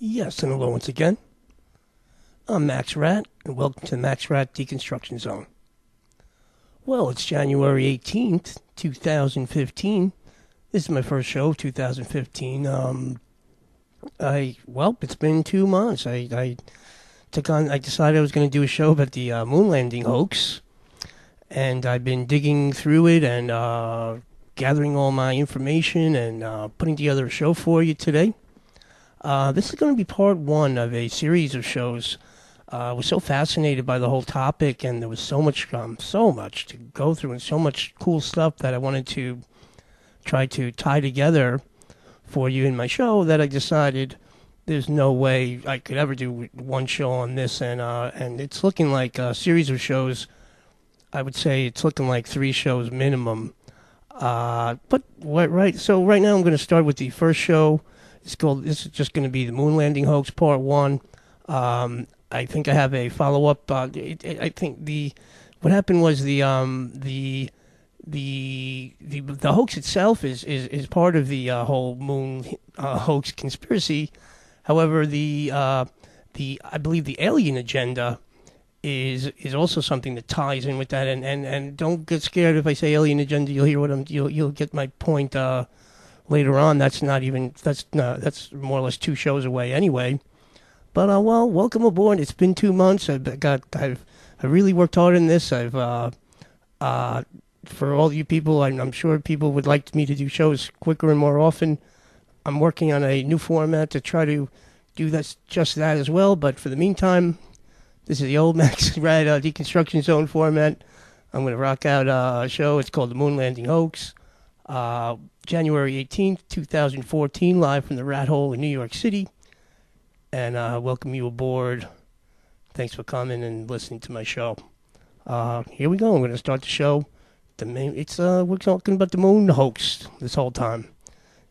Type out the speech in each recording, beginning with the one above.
Yes, and hello once again. I'm Max Rat, and welcome to the Max Rat Deconstruction Zone. Well, it's January 18th, 2015. This is my first show of 2015. It's been 2 months. I decided I was going to do a show about the moon landing hoax, and I've been digging through it and gathering all my information and putting together a show for you today. This is going to be part one of a series of shows. I was so fascinated by the whole topic, and there was so much to go through and so much cool stuff that I wanted to try to tie together for you in my show that I decided there's no way I could ever do one show on this, and it's looking like a series of shows. I would say it's looking like 3 shows minimum. So right now I'm going to start with the first show. This is just going to be the moon landing hoax part 1. I think I have a follow up. I think what happened was the hoax itself is part of the whole moon hoax conspiracy. However, I believe the alien agenda is also something that ties in with that. And don't get scared if I say alien agenda. You'll hear you'll get my point later on. That's more or less 2 shows away anyway. But welcome aboard. It's been 2 months. I've really worked hard on this. For all you people, I'm sure people would like me to do shows quicker and more often. I'm working on a new format to try to do just that as well. But for the meantime, this is the old Max Rad Deconstruction Zone format. I'm going to rock out a show. It's called The Moon Landing Hoax. January 18th, 2014, live from the Rat Hole in New York City. And welcome you aboard. Thanks for coming and listening to my show. Here we go. I'm going to start the show. We're talking about the moon hoax this whole time.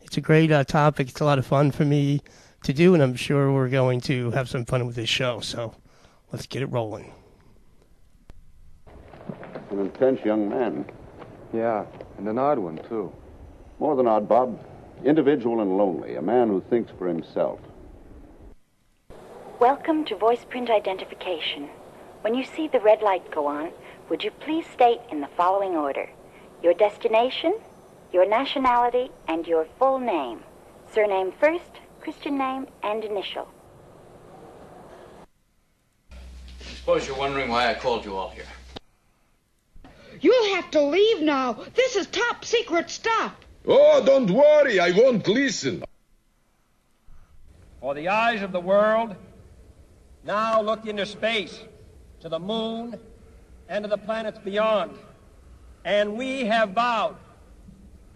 It's a great topic. It's a lot of fun for me to do, and I'm sure we're going to have some fun with this show. So let's get it rolling. An intense young man. Yeah, and an odd one, too. More than odd, Bob. Individual and lonely. A man who thinks for himself. Welcome to voice print identification. When you see the red light go on, would you please state in the following order: your destination, your nationality, and your full name. Surname first, Christian name, and initial. I suppose you're wondering why I called you all here. You'll have to leave now. This is top secret stuff. Oh, don't worry. I won't listen. For the eyes of the world now look into space, to the moon, and to the planets beyond. And we have vowed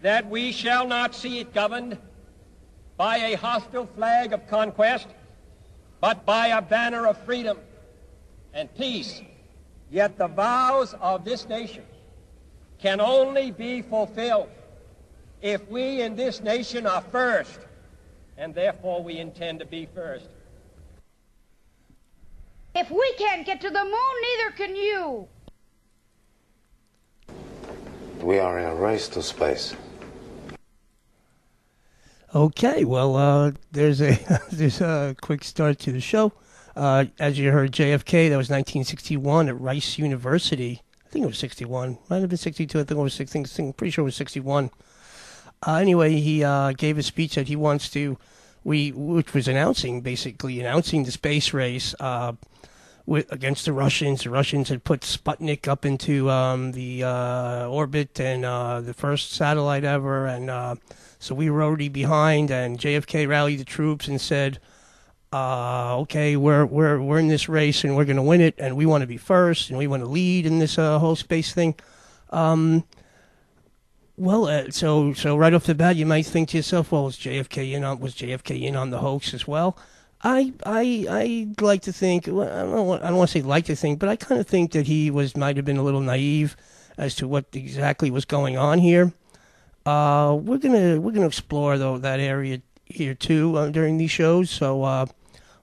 that we shall not see it governed by a hostile flag of conquest, but by a banner of freedom and peace. Yet the vows of this nation can only be fulfilled if we in this nation are first, and therefore we intend to be first. If we can't get to the moon, neither can you. We are in a race to space. Okay, well, there's a quick start to the show. As you heard, JFK, that was 1961 at Rice University. I think it was 61. Might have been 62. I think it was 60. I'm pretty sure it was 61. Anyway, he gave a speech that he wants to, which was announcing the space race against the Russians. The Russians had put Sputnik up into the orbit, and the first satellite ever, and so we were already behind. And JFK rallied the troops and said, "Okay, we're in this race, and we're going to win it, and we want to be first, and we want to lead in this whole space thing." So right off the bat, you might think to yourself, "Well, was JFK in on the hoax as well?" I like to think. Well, I don't want to say like to think, but I kind of think that he might have been a little naive as to what exactly was going on here. We're gonna explore that area here too during these shows. So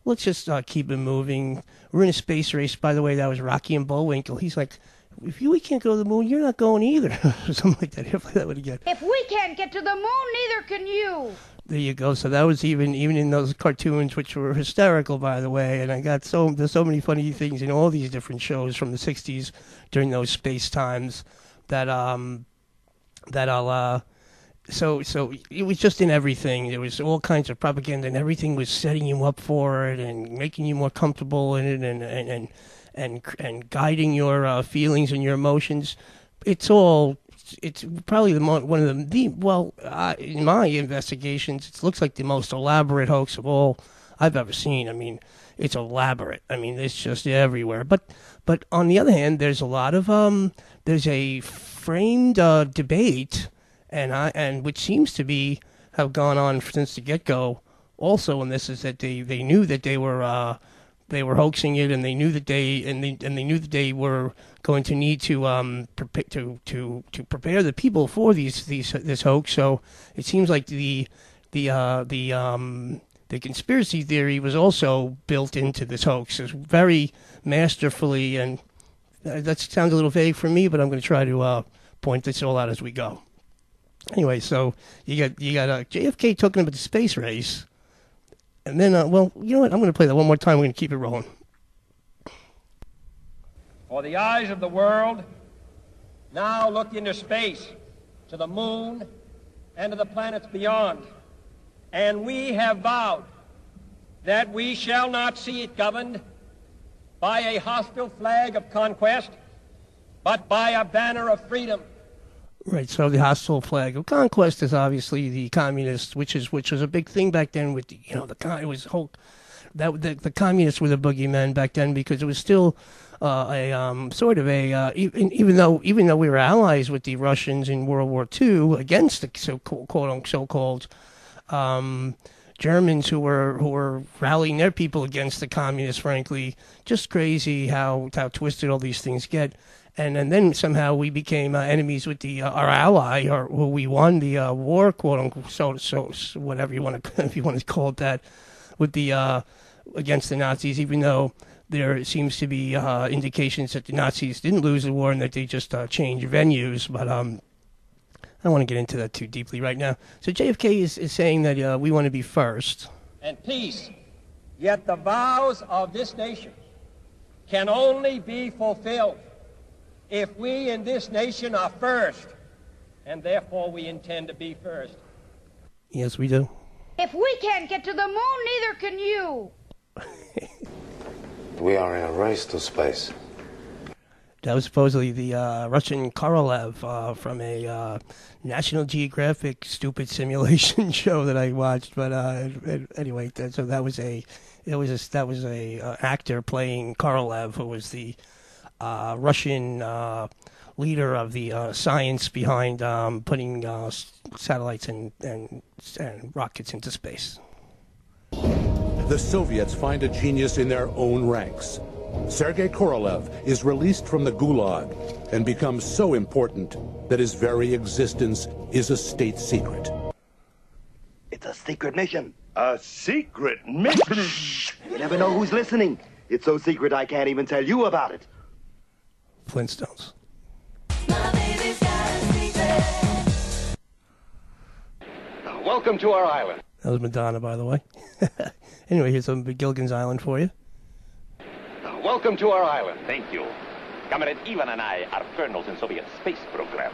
let's just keep it moving. We're in a space race, by the way. That was Rocky and Bullwinkle. He's like, if we can't go to the moon, you're not going either. Something like that. If that would get. If we can't get to the moon, neither can you. There you go. So that was even in those cartoons, which were hysterical, by the way. And I got there's so many funny things in all these different shows from the '60s during those space times that I'll. So it was just in everything. There was all kinds of propaganda, and everything was setting you up for it and making you more comfortable in it, and guiding your feelings and your emotions. It's probably one of in my investigations, it looks like the most elaborate hoax of all I've ever seen. I mean, it's elaborate. I mean, it's just everywhere. But on the other hand, there's a lot of there's a framed debate, and which seems to have gone on since the get-go. Also, and this is that they knew that they were hoaxing it, and they knew that they were going to need to prepare the people for this hoax. So it seems like the conspiracy theory was also built into this hoax. It's very masterfully, and that sounds a little vague for me, but I'm going to try to point this all out as we go. Anyway, so you got JFK talking about the space race. And then, well, you know what? I'm going to play that one more time. We're going to keep it rolling. For the eyes of the world now look into space, to the moon, and to the planets beyond. And we have vowed that we shall not see it governed by a hostile flag of conquest, but by a banner of freedom. Right, so the hostile flag of conquest is obviously the communists, which was a big thing back then. With the communists were the boogeymen back then, because it was still even though we were allies with the Russians in World War II against the so-called Germans who were rallying their people against the communists. Frankly, just crazy how twisted all these things get. And then somehow we became enemies with our ally, or who we won the war, quote unquote, so whatever you want to if you want to call it that, with the against the Nazis. Even though there seems to be indications that the Nazis didn't lose the war and that they just changed venues, but I don't want to get into that too deeply right now. So JFK is saying that we want to be first. And peace. Yet the vows of this nation can only be fulfilled if we in this nation are first, and therefore we intend to be first. Yes, we do. If we can't get to the moon, neither can you. We are in a race to space. That was supposedly the Russian Korolev from a National Geographic stupid simulation show that I watched. But anyway, so that was a actor playing Korolev, who was the Russian leader of the science behind putting satellites and rockets into space. The Soviets find a genius in their own ranks. Sergei Korolev is released from the Gulag and becomes so important that his very existence is a state secret. It's a secret mission. A secret mission? You never know who's listening. It's so secret I can't even tell you about it. Flintstones. Welcome to our island. That was Madonna, by the way. Anyway, here's some Gilligan's Island for you. Welcome to our island. Thank you. Comrade Ivan and I are colonels in Soviet space program.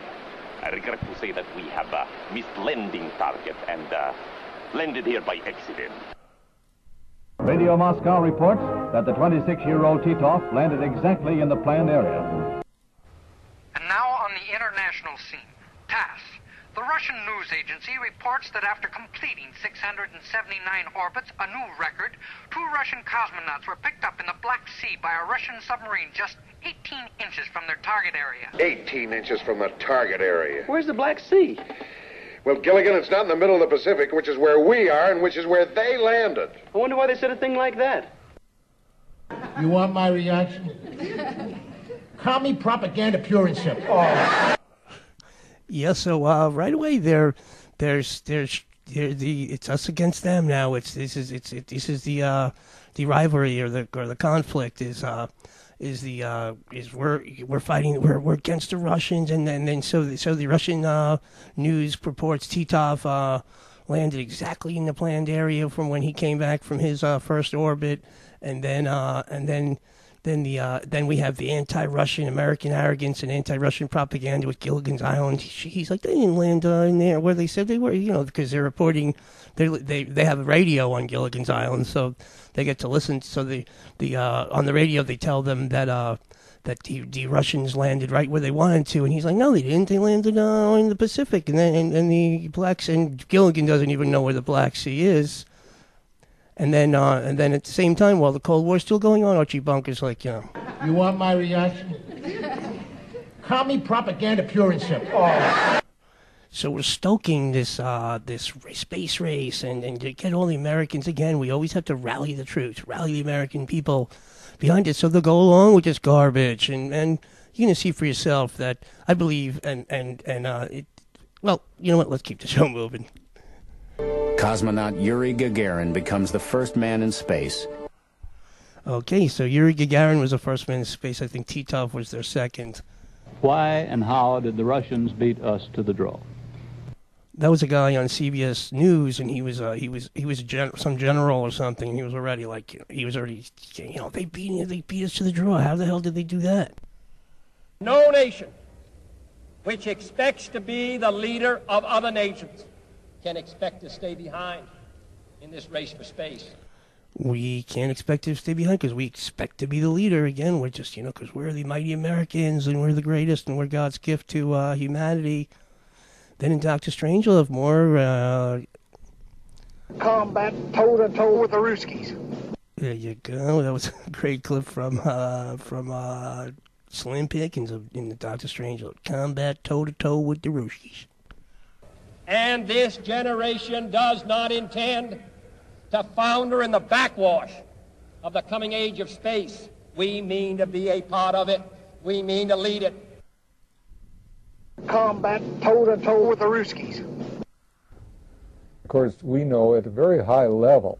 I regret to say that we have missed landing target and landed here by accident. Radio Moscow reports that the 26-year-old Titov landed exactly in the planned area. And now on the international scene, TASS. The Russian news agency reports that after completing 679 orbits, a new record, 2 Russian cosmonauts were picked up in the Black Sea by a Russian submarine just 18 inches from their target area. 18 inches from the target area. Where's the Black Sea? Well, Gilligan, it's not in the middle of the Pacific, which is where we are and which is where they landed. I wonder why they said a thing like that. You want my reaction? Commie propaganda, pure and simple. Oh. Yeah, so right away it's us against them now. This is the rivalry or the conflict we're fighting, we're against the Russians, and then so the Russian news reports Titov landed exactly in the planned area from when he came back from his first orbit, and then we have the anti-Russian American arrogance and anti-Russian propaganda with Gilligan's Island. He's like, they didn't land in there where they said they were, because they're reporting. They have a radio on Gilligan's Island, so they get to listen. So on the radio they tell them that the Russians landed right where they wanted to, and he's like, no, they didn't. They landed in the Pacific, and the Black Sea. And Gilligan doesn't even know where the Black Sea is. And then at the same time, while the Cold War's still going on, Archie Bunker's like, You want my reaction? Commie propaganda, pure and simple. Oh. So we're stoking this space race, and to get all the Americans again, we always have to rally the troops, rally the American people behind it, so they'll go along with this garbage, and you're gonna see for yourself that I believe, well, you know what? Let's keep the show moving. Cosmonaut Yuri Gagarin becomes the first man in space. Okay, so Yuri Gagarin was the first man in space. I think Titov was their second. Why and how did the Russians beat us to the draw? That was a guy on CBS News, and he was some general or something. He was already they beat us to the draw. How the hell did they do that? No nation which expects to be the leader of other nations can expect to stay behind in this race for space. We can't expect to stay behind because we expect to be the leader again. We're just, because we're the mighty Americans and we're the greatest and we're God's gift to humanity. Then in Doctor Strange, we'll have more combat toe-to-toe with the Ruskies. There you go. That was a great clip from Slim Pickens in the Doctor Strange. Combat toe-to-toe with the Ruskies. And this generation does not intend to founder in the backwash of the coming age of space. We mean to be a part of it. We mean to lead it. Combat toe-to-toe with the Ruskies. Of course, we know at a very high level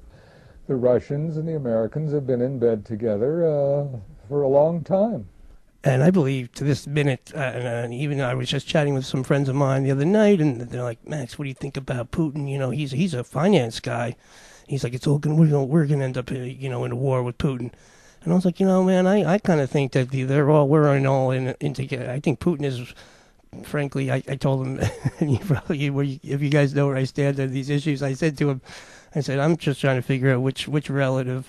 the Russians and the Americans have been in bed together for a long time. And I believe to this minute, and even I was just chatting with some friends of mine the other night, and they're like, Max, what do you think about Putin? He's a finance guy. He's like, we're gonna end up in a war with Putin. And I was like, man, I kind of think that we're all in together. I think Putin is, frankly, I told him, and if you guys know where I stand on these issues, I said to him, I'm just trying to figure out which Rockefeller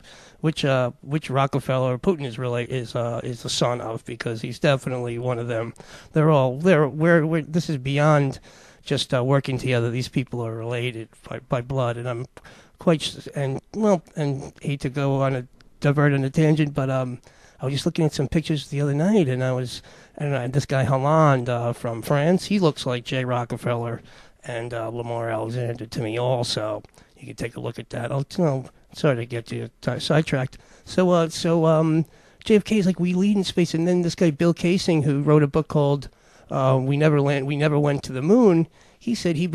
Putin is the son of, because he's definitely one of them. This is beyond just working together. These people are related by blood, and I'm and hate to go divert on a tangent, but I was just looking at some pictures the other night, and this guy Hollande from France, he looks like Jay Rockefeller, and Lamar Alexander to me also. You can take a look at that. Sorry to get you sidetracked. So JFK is like, we lead in space, and then this guy Bill Kaysing, who wrote a book called "We Never Went to the Moon," he said he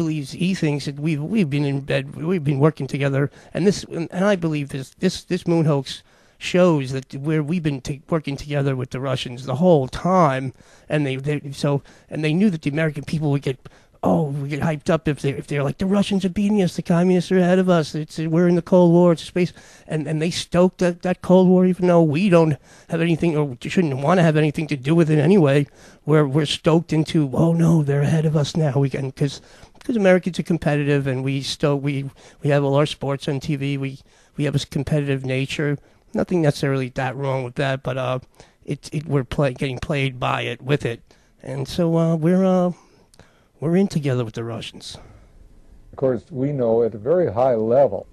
thinks that we've been in bed, we've been working together, and I believe this moon hoax shows that we've been working together with the Russians the whole time, and they knew that the American people would get hyped up if they're like, the Russians are beating us, the communists are ahead of us, we're in the Cold War, it's space, and they stoked that Cold War, even though we don't have anything, or shouldn't want to have anything to do with it anyway. We're stoked into, oh no, they're ahead of us now. We can, because Americans are competitive, and we have all our sports on TV. We have a competitive nature. Nothing necessarily that wrong with that, but we're getting played by it with it, and so we're in together with the Russians. Of course, we know at a very high level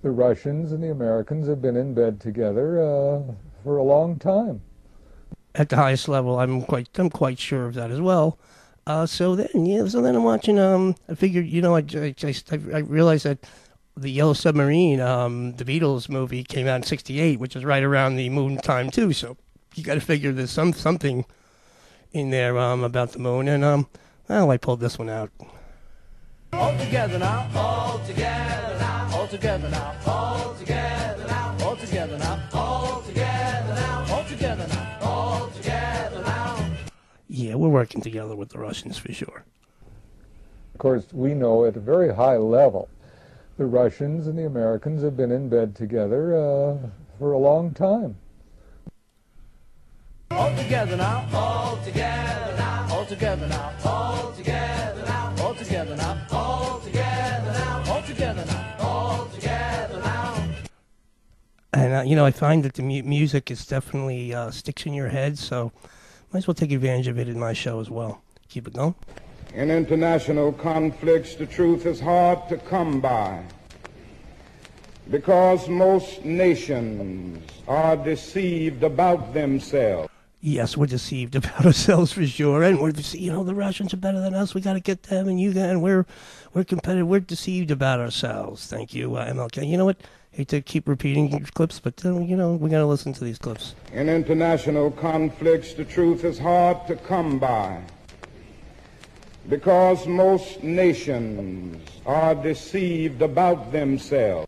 the Russians and the Americans have been in bed together for a long time. At the highest level, I'm quite sure of that as well. So then I'm watching. I figured, I realized that the Yellow Submarine, the Beatles movie, came out in '68, which is right around the moon time too. So you got to figure there's something in there about the moon, and I pulled this one out. All together now, all together now, all together now, all together now, all together now, all together now, all together now, all together now. Yeah, we're working together with the Russians for sure. Of course, we know at a very high level The Russians and the Americans have been in bed together for a long time. All together now, all together now, all together now, all together now, all together now, all together now, all together now, all together now. And, I find that the music is definitely sticks in your head, so might as well take advantage of it in my show as well. Keep it going. In international conflicts, the truth is hard to come by because most nations are deceived about themselves. Yes, we're deceived about ourselves for sure, and we're the Russians are better than us. We got to get them, and we're competitive. We're deceived about ourselves. Thank you, MLK. You know what? Hate to keep repeating these clips, but we got to listen to these clips. In international conflicts, the truth is hard to come by because most nations are deceived about themselves.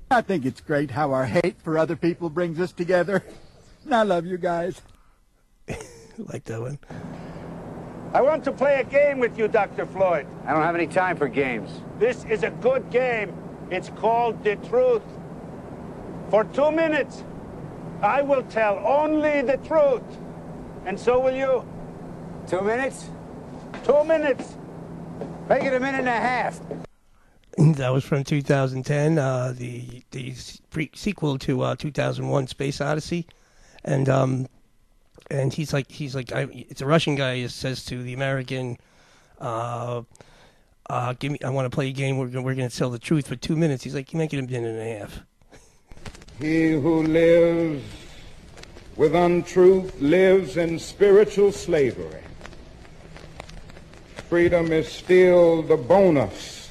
I think it's great how our hate for other people brings us together. And I love you guys. Like that one. I want to play a game with you, Dr. Floyd. I don't have any time for games. This is a good game. It's called The Truth. For 2 minutes, I will tell only the truth. And so will you. 2 minutes? 2 minutes. Make it a minute and a half. That was from 2010, the sequel to 2001: Space Odyssey, and he's like it's a Russian guy who says to the American, I want to play a game. We're going to tell the truth for 2 minutes. He's like, you make it a minute and a half. He who lives with untruth lives in spiritual slavery. Freedom is still the bonus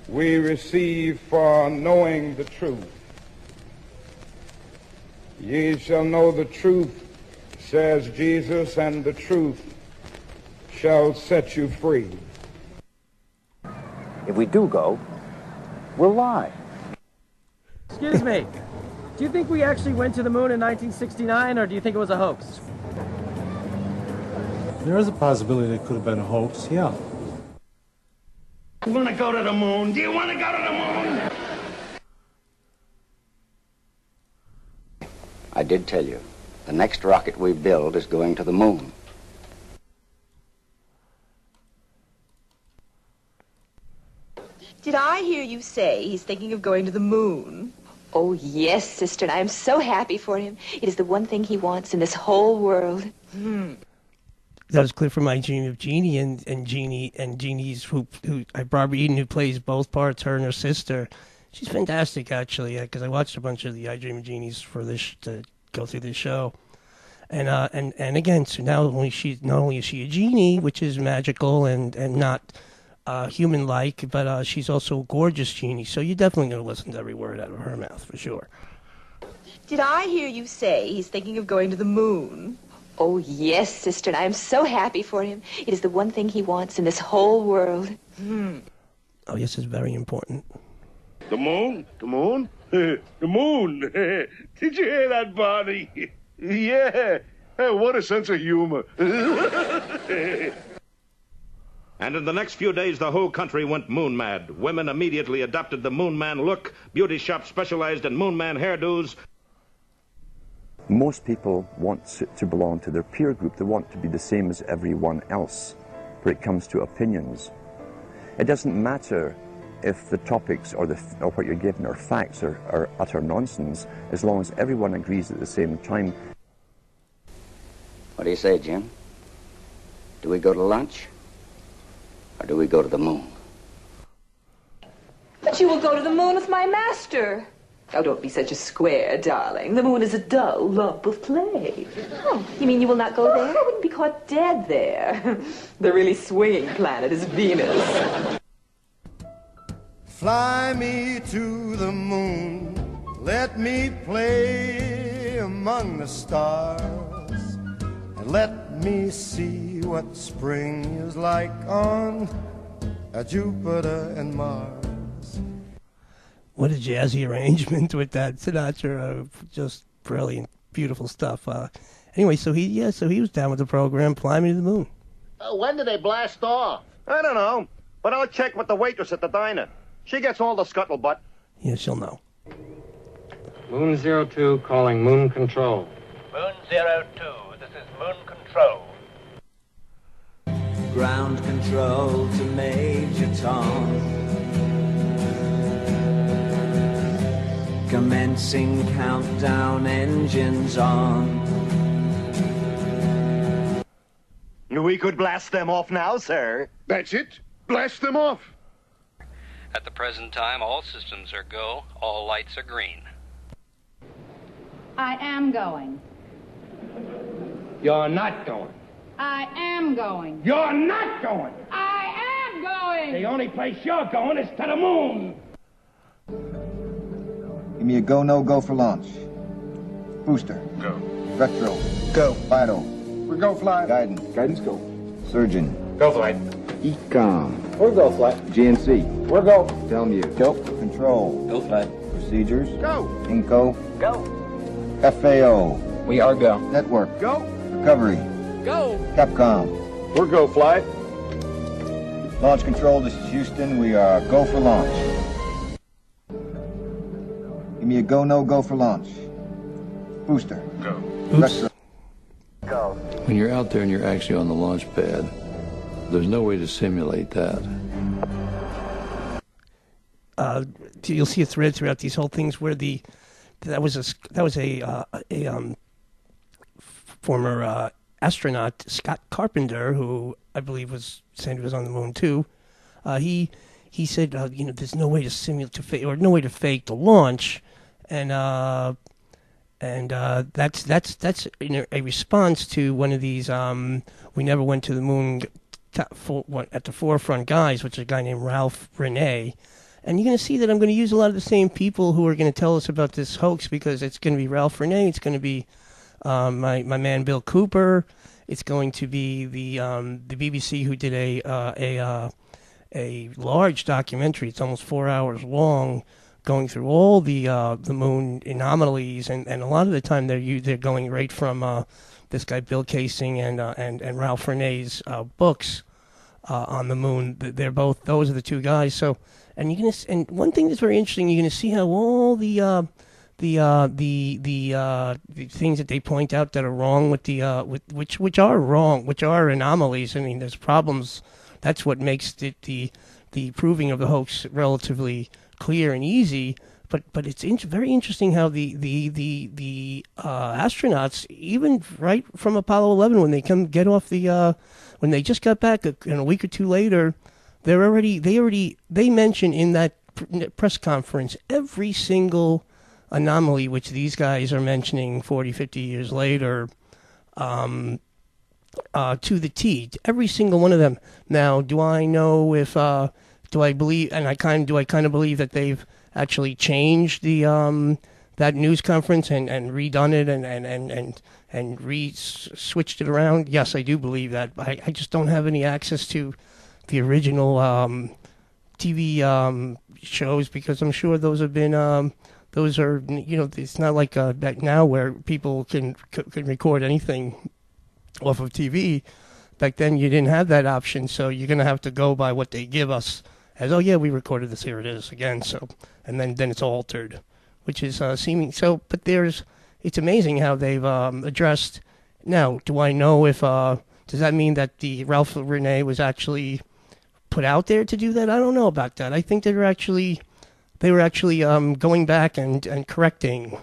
we receive for knowing the truth. Ye shall know the truth, says Jesus, and the truth shall set you free. If we do go, we'll lie. Excuse me. Do you think we actually went to the moon in 1969, or do you think it was a hoax? There is a possibility it could have been a hoax, yeah. You want to go to the moon? Do you want to go to the moon? I did tell you, the next rocket we build is going to the moon. Did I hear you say he's thinking of going to the moon? Oh, yes, sister, and I am so happy for him. It is the one thing he wants in this whole world. That was clear from I Dream of Jeannie, and Jeannie's who Barbara Eden, who plays both parts, her and her sister. She's fantastic, actually, because I watched a bunch of the I Dream of Jeannies for this to go through this show, and again, so not only is she a genie, which is magical and not human-like, but she's also a gorgeous genie. So you're definitely going to listen to every word out of her mouth for sure. Did I hear you say he's thinking of going to the moon? Oh, yes, sister, and I am so happy for him. It is the one thing he wants in this whole world. Oh, yes, it's very important. The moon? The moon? The moon. Did you hear that, Barney? Yeah. Hey, what a sense of humor. And in the next few days, the whole country went moon mad. Women immediately adopted the moon man look. Beauty shops specialized in moon man hairdos. Most people want to belong to their peer group. They want to be the same as everyone else when it comes to opinions. It doesn't matter if the topics or what you're given are facts or utter nonsense, as long as everyone agrees at the same time. What do you say, Jim? Do we go to lunch? Or do we go to the moon? But you will go to the moon with my master. Oh, don't be such a square, darling. The moon is a dull lump of clay. Oh, you mean you will not go there? I wouldn't be caught dead there. The really swinging planet is Venus. Fly me to the moon, let me play among the stars, and let me see what spring is like on Jupiter and Mars. What a jazzy arrangement with that Sinatra. Just brilliant, beautiful stuff. Anyway, so he was down with the program, Fly Me to the Moon. When did they blast off? I don't know, but I'll check with the waitress at the diner. She gets all the scuttlebutt. Yes, you'll know. Moon 02 calling Moon Control. Moon 02, this is Moon Control. Ground control to Major Tom. Commencing countdown, engines on. We could blast them off now, sir. That's it. Blast them off. At the present time, all systems are go, all lights are green. I am going. You're not going. I am going. You're not going. I am going. The only place you're going is to the moon. Give me a go, no go for launch. Booster. Go. Retro. Go. Vital. We go flight. Guidance. Guidance go. Surgeon. Go flight. Ecom. We're go flight. GNC. We're go. Telmu. Go. Control. Go flight. Procedures. Go. Inco. Go. FAO. We are go. Network. Go. Recovery. Go. Capcom. We're go flight. Launch control, this is Houston. We are go for launch. Give me a go, no go for launch. Booster. Go. Retro. Go. When you're out there and you're actually on the launch pad, there's no way to simulate that. You'll see a thread throughout these whole things where that was a former astronaut, Scott Carpenter, who I believe was on the moon too. He said, there's no way to simulate or no way to fake the launch, and that's a response to one of these we never went to the moon at the forefront guys, which is a guy named Ralph Renee. And you're going to see that I'm going to use a lot of the same people who are going to tell us about this hoax, because it's going to be Ralph Renee, it's going to be my man Bill Cooper, it's going to be the BBC, who did a large documentary. It's almost 4 hours long, going through all the moon anomalies, and a lot of the time they're going right from this guy Bill Kaysing and Ralph Renee's books on the moon. They're both, those are the two guys. So. And and one thing that's very interesting, you're gonna see how all the things that they point out that are wrong with which are wrong, which are anomalies. I mean, there's problems. That's what makes the proving of the hoax relatively clear and easy. But it's very interesting how the astronauts, even right from Apollo 11, when they get off when they just got back a week or two later. They mention in that press conference every single anomaly which these guys are mentioning 40, 50 years later, to the T. Every single one of them. Now, do I know if do I believe, and I kind of believe that they've actually changed the that news conference and redone it and switched it around? Yes, I do believe that. I just don't have any access to the original TV shows, because I'm sure those have been those are, it's not like back now where people can record anything off of TV. Back then you didn't have that option, so you're going to have to go by what they give us as, oh yeah, we recorded this, here it is again. So, and then it's altered, which is seeming so. But it's amazing how they've addressed. Now, do I know if does that mean that the Ralph Renee was actually put out there to do that? I don't know about that. I think they were actually going back and correcting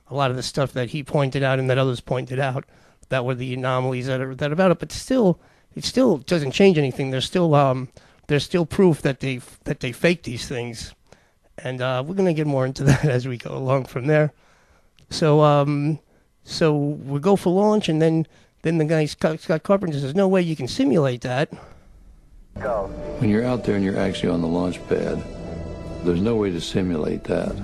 a lot of the stuff that he pointed out and that others pointed out that were the anomalies that are about it. But still, it still doesn't change anything. There's still proof that they faked these things, and we're gonna get more into that as we go along from there. So we go for launch, and then the guy Scott Carpenter says, "No way you can simulate that." Go. When you're out there and you're actually on the launch pad, there's no way to simulate that.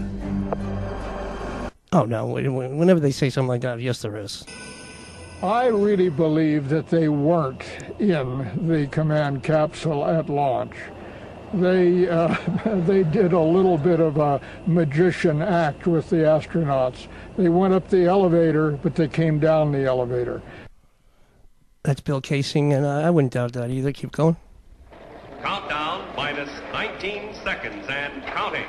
Oh, no. Whenever they say something like that, yes, there is. I really believe that they weren't in the command capsule at launch. They did a little bit of a magician act with the astronauts. They went up the elevator, but they came down the elevator. That's Bill Kaysing, and I wouldn't doubt that either. Keep going. Countdown minus 19 seconds and counting.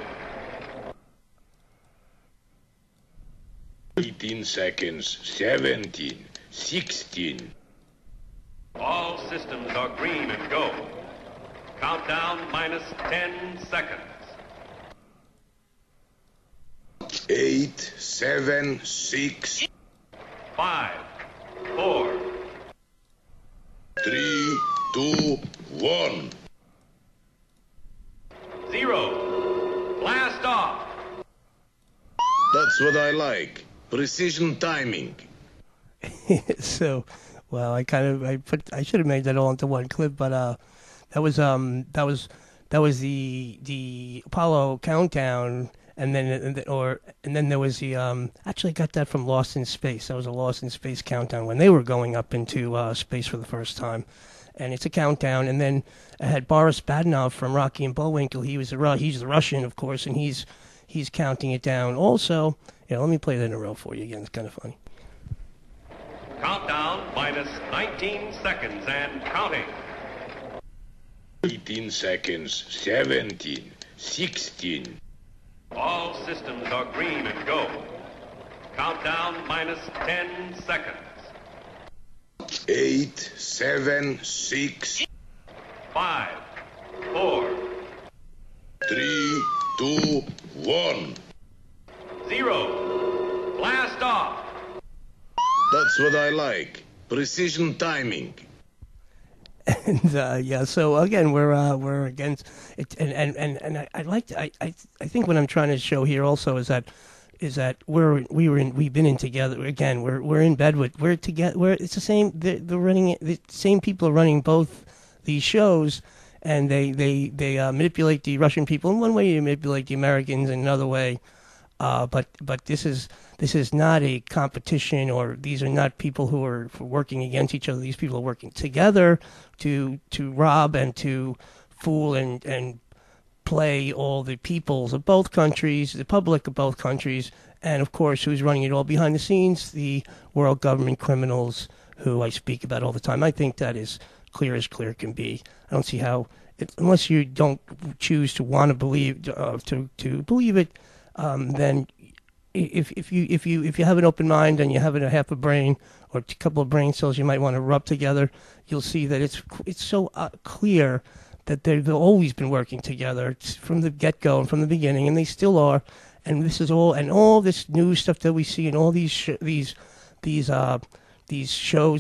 18 seconds, 17, 16. All systems are green and go. Countdown minus 10 seconds. 8, 7, 6. 5, 4. 3, 2, 1. 0. Blast off. That's what I like. Precision timing. So, well, I should have made that all into one clip, but that was the Apollo countdown, and then there was the actually I got that from Lost in Space. That was a Lost in Space countdown when they were going up into space for the first time, and it's a countdown. And then I had Boris Badenov from Rocky and Bullwinkle. He's the Russian, of course, and he's counting it down. Also, let me play that in a row for you again. It's kind of funny. Countdown minus 19 seconds and counting. 18 seconds, 17, 16. All systems are green and go. Countdown minus 10 seconds. 8, 7, 6. 5, 4. 3, 2, 1. 0. Blast off. That's what I like. Precision timing. And so again, we're against it, and I think what I'm trying to show here also is that we've been in together again. We're in bed with we're together. It's the same. They're running it. The same people are running both these shows, and they manipulate the Russian people in one way. They manipulate the Americans in another way. But this is not a competition, or these are not people who are working against each other. These people are working together to rob and to fool and play all the peoples of both countries, the public of both countries, and of course, who's running it all behind the scenes? The world government criminals who I speak about all the time. I think that is clear as clear can be. I don't see how, unless you don't choose to want to believe to believe it. Then if you have an open mind and you have a half a brain or a couple of brain cells you might want to rub together, you'll see that it's so clear that they've always been working together from the get-go and from the beginning, and they still are. And this is all this new stuff that we see in all these shows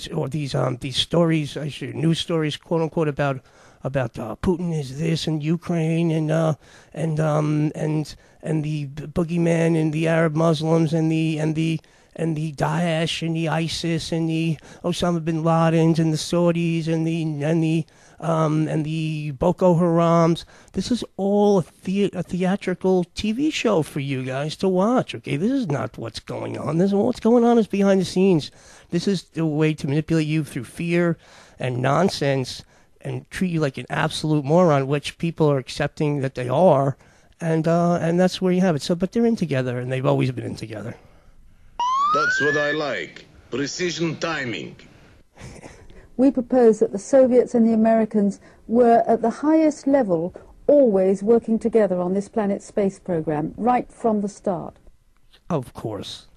or these stories, news stories, quote unquote, about Putin is this and Ukraine and the boogeyman and the Arab Muslims and the Daesh and the ISIS and the Osama bin Ladens and the Saudis and the Boko Harams. This is all a theatrical TV show for you guys to watch. Okay, this is not what's going on. What's going on is behind the scenes. This is the way to manipulate you through fear and nonsense and treat you like an absolute moron, which people are accepting that they are, and that's where you have it. So, but they're in together, and they've always been in together. That's what I like. Precision timing. We propose that the Soviets and the Americans were at the highest level always working together on this planet's space program, right from the start. Of course.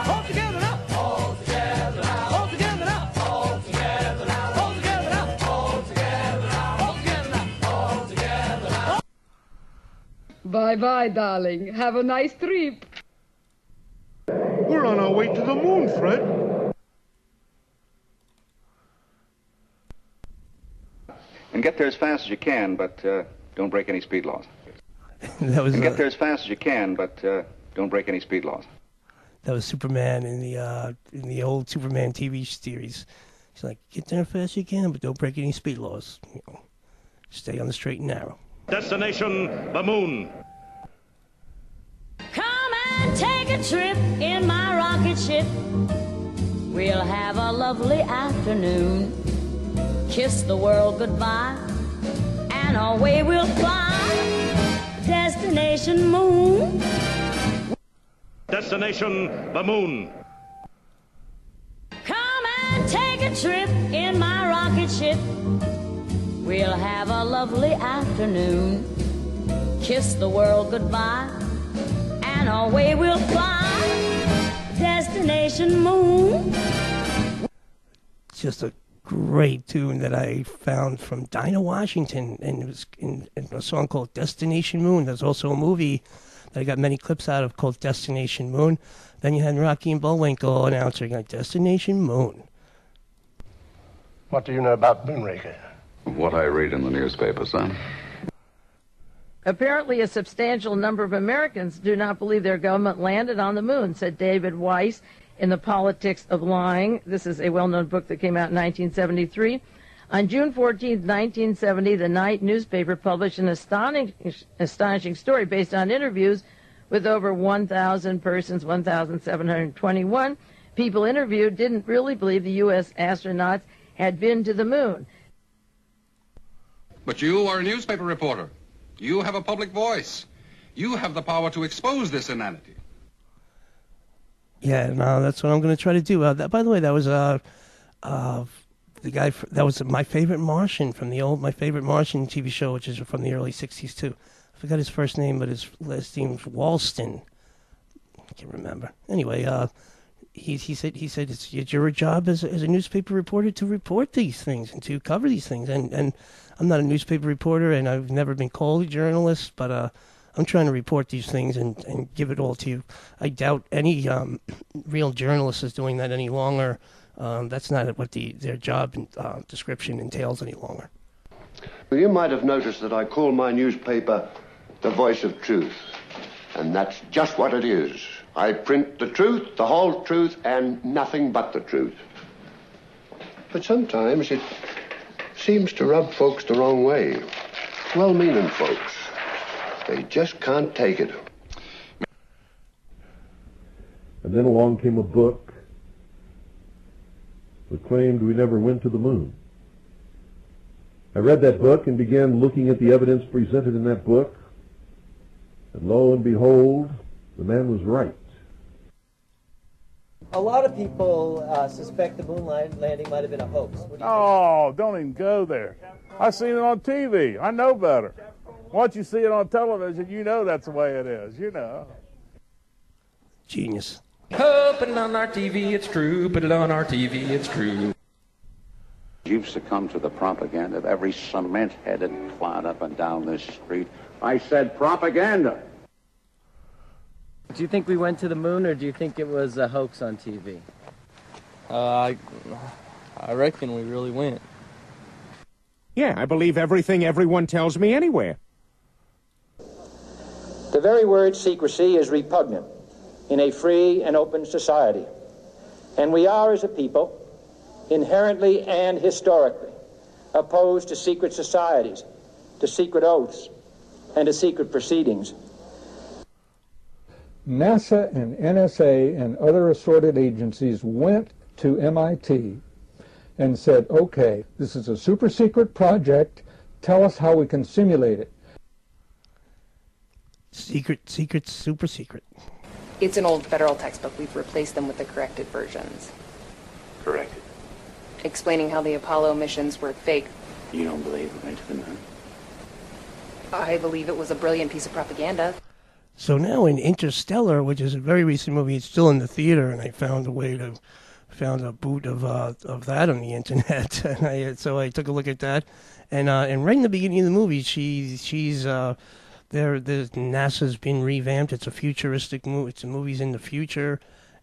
All together now. All together now. All together now. All together now. All together now. All together now. All together now. All together now. Bye-bye, darling. Have a nice trip. We're on our way to the moon, Fred. And get there as fast as you can, but don't break any speed laws. And get there as fast as you can, but don't break any speed laws. That was Superman in the old Superman TV series. He's like, get there as fast as you can, but don't break any speed laws. Stay on the straight and narrow. Destination, the moon. Come and take a trip in my rocket ship. We'll have a lovely afternoon. Kiss the world goodbye, and away we'll fly. Destination moon. Destination, the moon. Come and take a trip in my rocket ship. We'll have a lovely afternoon. kiss the world goodbye, and away we'll fly. Destination Moon. Just a great tune that I found from Dinah Washington, and it was in a song called Destination Moon. There's also a movie that I got many clips out of called Destination Moon. Then you had Rocky and Bullwinkle announcing Destination Moon. What do you know about Moonraker? What I read in the newspaper, son. Apparently, a substantial number of Americans do not believe their government landed on the moon, said David Weiss in The Politics of Lying. This is a well-known book that came out in 1973. On June 14, 1970, the Night newspaper published an astonishing story based on interviews with over 1,000 persons, 1,721 people interviewed didn't really believe the U.S. astronauts had been to the moon. But you are a newspaper reporter. You have a public voice. You have the power to expose this inanity. Yeah, no, that's what I'm going to try to do. By the way, that was the guy. That was My Favorite Martian from My Favorite Martian TV show, which is from the early '60s too. I forgot his first name, but his last name was Walston. I can't remember. Anyway, he said it's your job as a newspaper reporter to report these things and to cover these things. And I'm not a newspaper reporter, and I've never been called a journalist, but I'm trying to report these things and give it all to you. I doubt any real journalist is doing that any longer. That's not what their job description entails any longer. Well, you might have noticed that I call my newspaper the Voice of Truth, and that's just what it is. I print the truth, the whole truth, and nothing but the truth. But sometimes it seems to rub folks the wrong way. Well-meaning folks. They just can't take it. And then along came a book that claimed we never went to the moon. I read that book and began looking at the evidence presented in that book, and lo and behold, the man was right. A lot of people suspect the moon landing might have been a hoax. Oh, don't even go there. I've seen it on TV. I know better. Once you see it on television, you know that's the way it is, you know. Genius. Oh, put it on our TV, it's true. Put it on our TV, it's true. You've succumbed to the propaganda of every cement-headed clown up and down this street. I said propaganda. Do you think we went to the moon, or do you think it was a hoax on TV? I reckon we really went. Yeah, I believe everything everyone tells me anywhere. The very word secrecy is repugnant in a free and open society. And we are, as a people, inherently and historically opposed to secret societies, to secret oaths, and to secret proceedings. NASA and NSA and other assorted agencies went to MIT and said, okay, this is a super secret project. Tell us how we can simulate it. Secret, super secret. It's an old federal textbook. We've replaced them with the corrected versions. Corrected. Explaining how the Apollo missions were fake. You don't believe we went to the moon? I believe it was a brilliant piece of propaganda. So now in Interstellar, which is a very recent movie, it's still in the theater, and I found a boot of that on the internet, and so I took a look at that, and right in the beginning of the movie, NASA's been revamped. It's a futuristic movie. It's a movie's in the future,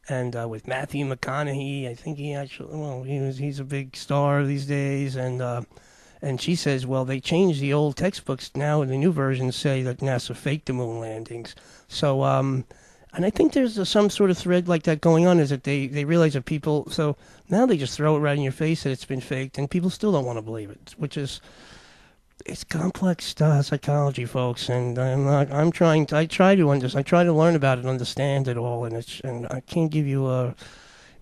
and with Matthew McConaughey. I think he's a big star these days, and she says, well, they changed the old textbooks now, and the new versions say that NASA faked the moon landings. So, and I think there's some sort of thread like that going on, is that they realize that people, so now they just throw it right in your face that it's been faked, and people still don't want to believe it, which is, it's complex psychology, folks, and I try to learn about it, understand it all, and I can't give you a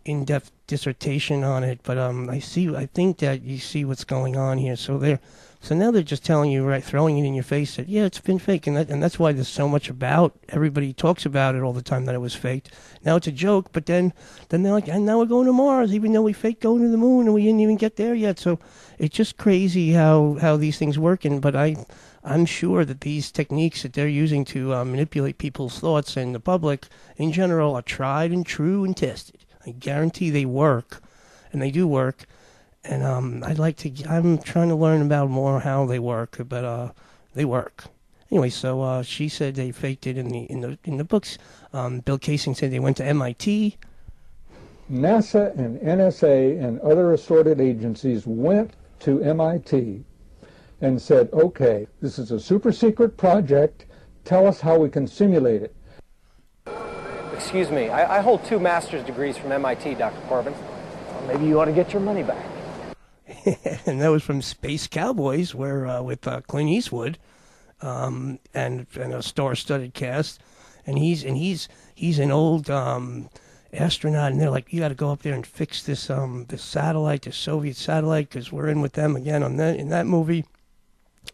in-depth dissertation on it, but I think that you see what's going on here. So now they're just telling you, right, throwing it in your face that, yeah, it's been fake, and that's why there's so much about, everybody talks about it all the time that it was faked. Now it's a joke, but then they're like, and now we're going to Mars, even though we faked going to the moon, and we didn't even get there yet. So it's just crazy how these things work, but I I'm sure that these techniques that they're using to manipulate people's thoughts and the public in general are tried and true and tested. I guarantee they work, and they do work. And I'm trying to learn about more how they work, but they work. Anyway, so she said they faked it in the books. Bill Kaysing said they went to MIT. NASA and NSA and other assorted agencies went to MIT and said, okay, this is a super secret project. Tell us how we can simulate it. Excuse me, I hold 2 master's degrees from MIT, Dr. Corbin. Well, maybe you ought to get your money back. And that was from Space Cowboys, where with Clint Eastwood, and a star-studded cast, and he's an old astronaut, and they're like, you got to go up there and fix this satellite, the Soviet satellite, because we're in with them again in that movie,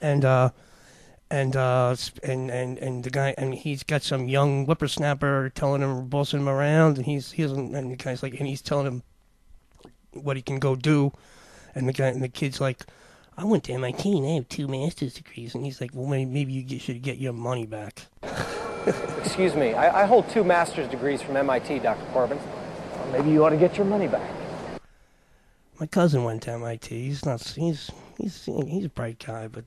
and the guy, and he's got some young whippersnapper telling him, bossing him around, and he's telling him what he can go do. And the kid's like, I went to MIT and I have 2 master's degrees. And he's like, well, maybe you should get your money back. Excuse me, I hold 2 master's degrees from MIT, Dr. Corbin. Well, maybe you ought to get your money back. My cousin went to MIT. He's a bright guy, but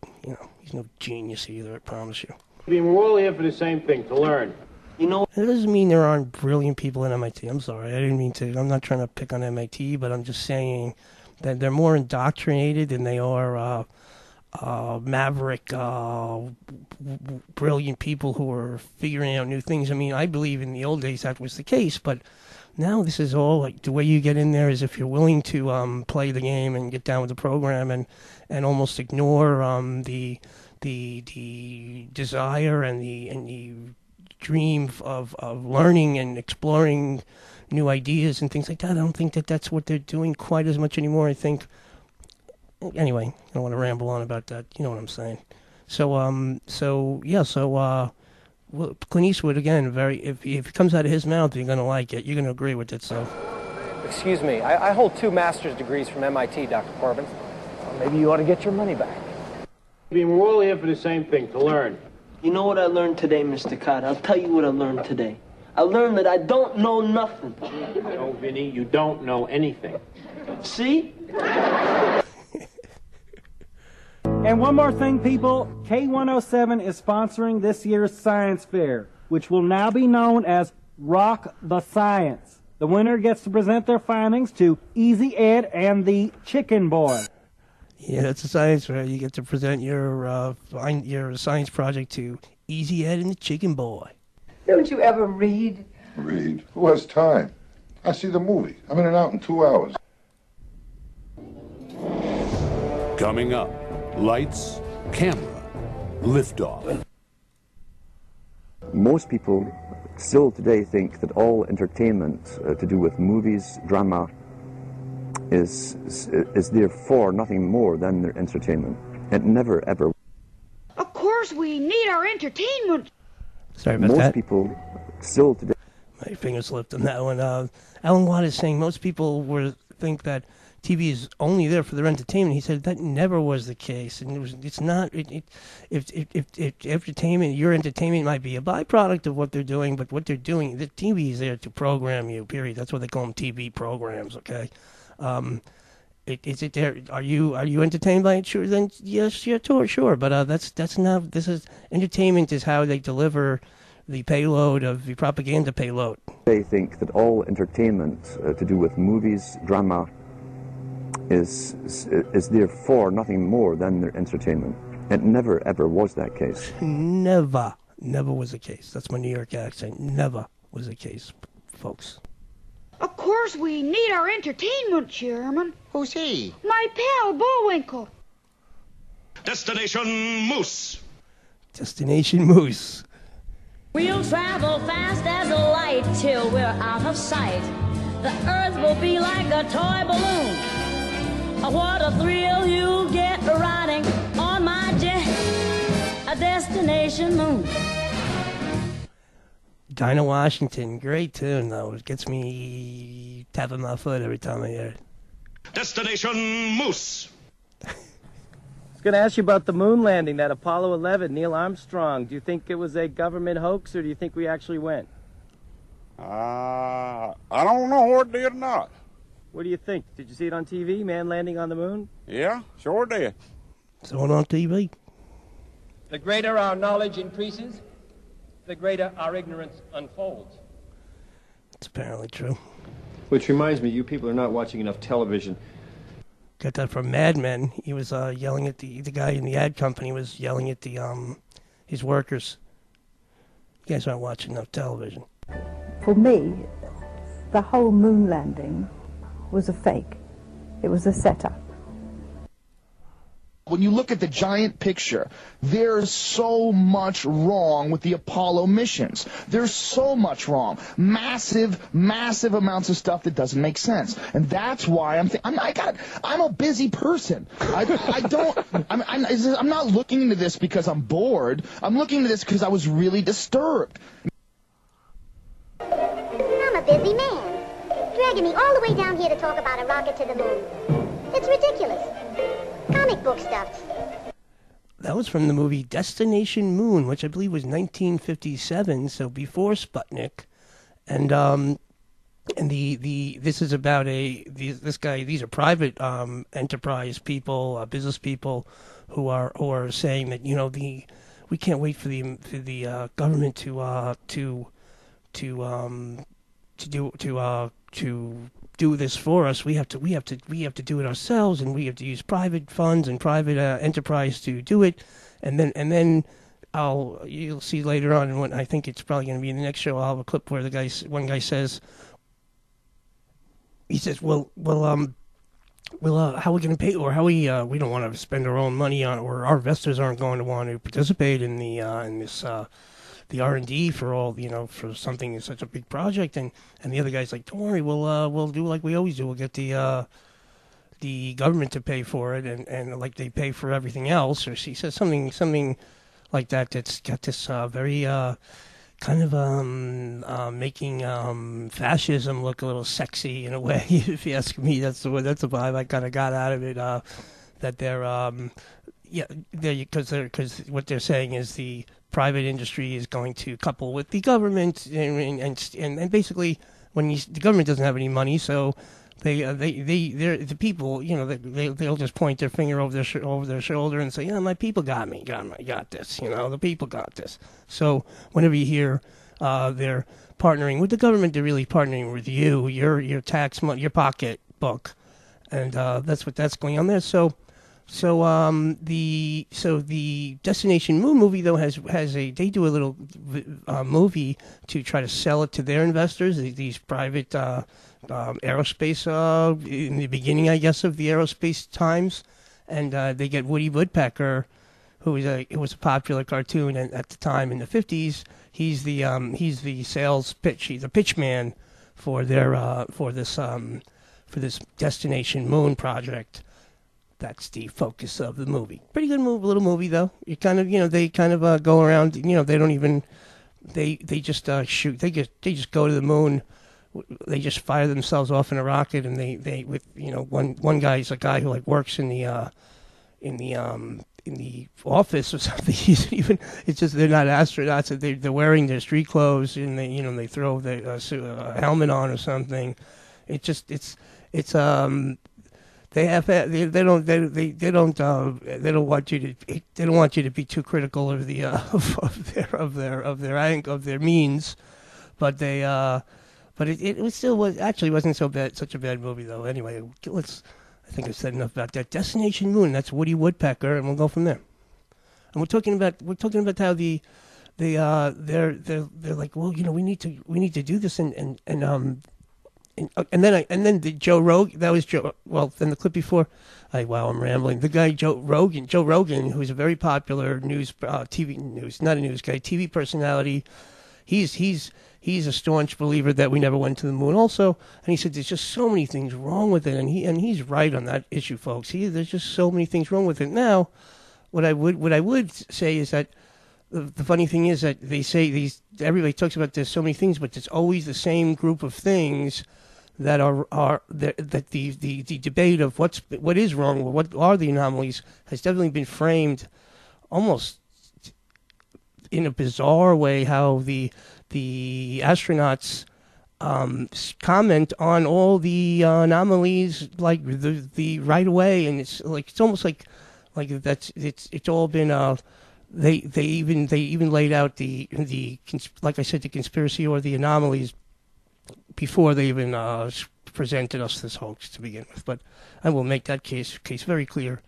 he's no genius either. I promise you. We're all here for the same thing, to learn. It doesn't mean there aren't brilliant people at MIT. I'm sorry, I didn't mean to. I'm not trying to pick on MIT, but I'm just saying that they're more indoctrinated than they are maverick, brilliant people who are figuring out new things. I mean, I believe in the old days that was the case, but now this is all like the way you get in there is if you're willing to play the game and get down with the program and almost ignore the desire and the dream of learning and exploring new ideas and things like that. I don't think that's what they're doing quite as much anymore. I think. Anyway, I don't want to ramble on about that. You know what I'm saying. So well, Clint Eastwood again. If it comes out of his mouth, you're gonna like it. You're gonna agree with it. So. Excuse me, I hold 2 master's degrees from MIT, Dr. Corbin. Well, maybe you ought to get your money back. We're all here for the same thing, to learn. You know what I learned today, Mr. Carter? I'll tell you what I learned today. I learned that I don't know nothing. No, Vinny, you don't know anything. See? And one more thing, people. K107 is sponsoring this year's science fair, which will now be known as Rock the Science. The winner gets to present their findings to Easy Ed and the Chicken Boy. Yeah, that's a science fair. You get to present your science project to Easy Ed and the Chicken Boy. Don't you ever read? Read? Who has time? I see the movie. I'm in and out in 2 hours. Coming up, lights, camera, liftoff. Most people still today think that all entertainment to do with movies, drama, is therefore nothing more than their entertainment. It never, ever. Of course we need our entertainment. Sorry about most that. People still today. My finger slipped on that one. Alan Watt is saying most people think that TV is only there for their entertainment. He said that never was the case, and it's not. If entertainment, your entertainment might be a byproduct of what they're doing, but what they're doing, the TV is there to program you. Period. That's what they call them, TV programs. Okay. Is it there? Are you entertained by it? Sure. Then yes, sure. But that's not. This is entertainment. Is how they deliver the payload of the propaganda payload. They think that all entertainment to do with movies, drama, is therefore nothing more than their entertainment. It never, ever was that case. Never was the case. That's my New York accent. Never was the case, folks. Of course we need our entertainment, Chairman. Who's he? My pal, Bullwinkle. Destination Moose. Destination Moose. We'll travel fast as a light till we're out of sight. The earth will be like a toy balloon. What a thrill you'll get riding on my jet, a destination moon. Dinah Washington, great tune though. It gets me tapping my foot every time I hear it. Destination Moose. was going to ask you about the moon landing, that Apollo 11, Neil Armstrong. Do you think it was a government hoax, or do you think we actually went? I don't know whether it did or not. What do you think? Did you see it on TV, man landing on the moon? Yeah, sure did. Saw it on TV. The greater our knowledge increases, the greater our ignorance unfolds. It's apparently true. Which reminds me, you people are not watching enough television. Got that from Mad Men. He was yelling at the guy in the ad company was yelling at the his workers. You guys aren't watching enough television. For me, the whole moon landing was a fake. It was a setup. When you look at the giant picture, there's so much wrong with the Apollo missions. There's so much wrong. Massive, massive amounts of stuff that doesn't make sense. And that's why I'm a busy person. I'm not looking into this because I'm bored. I'm looking into this because I was really disturbed. I'm a busy man. Dragging me all the way down here to talk about a rocket to the moon. It's ridiculous. Comic book stuff. That was from the movie Destination Moon, which I believe was 1957, so before Sputnik. And this is about this guy. These are private enterprise people, business people, who are saying that we can't wait for the government to do this for us. We have to do it ourselves, and we have to use private funds and private enterprise to do it. And then you'll see later on, and I think it's probably going to be in the next show, I'll have a clip where one guy says, well, how are we going to pay, or how we don't want to spend our own money on, or our investors aren't going to want to participate in the R&D for all, for something such a big project, and the other guy's like, don't worry, we'll do like we always do. We'll get the government to pay for it, and like they pay for everything else. Or she says something like that. That's got this very kind of making fascism look a little sexy in a way. If you ask me, that's the vibe I kind of got out of it. That they're because what they're saying is the private industry is going to couple with the government, and basically when the government doesn't have any money, so they're the people, they'll just point their finger over their shoulder and say, my people got me, got this, the people got this. So whenever you hear they're partnering with the government, they're really partnering with you, your tax money, your pocketbook, and that's what's going on there. So the Destination Moon movie though they do a little movie to try to sell it to their investors, these private aerospace in the beginning, I guess, of the aerospace times, and they get Woody Woodpecker, who was a popular cartoon at the time in the 50s. He's the sales pitch. He's a pitch man for their for this Destination Moon project. That's the focus of the movie. Pretty good little movie though. You kind of, they kind of go around. They don't even, they just shoot. They just go to the moon. They just fire themselves off in a rocket, and they with one guy's a guy who like works in the office or something. It's just they're not astronauts. They're wearing their street clothes, and they throw the helmet on or something. They don't want you to be too critical of the of their means, but it still wasn't such a bad movie though. Anyway, I think I've said enough about that. Destination Moon. That's Woody Woodpecker, and we'll go from there. And we're talking about how they're like, well, we need to do this, and then the Joe Rogan, that was Joe. Well, then the clip before, I'm rambling. The guy Joe Rogan, who's a very popular TV personality. He's a staunch believer that we never went to the moon. Also, and he said there's just so many things wrong with it, and he's right on that issue, folks. There's just so many things wrong with it. Now, what I would say is that the funny thing is that they say everybody talks about there's so many things, but it's always the same group of things that that the debate of what is wrong, what are the anomalies, has definitely been framed almost in a bizarre way. How the astronauts comment on all the anomalies like the right away, and it's almost like it's all been they even laid out the like I said, the conspiracy or the anomalies before they even presented us this hoax to begin with. But I will make that case very clear.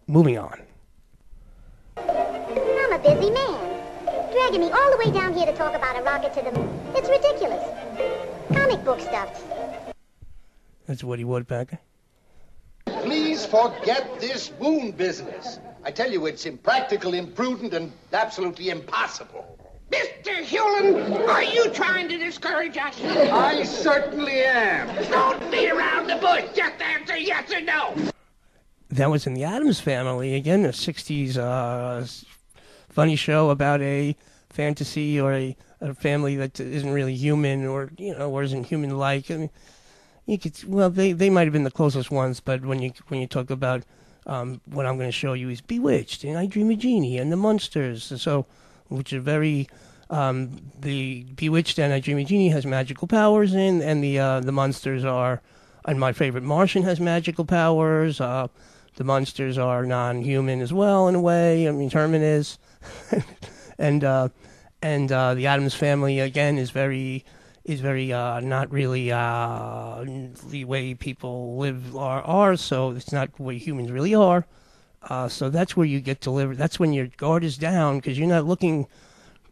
Moving on. I'm a busy man. Dragging me all the way down here to talk about a rocket to the moon. It's ridiculous. Comic book stuff. That's Woody Woodpecker. Please forget this moon business. I tell you, it's impractical, imprudent, and absolutely impossible. Mr. Hewlin, are you trying to discourage us? I certainly am. Don't beat around the bush. Just answer yes or no. That was in the Addams Family, again, a 60s funny show about a fantasy or a family that isn't really human, or or isn't human-like. I mean, they might have been the closest ones, but when you talk about what I'm going to show you is Bewitched and I Dream of Jeannie and the Munsters, which are very the Bewitched and I Dream of Jeannie has magical powers in, and the Munsters are, and my favorite Martian has magical powers. The Munsters are non-human as well in a way. I mean, Herman is, and the Addams Family again is very not really the way people live are. So it's not the way humans really are. So that's where you get delivered. That's when your guard is down, because you're not looking.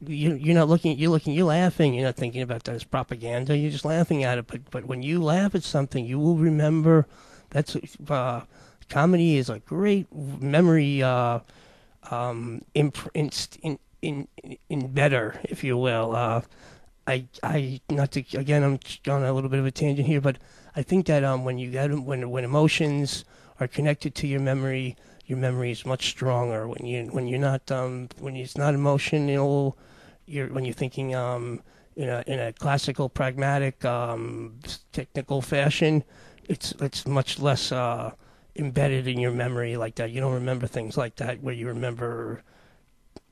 You're laughing. You're not thinking about that as propaganda. You're just laughing at it. But when you laugh at something, you will remember. That's comedy is a great memory in better, if you will. I not to, again, I'm on a little bit of a tangent here, but I think that when emotions are connected to your memory is much stronger. When it's not emotional, when you're thinking in a classical, pragmatic, technical fashion, it's much less embedded in your memory like that. You don't remember things like that where you remember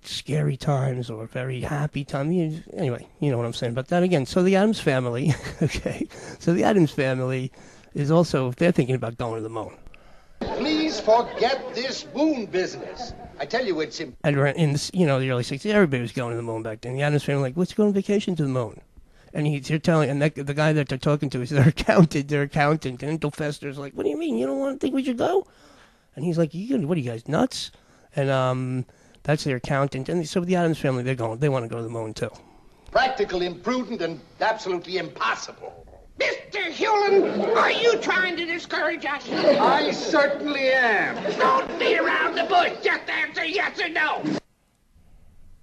scary times or very happy times. Anyway, you know what I'm saying about that again. So the Addams Family, okay. So the Addams Family is also, they're thinking about going to the moon. Please forget this moon business. I tell you, it's And in the early 60s, everybody was going to the moon back then. The Addams Family, like, let's go on vacation to the moon. And they're telling, and the guy that they're talking to is their accountant. And Uncle Fester's like, what do you mean? You don't think we should go? And he's like, what are you guys, nuts? And that's their accountant. And so the Addams Family, they want to go to the moon too. Practical, imprudent, and absolutely impossible. Mr. Hewlin, are you trying to discourage us? I certainly am. Don't beat around the bush. Just answer yes or no.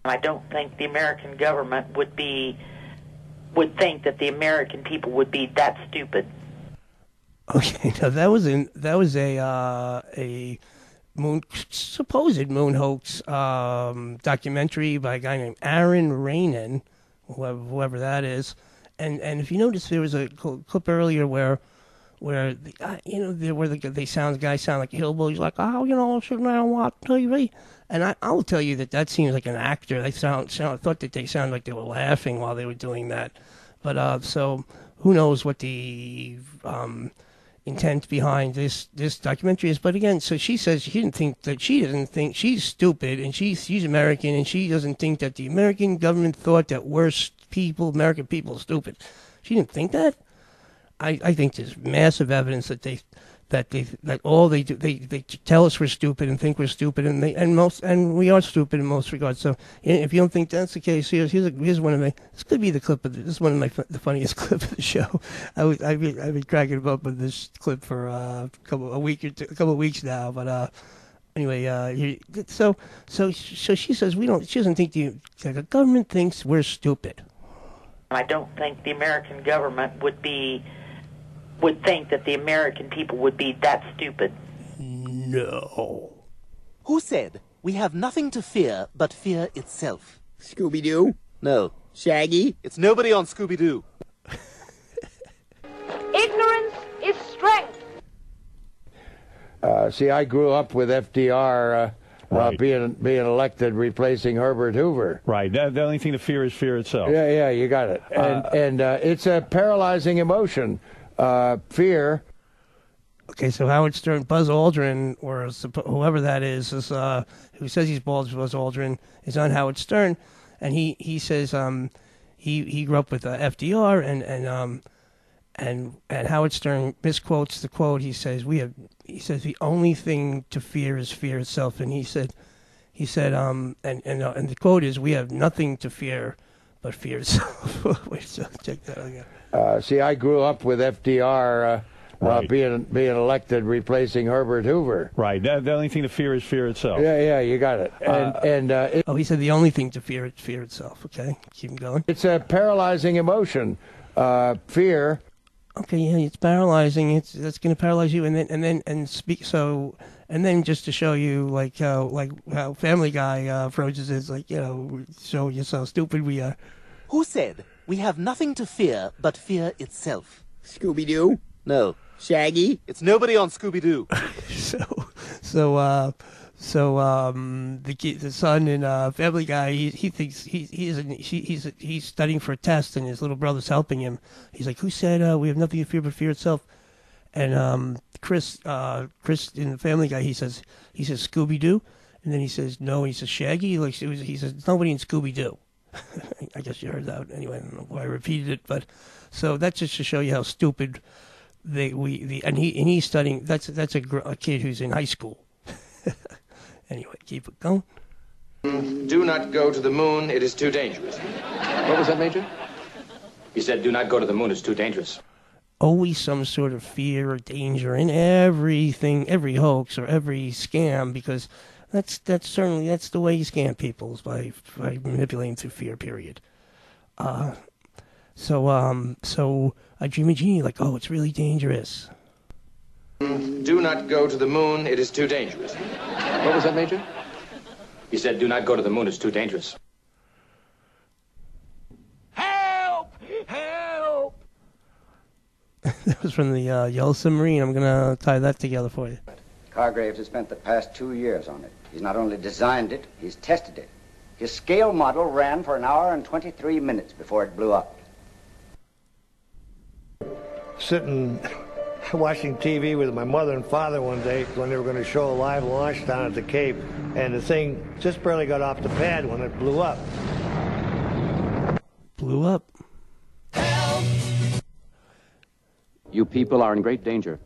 I don't think the American government would think that the American people would be that stupid. Okay, now that was a supposed moon hoax documentary by a guy named Aaron Rainin, whoever that is. And if you notice, there was a clip earlier where the guy sound like a hillbilly. He's like, sitting around watching TV. And I'll tell you that seems like an actor. They thought that they sounded like they were laughing while they were doing that. But so who knows what the intent behind this documentary is. But again, so she says she doesn't think she's stupid, and she's American, and she doesn't think that the American government thought that American people are stupid. She didn't think that. I think there's massive evidence that they tell us we're stupid and think we're stupid, and we are stupid in most regards. So if you don't think that's the case, here's one of my. This could be the clip of this is one of the funniest clip of the show. I've been cracking up with this clip for a couple of weeks now. But anyway, so she says she doesn't think the government thinks we're stupid. I don't think the American government would think that the American people would be that stupid. No. Who said we have nothing to fear but fear itself? Scooby-Doo? No. Shaggy? It's nobody on Scooby-Doo. See, I grew up with FDR being elected, replacing Herbert Hoover. Right. The only thing to fear is fear itself. Yeah, you got it. And it's a paralyzing emotion. Fear. Okay, so Howard Stern, Buzz Aldrin, or whoever that is who says he's Buzz Aldrin, is on Howard Stern, and he says he grew up with FDR, and Howard Stern misquotes the quote. He says the only thing to fear is fear itself, and he said and the quote is, we have nothing to fear but fear itself. Wait, so check that out again. See, I grew up with FDR. Being elected, replacing Herbert Hoover. Right. The only thing to fear is fear itself. Yeah, you got it. He said the only thing to fear is fear itself. Okay, keep going. It's a paralyzing emotion. Fear. Okay, yeah, it's paralyzing. That's going to paralyze you, and then just to show you like how Family Guy approaches it, like, show you how stupid we are. Who said we have nothing to fear but fear itself? Scooby-Doo? No. Shaggy? It's nobody on Scooby-Doo. The son in Family Guy, he thinks he's studying for a test, and his little brother's helping him. He's like, "Who said we have nothing to fear but fear itself?" And Chris in the Family Guy, he says Scooby-Doo, and then he says no, he says Shaggy. He says nobody in Scooby-Doo. I guess you heard that anyway. I don't know why I repeated it, but so that's just to show you how stupid he's studying. That's a kid who's in high school. Anyway, keep it going. Do not go to the moon. It is too dangerous. What was that, Major? He said, do not go to the moon. It's too dangerous. Always some sort of fear or danger in everything, every hoax or every scam, because that's the way you scam people, is by manipulating through fear. Period. So I dream a genie, like, oh, it's really dangerous. Do not go to the moon. It is too dangerous. What was that, Major? He said, do not go to the moon. It's too dangerous. Help! Help! That was from the Yellow Submarine. I'm going to tie that together for you. Hargraves has spent the past 2 years on it. He's not only designed it, he's tested it. His scale model ran for 1 hour and 23 minutes before it blew up. Sitting watching TV with my mother and father one day when they were going to show a live launch down at the Cape, and the thing just barely got off the pad when it blew up. Blew up. Help! You people are in great danger.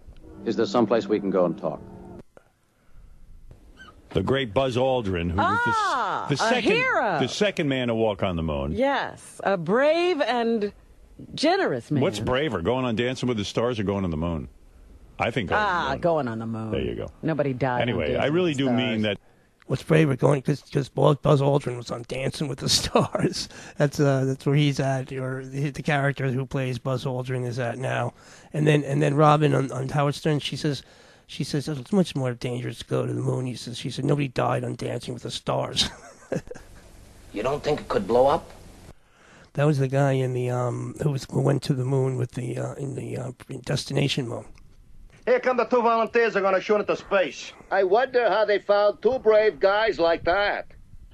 Is there someplace we can go and talk? The great Buzz Aldrin, who was a hero. The second man to walk on the moon. Yes, a brave and generous man. What's braver, going on Dancing with the Stars or going on the moon? I think going on the moon. Going on the moon. There you go. Nobody died. Anyway, I really do mean that. What's braver, going because Buzz Aldrin was on Dancing with the Stars. That's where he's at, or the character who plays Buzz Aldrin is at now. And then Robin on Howard Stern, she says it's much more dangerous to go to the moon. She said nobody died on Dancing with the Stars. You don't think it could blow up? That was the guy in the who went to the moon with the in the Destination Moon. Here come the two volunteers. Are going to shoot into space. I wonder how they found two brave guys like that.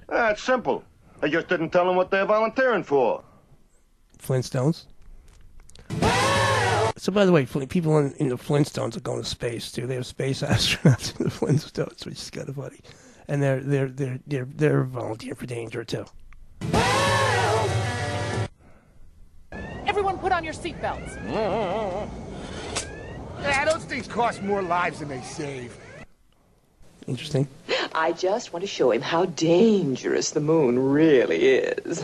It's simple. They just didn't tell them what they're volunteering for. Flintstones. So, by the way, people in the Flintstones are going to space too. They have space astronauts in the Flintstones, which is kind of funny, and they're volunteering for danger too. Everyone, put on your seatbelts. Yeah, those things cost more lives than they save. Interesting. I just want to show him how dangerous the moon really is.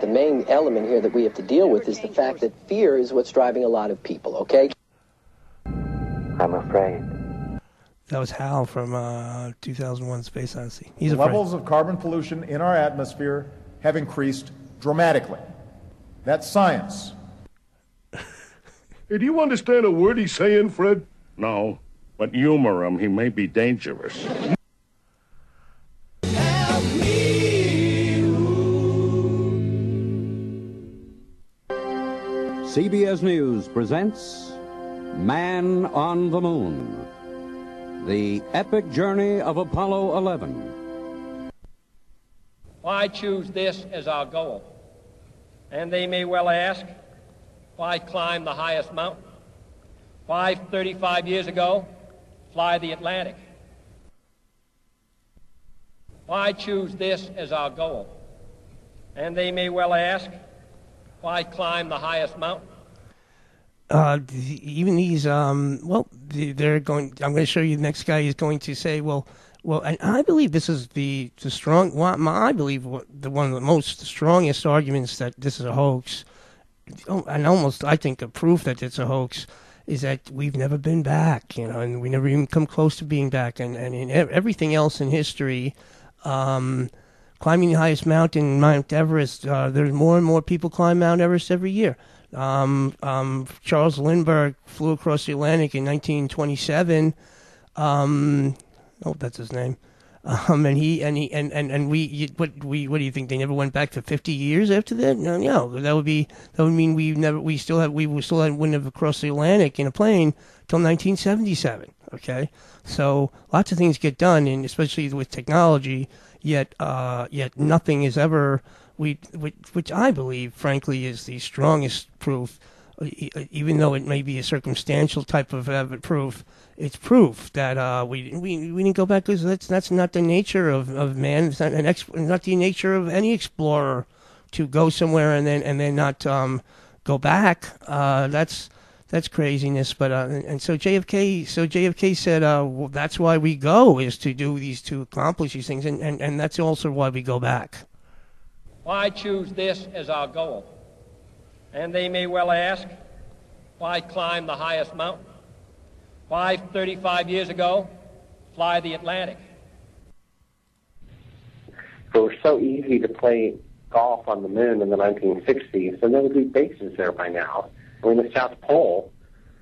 The main element here that we have to deal with is the fact that fear is what's driving a lot of people, okay? I'm afraid. That was Hal from 2001 Space Odyssey. He's the afraid. levels of carbon pollution in our atmosphere have increased dramatically. That's science. Hey, do you understand a word he's saying, Fred? No, but humor him. He may be dangerous. CBS News presents Man on the Moon. The Epic Journey of Apollo 11. Why choose this as our goal? And they may well ask, why climb the highest mountain? Why, 35 years ago, fly the Atlantic? Why choose this as our goal? And they may well ask, why climb the highest mountain? Even these, they're going. I'm going to show you. The next guy is going to say, well, and I believe this is the strong. I believe one of the most strongest arguments that this is a hoax, and almost I think a proof that it's a hoax, is that we've never been back. And we never even come close to being back. And in everything else in history, climbing the highest mountain, Mount Everest. There's more and more people climb Mount Everest every year. Charles Lindbergh flew across the Atlantic in 1927. That's his name. What do you think? They never went back for 50 years after that? No, that would mean we wouldn't have crossed the Atlantic in a plane till 1977. Okay, so lots of things get done, and especially with technology. Yet nothing is ever. Which I believe, frankly, is the strongest proof, even though it may be a circumstantial type of proof. It's proof that we didn't go back, because that's not the nature of man. It's not the nature of any explorer to go somewhere and then not go back. That's craziness. But and so JFK said, well, that's why we go, is to accomplish these things, and that's also why we go back. Why choose this as our goal? And they may well ask, why climb the highest mountain? Why, 35 years ago, fly the Atlantic? It was so easy to play golf on the moon in the 1960s, and there would be bases there by now. I mean, the South Pole,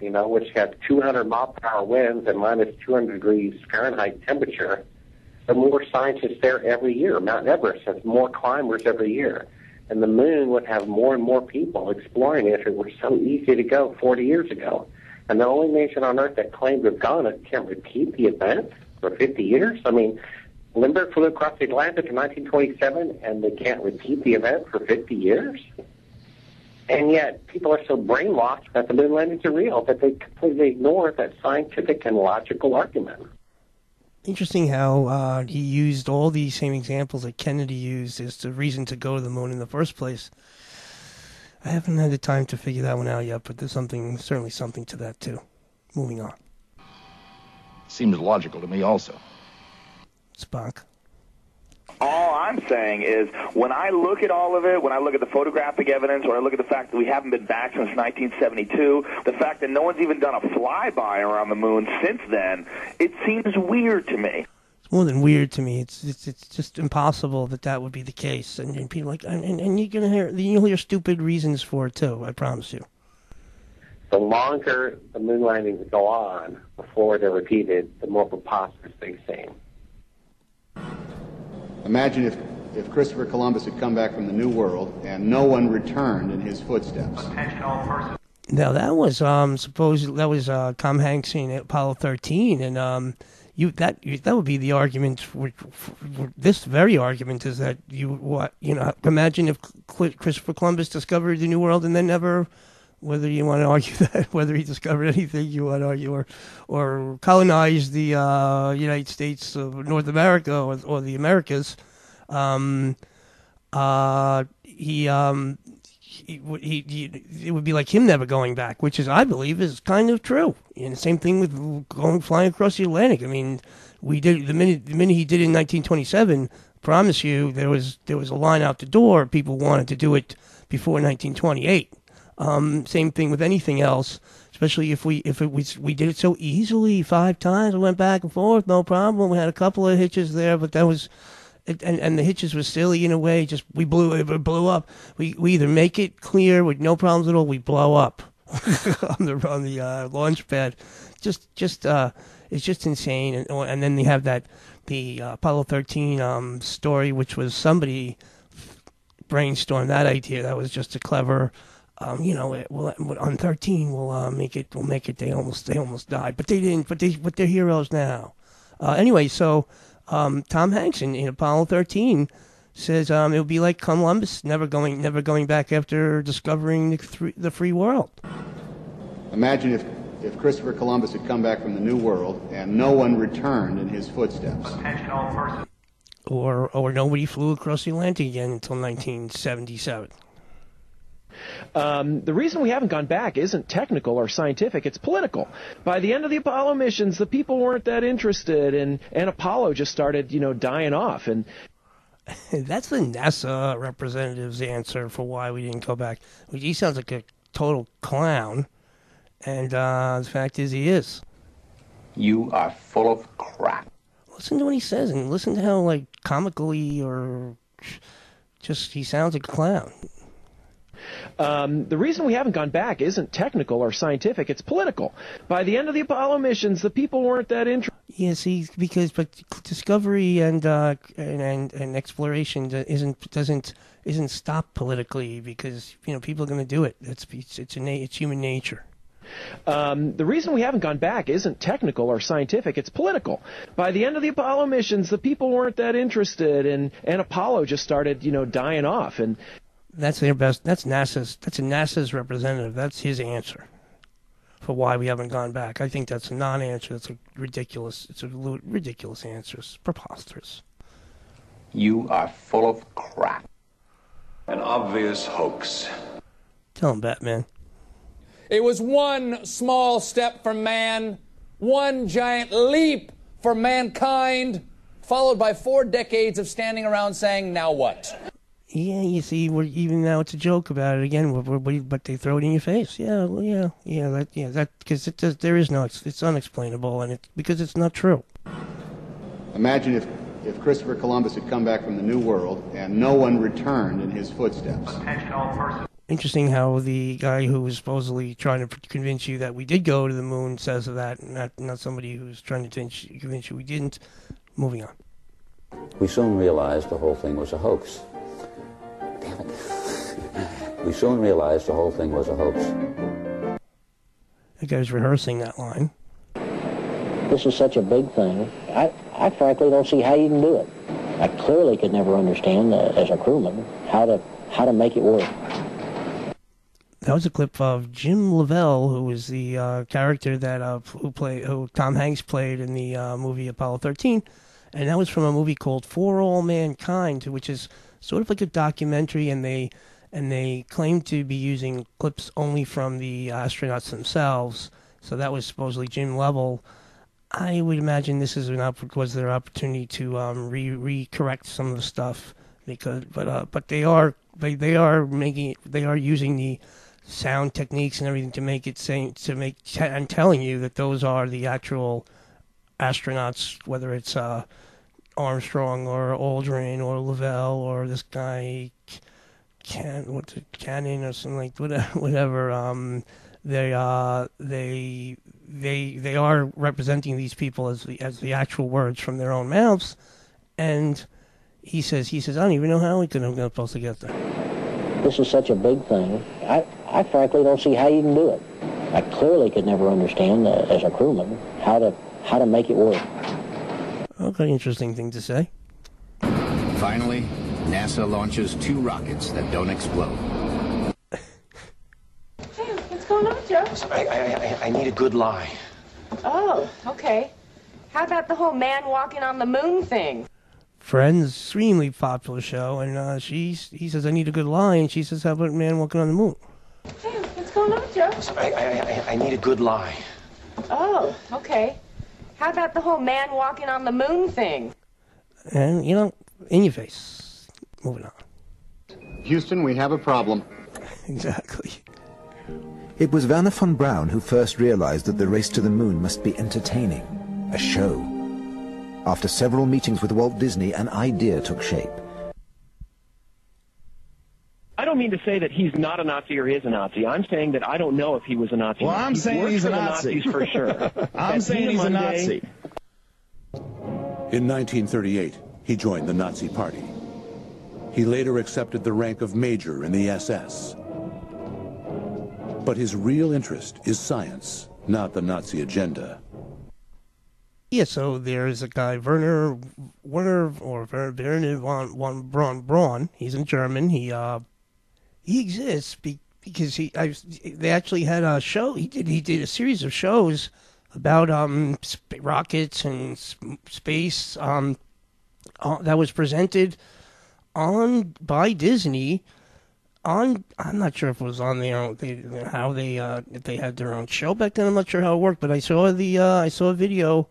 which had 200-mile-per-hour winds and minus 200 degrees Fahrenheit temperature, there are more scientists there every year. Mount Everest has more climbers every year. And the moon would have more and more people exploring it if it were so easy to go 40 years ago. And the only nation on Earth that claimed to have gone it can't repeat the event for 50 years. I mean, Lindbergh flew across the Atlantic in 1927, and they can't repeat the event for 50 years? And yet, people are so brainwashed that the moon landings are real that they completely ignore that scientific and logical argument. Interesting how he used all these same examples that Kennedy used as the reason to go to the moon in the first place. I haven't had the time to figure that one out yet, but there's certainly something to that too. Moving on. Seems logical to me also. Spock. All I'm saying is, when I look at all of it, when I look at the photographic evidence, or I look at the fact that we haven't been back since 1972, the fact that no one's even done a flyby around the moon since then, it seems weird to me. It's more than weird to me. It's just impossible that would be the case. And people and you'll hear stupid reasons for it too. I promise you. The longer the moon landings go on before they're repeated, the more preposterous they seem. Imagine if Christopher Columbus had come back from the New World and no one returned in his footsteps. Now that was Tom Hanks in Apollo 13, and that would be the argument. This very argument is that imagine if Christopher Columbus discovered the New World and then never. Whether you want to argue that, whether he discovered anything you want to argue, or colonized the United States of North America or the Americas, it would be like him never going back, which I believe is kind of true. And the same thing with flying across the Atlantic. I mean, we did the minute he did it in 1927. Promise you, there was a line out the door. People wanted to do it before 1928. Same thing with anything else, especially if we did it so easily 5 times. We went back and forth, no problem. We had a couple of hitches there, but that was, and the hitches were silly in a way. Just it blew up. We either make it clear with no problems at all, we blow up on the launch pad. It's just insane. And then they have the Apollo 13 story, which was somebody brainstormed that idea. That was just a clever on 13 we'll make it. We'll make it. They almost died, but they didn't. But they're heroes now. Anyway, so Tom Hanks in Apollo 13 says it'll be like Columbus never going back after discovering the free world. Imagine if Christopher Columbus had come back from the New World and no one returned in his footsteps. Or nobody flew across the Atlantic again until 1977. The reason we haven't gone back isn't technical or scientific, it's political. By the end of the Apollo missions, the people weren't that interested, and Apollo just started, dying off. And that's the NASA representative's answer for why we didn't go back. He sounds like a total clown, and the fact is he is. You are full of crap. Listen to what he says, and listen to how, comically or just he sounds like a clown. The reason we haven't gone back isn't technical or scientific, it's political. By the end of the Apollo missions, the people weren't that interested. Yeah, see, but discovery and exploration isn't stopped politically because people are going to do it. It's human nature. The reason we haven't gone back isn't technical or scientific, it's political. By the end of the Apollo missions, the people weren't that interested, and Apollo just started, dying off. And that's their best. That's NASA's representative. That's his answer for why we haven't gone back. I think that's a non-answer. It's a ridiculous answer. It's preposterous. You are full of crap. An obvious hoax. Tell him, Batman. It was one small step for man, one giant leap for mankind, followed by 4 decades of standing around saying, now what? Yeah, you see, even now it's a joke about it again, but they throw it in your face. Because it's unexplainable, and because it's not true. Imagine if Christopher Columbus had come back from the New World and no one returned in his footsteps. Interesting how the guy who was supposedly trying to convince you that we did go to the moon says that, not somebody who's trying to convince you we didn't. Moving on. We soon realized the whole thing was a hoax. Damn it. We soon realized the whole thing was a hoax. The guy's rehearsing that line. This is such a big thing. I frankly don't see how you can do it. I clearly could never understand, as a crewman, how to make it work. That was a clip of Jim Lavelle, who was the character that who Tom Hanks played in the movie Apollo 13, and that was from a movie called For All Mankind, which is sort of like a documentary, and they claim to be using clips only from the astronauts themselves. So that was supposedly Jim Lovell. I would imagine this was their opportunity to re-correct some of the stuff, but they are using the sound techniques and everything to make it and telling you that those are the actual astronauts, whether it's Armstrong or Aldrin or Lavelle or this guy Cannon or something like whatever. They are representing these people as the actual words from their own mouths, and he says I don't even know how we're supposed to get there. This is such a big thing. I frankly don't see how you can do it. I clearly could never understand, as a crewman, how to make it work. Okay, interesting thing to say. Finally, NASA launches 2 rockets that don't explode. Hey, what's going on, Joe? I need a good lie. Oh, okay. How about the whole man walking on the moon thing? Friends, extremely popular show, and he says, I need a good lie, and she says, how about a man walking on the moon? Hey, what's going on, Joe? I need a good lie. Oh, okay. How about the whole man walking on the moon thing? And, in your face. Moving on. Houston, we have a problem. Exactly. It was Werner von Braun who first realized that the race to the moon must be entertaining, a show. After several meetings with Walt Disney, an idea took shape. I don't mean to say that he's not a Nazi or is a Nazi. I'm saying that I don't know if he was a Nazi. Well, I'm saying he's a Nazi. Nazis for sure. I'm saying he's a Nazi. In 1938, he joined the Nazi Party. He later accepted the rank of major in the SS. But his real interest is science, not the Nazi agenda. Yeah, so there's a guy, Werner von Braun. He's in German. He exists because they actually had a show. He did a series of shows about rockets and space that was presented by Disney. I'm not sure if it was on their own, if they had their own show back then. I'm not sure how it worked, but I saw a video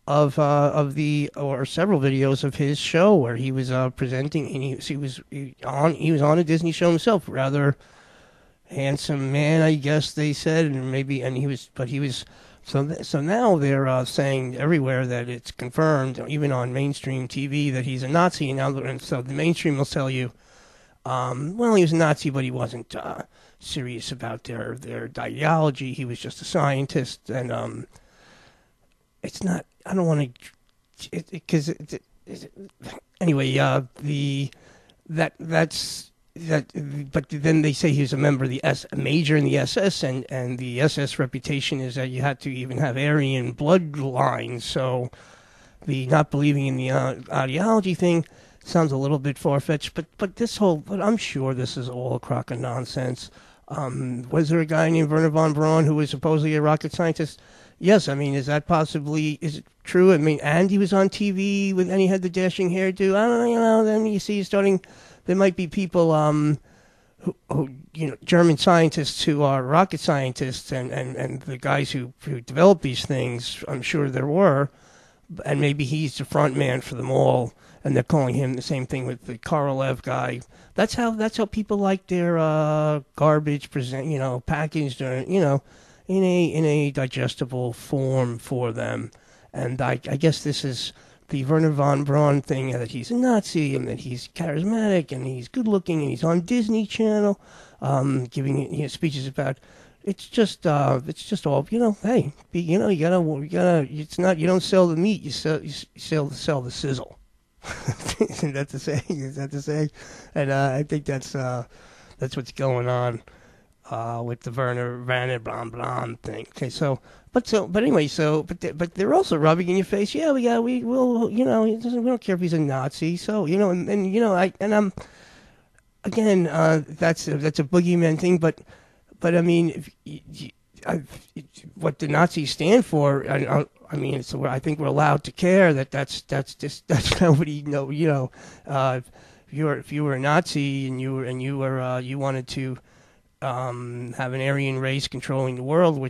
of several videos of his show where he was presenting, and he was on a Disney show himself. Rather handsome man, I guess they said, so now they're saying everywhere that it's confirmed, even on mainstream TV, that he's a Nazi, and so the mainstream will tell you, well, he was a Nazi, but he wasn't serious about their ideology. He was just a scientist, and it's not. I don't want to, because anyway. But then they say he was a member of a major in the SS, and the SS reputation is that you had to even have Aryan bloodlines. So the not believing in the ideology thing sounds a little bit far-fetched, but I'm sure this is all a crock of nonsense. Was there a guy named Werner von Braun who was supposedly a rocket scientist? Yes, I mean, is it true? I mean, and he was on TV and he had the dashing hairdo. I don't know, then you see there might be people, who German scientists who are rocket scientists and the guys who developed these things, I'm sure there were, and maybe he's the front man for them all. And they're calling him the same thing with the Korolev guy. That's how people like their garbage packaged, in a digestible form for them. And I guess this is the Werner von Braun thing, that he's a Nazi and that he's charismatic and he's good looking and he's on Disney Channel, giving speeches about. It's just all, hey, you gotta. It's not, you don't sell the meat, you sell the sizzle. Is that the saying? And I think that's what's going on with the Werner Blah Blah thing. Okay, but anyway, but they're also rubbing in your face. Yeah, we don't care if he's a Nazi. So I'm again, that's a boogeyman thing. But I mean, what the Nazis stand for, I mean, I think we're allowed to care that's nobody if you were a Nazi and you wanted to have an Aryan race controlling the world, there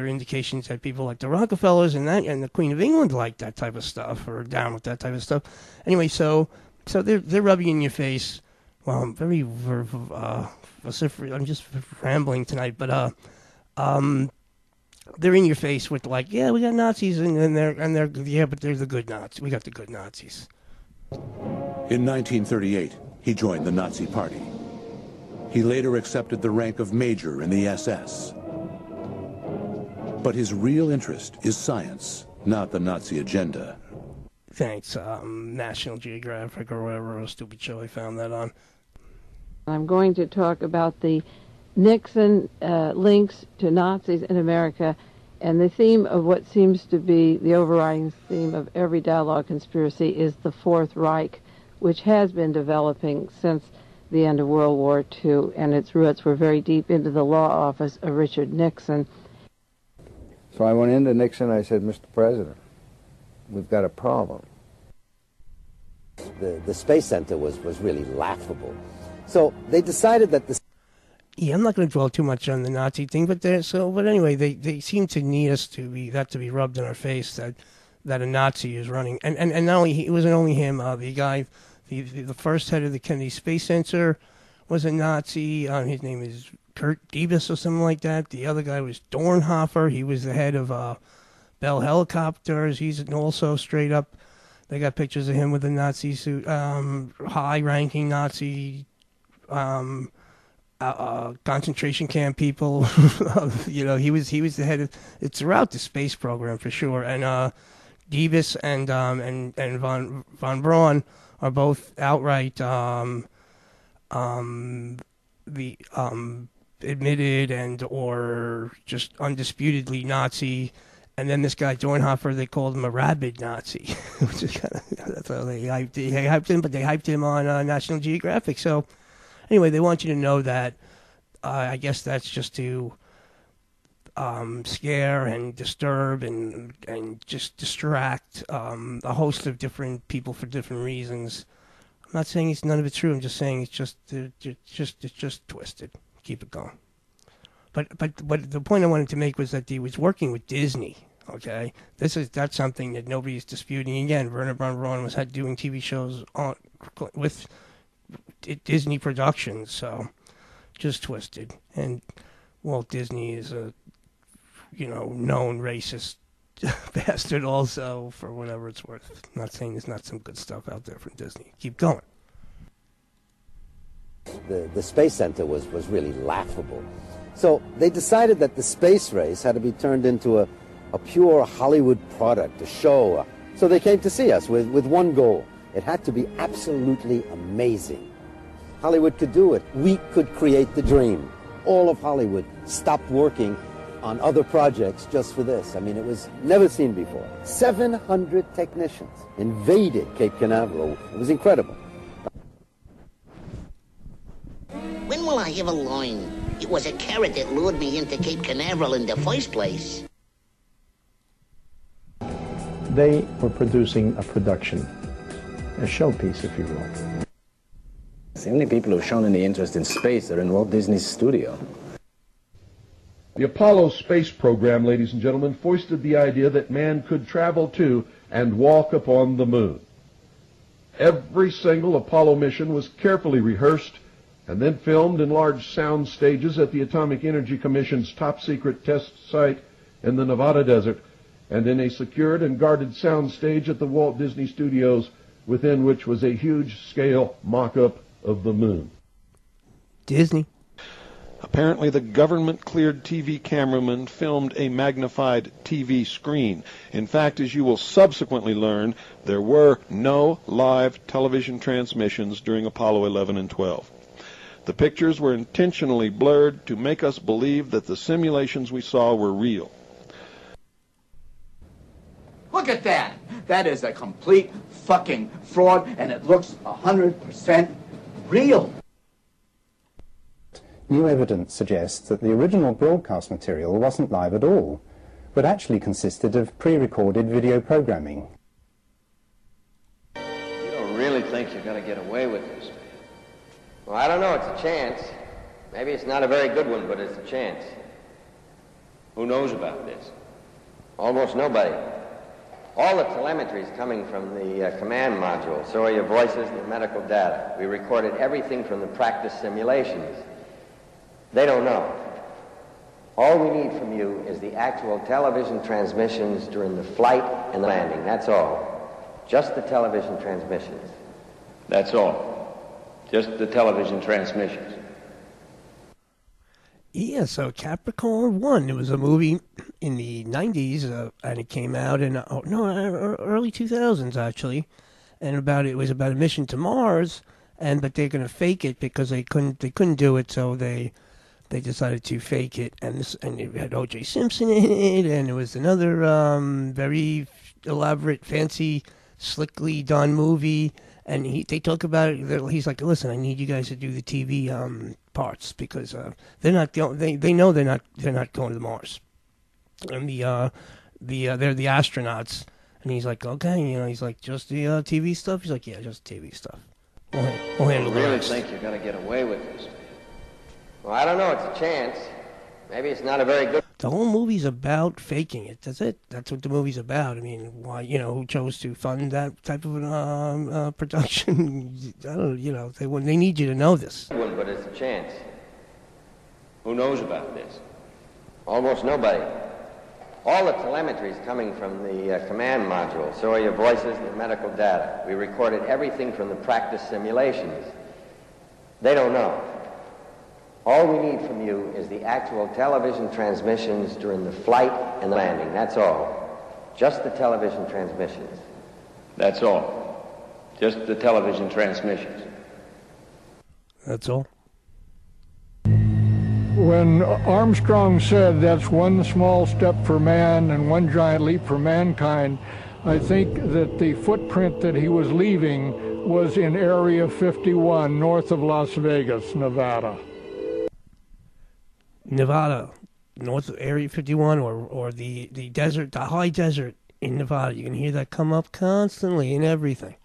are indications that people like the Rockefellers and the Queen of England like that type of stuff, or down with that type of stuff. Anyway, so they're rubbing in your face. Well, I'm very vociferous. I'm just rambling tonight, but they're in your face with we got Nazis, and they're but they're the good Nazis. We got the good Nazis. In 1938, he joined the Nazi Party. He later accepted the rank of major in the SS. But his real interest is science, not the Nazi agenda. Thanks, National Geographic or whatever stupid show I found that on. I'm going to talk about the Nixon links to Nazis in America, and the theme of what seems to be the overriding theme of every dialogue conspiracy is the Fourth Reich, which has been developing since the end of World War II, and its roots were very deep into the law office of Richard Nixon. So I went into Nixon and I said, Mr. President, we've got a problem. The Space Center was really laughable. So they decided that the... Yeah, I'm not going to dwell too much on the Nazi thing, but anyway, they seem to need us to be rubbed in our face that a Nazi is running, and not only it wasn't only him. The guy, the first head of the Kennedy Space Center was a Nazi. His name is Kurt Debus or something like that. The other guy was Dornhofer. He was the head of Bell Helicopters. He's also straight up. They got pictures of him with a Nazi suit, high-ranking Nazi. Concentration camp people. He was the head of. It's throughout the space program for sure. And Debus and von Braun are both outright the admitted and or just undisputedly Nazi. And then this guy Dornhofer, they called him a rabid Nazi, which is kind of, that's how they hyped him, but they hyped him on National Geographic. So anyway, they want you to know that. I guess that's just to scare and disturb and just distract a host of different people for different reasons. I'm not saying none of it's true. I'm just saying it's just twisted. Keep it going. But the point I wanted to make was that he was working with Disney. Okay, that's something that nobody's disputing. Again, Werner von Braun was doing TV shows with Disney Productions, so just twisted. And Walt Disney is a known racist bastard also, for whatever it's worth. I'm not saying there's not some good stuff out there from Disney. Keep going. The Space Center was really laughable. So they decided that the space race had to be turned into a pure Hollywood product, a show. So they came to see us with one goal. It had to be absolutely amazing. Hollywood could do it. We could create the dream. All of Hollywood stopped working on other projects just for this. I mean, it was never seen before. 700 technicians invaded Cape Canaveral. It was incredible. When will I ever learn? It was a carrot that lured me into Cape Canaveral in the first place. They were producing a production, a showpiece, if you will. The only people who've shown any interest in space are in Walt Disney's studio. The Apollo space program, ladies and gentlemen, foisted the idea that man could travel to and walk upon the moon. Every single Apollo mission was carefully rehearsed and then filmed in large sound stages at the Atomic Energy Commission's top-secret test site in the Nevada desert, and in a secured and guarded sound stage at the Walt Disney Studios, within which was a huge-scale mock-up of the moon. Disney. Apparently, the government-cleared TV cameraman filmed a magnified TV screen. In fact, as you will subsequently learn, there were no live television transmissions during Apollo 11 and 12. The pictures were intentionally blurred to make us believe that the simulations we saw were real. Look at that. That is a complete fucking fraud, and it looks 100% real. New evidence suggests that the original broadcast material wasn't live at all, but actually consisted of pre-recorded video programming. You don't really think you're going to get away with this? Well, I don't know. It's a chance. Maybe it's not a very good one, but it's a chance. Who knows about this? Almost nobody. All the telemetry is coming from the command module, so are your voices and the medical data. We recorded everything from the practice simulations. They don't know. All we need from you is the actual television transmissions during the flight and the landing. That's all. Just the television transmissions. That's all. Just the television transmissions. Yeah, so Capricorn 1, it was a movie in the 90s, and it came out in, early 2000s, actually, and it was about a mission to Mars, but they're going to fake it because they couldn't do it, so they decided to fake it, and it had O.J. Simpson in it, and it was another very elaborate, fancy, slickly done movie. And they talk about it. He's like, listen, I need you guys to do the TV parts because they're not they know they're not going to Mars, and they're the astronauts. And he's like, okay, he's like, just the TV stuff. He's like, yeah, just TV stuff. We'll handle the rest. You really think you're going to get away with this? Well, I don't know. It's a chance. Maybe it's not a very good. The whole movie's about faking it. That's it. That's what the movie's about. I mean, why? Who chose to fund that type of production? I don't. They need you to know this. But it's a chance. Who knows about this? Almost nobody. All the telemetry is coming from the command module, so are your voices and the medical data. We recorded everything from the practice simulations. They don't know. All we need from you is the actual television transmissions during the flight and the landing. That's all. Just the television transmissions. That's all. Just the television transmissions. That's all. When Armstrong said that's one small step for man and one giant leap for mankind, I think that the footprint that he was leaving was in Area 51, north of Las Vegas, Nevada. Nevada, north of Area 51, or the desert, the high desert in Nevada. You can hear that come up constantly in everything.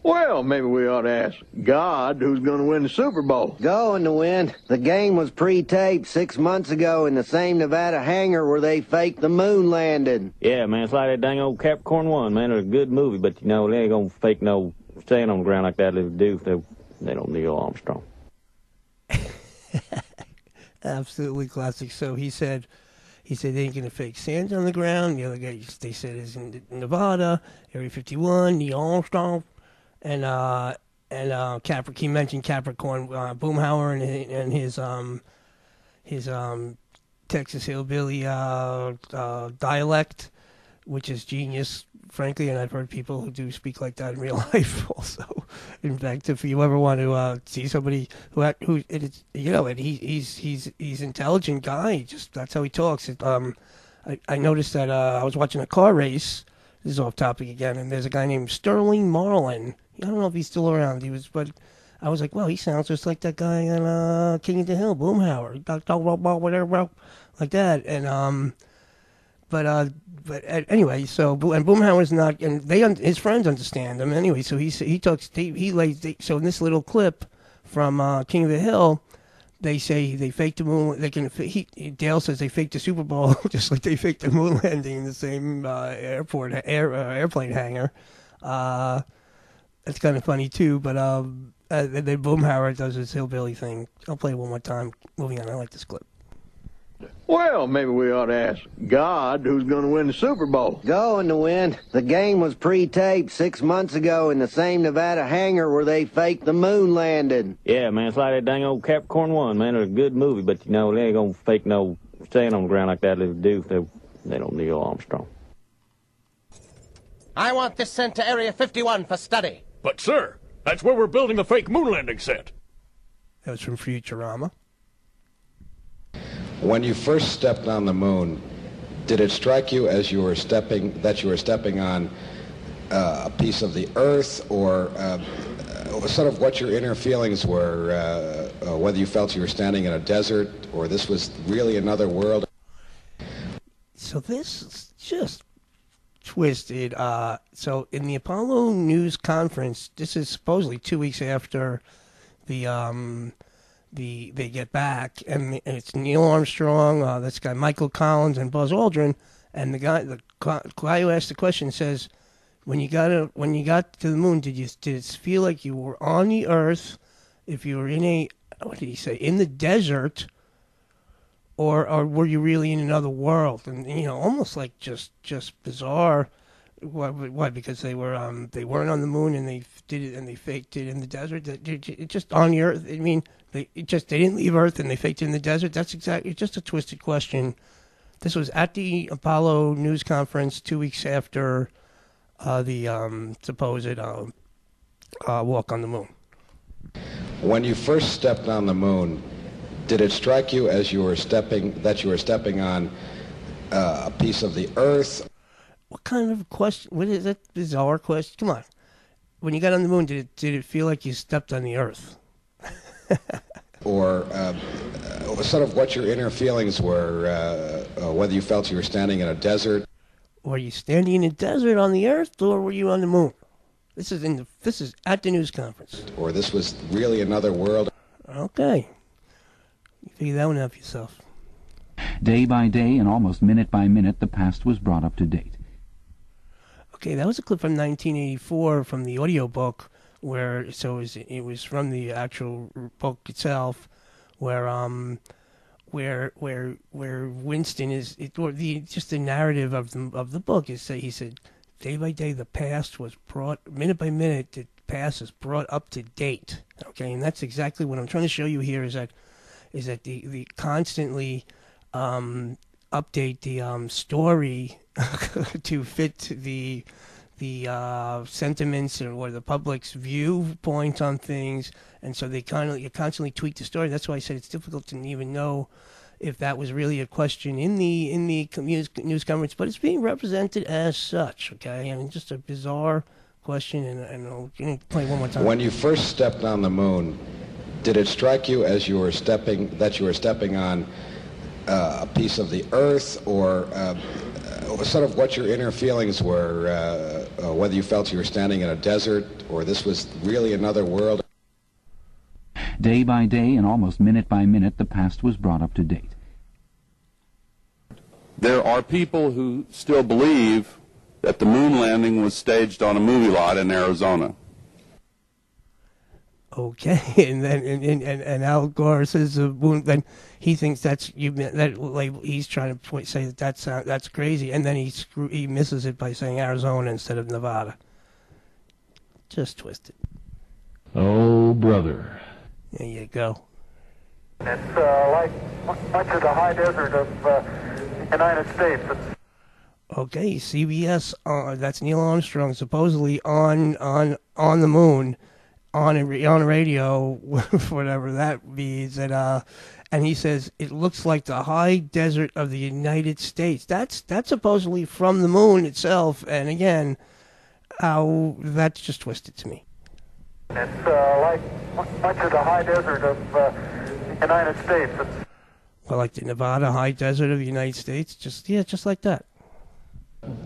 Well, maybe we ought to ask God who's going to win the Super Bowl. Going to win. The game was pre-taped 6 months ago in the same Nevada hangar where they faked the moon landing. Yeah, man, it's like that dang old Capricorn 1, man. It's a good movie, but, you know, they ain't going to fake no staying on the ground like that if they do if they don't Neil Armstrong. Absolutely classic. So he said they ain't going to fake sand on the ground. The other guy, they said, is in Nevada, Area 51, Neil Armstrong. And he mentioned Capricorn, Boomhauer and his Texas hillbilly dialect, which is genius, frankly. And I've heard people who do speak like that in real life also. In fact, if you ever want to see somebody who it's, you know, and he's intelligent guy, just that's how he talks. I noticed that I was watching a car race. This is off topic again, and there's a guy named Sterling Marlin. I don't know if he's still around. But I was like, well, he sounds just like that guy on King of the Hill, Boomhauer. He talked about whatever like that. And but anyway, so and Boomhauer's not, and his friends understand him anyway. So he talks. So in this little clip from King of the Hill, they say they faked the moon. Dale says they faked the Super Bowl just like they faked the moon landing in the same airplane hangar. That's kind of funny too, but then Boomhauer does his hillbilly thing. I'll play it one more time. Moving on, I like this clip. Well, maybe we ought to ask God who's going to win the Super Bowl. Going to win. The game was pre-taped 6 months ago in the same Nevada hangar where they faked the moon landing. Yeah, man, it's like that dang old Capricorn 1, man. It's a good movie, but, you know, they ain't going to fake no staying on the ground like that if they do if they don't Neil Armstrong. I want this sent to Area 51 for study. But, sir, that's where we're building the fake moon landing set. That was from Futurama. When you first stepped on the moon, did it strike you as you were stepping on a piece of the Earth, or sort of what your inner feelings were, whether you felt you were standing in a desert or this was really another world? So this is just twisted. So in the Apollo News Conference, this is supposedly 2 weeks after they get back, and it's Neil Armstrong, this guy Michael Collins, and Buzz Aldrin, and the guy who asked the question says, when you got to the moon, did it feel like you were on the Earth, if you were in what did he say, in the desert, or were you really in another world? And you know, almost like just bizarre. Why? Because they weren't on the moon, and they did it, and they faked it in the desert. It just on the Earth. I mean, they didn't leave Earth, and they faked it in the desert. That's exactly just a twisted question. This was at the Apollo News Conference 2 weeks after the supposed walk on the moon. When you first stepped on the moon, did it strike you as you were stepping on a piece of the Earth? What kind of question? What is that bizarre question? Come on. When you got on the moon, did it feel like you stepped on the Earth? Or sort of what your inner feelings were, whether you felt you were standing in a desert. Were you standing in a desert on the Earth, or were you on the moon? This is at the news conference. Or this was really another world. Okay. You figure that one out for yourself. Day by day and almost minute by minute, the past was brought up to date. Okay, that was a clip from 1984 from the audiobook, it was from the actual book itself, where Winston just the narrative of the book is that he said, day by day the past was brought, minute by minute the past is brought up to date. Okay, and that's exactly what I'm trying to show you here is that the constantly update the story to fit the sentiments or the public's viewpoint on things, and so they constantly tweak the story. That's why I said it's difficult to even know if that was really a question in the news coverage, but it's being represented as such. Okay, I mean, just a bizarre question, and I'll play one more time. When you first stepped on the moon, did it strike you as you were stepping on a piece of the Earth, or sort of what your inner feelings were, whether you felt you were standing in a desert, or this was really another world? Day by day and almost minute by minute, the past was brought up to date. There are people who still believe that the moon landing was staged on a movie lot in Arizona. Okay, and then and Al Gore says then he thinks he's trying to say that's crazy, and then he misses it by saying Arizona instead of Nevada. Just twisted. Oh, brother. There you go. It's like much of the high desert of the United States. Okay, CBS. That's Neil Armstrong supposedly on the moon, on a radio, whatever that means, and he says it looks like the high desert of the United States. That's supposedly from the moon itself, and again, how that's just twisted to me. It's like much of the high desert of the United States. Well, like the Nevada high desert of the United States, just like that.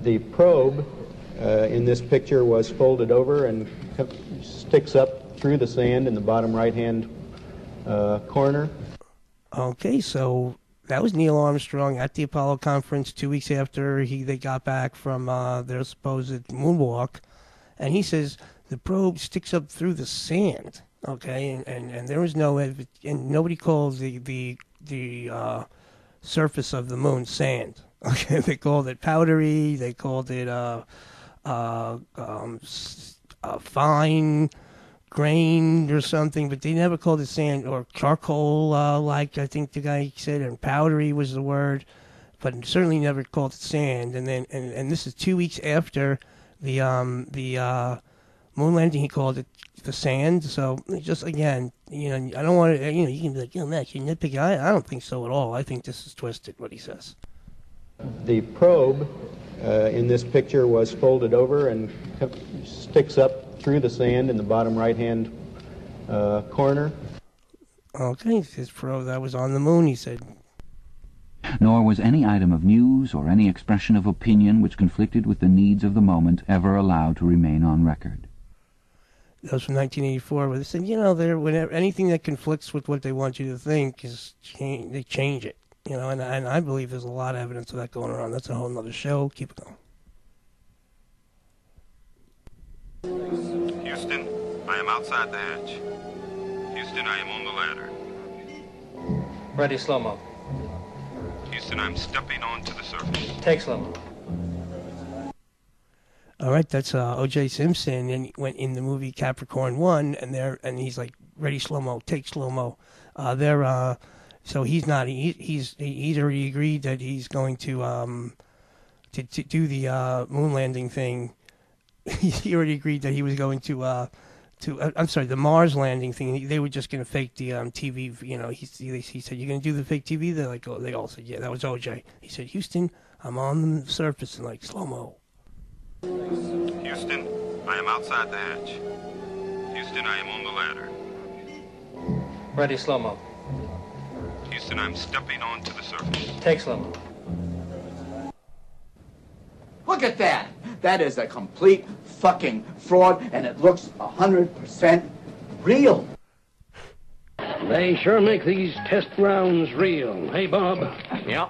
The probe in this picture was folded over and sticks up through the sand in the bottom right-hand corner. Okay, so that was Neil Armstrong at the Apollo conference 2 weeks after they got back from their supposed moonwalk, and he says the probe sticks up through the sand. Okay, and there was and nobody called the surface of the moon sand. Okay, they called it powdery. They called it fine grained or something, but they never called it sand or charcoal, like I think the guy said, and powdery was the word, but certainly never called it sand. And then and this is 2 weeks after the moon landing. He called it the sand. So just again, I don't want to. You can be like, Matt, you nitpicky. I don't think so at all. I think this is twisted what he says. The probe in this picture was folded over and sticks up through the sand in the bottom right-hand corner. Okay, his probe that was on the moon, he said. Nor was any item of news or any expression of opinion which conflicted with the needs of the moment ever allowed to remain on record. That was from 1984, where they said, whenever anything that conflicts with what they want you to think they change it. And I believe there's a lot of evidence of that going around. That's a whole other show. Keep it going. Houston, I am outside the hatch. Houston, I am on the ladder. Ready, slow-mo. Houston, I'm stepping onto the surface. Take slow-mo. All right, that's O.J. Simpson, and went in the movie Capricorn 1, and he's like, ready, slow-mo, take slow-mo. So he's not. He's already agreed that he's going to do the moon landing thing. He already agreed that he was going to I'm sorry, the Mars landing thing. They were just going to fake the TV. He said, "You're going to do the fake TV." They're like, they all said, "Yeah." That was OJ. He said, "Houston, I'm on the surface," and like slow mo. Houston, I am outside the hatch. Houston, I am on the ladder. Ready, slow mo. Houston, I'm stepping onto the surface. Take slow-mo. Look at that. That is a complete fucking fraud, and it looks 100% real. They sure make these test rounds real. Hey, Bob? Yeah.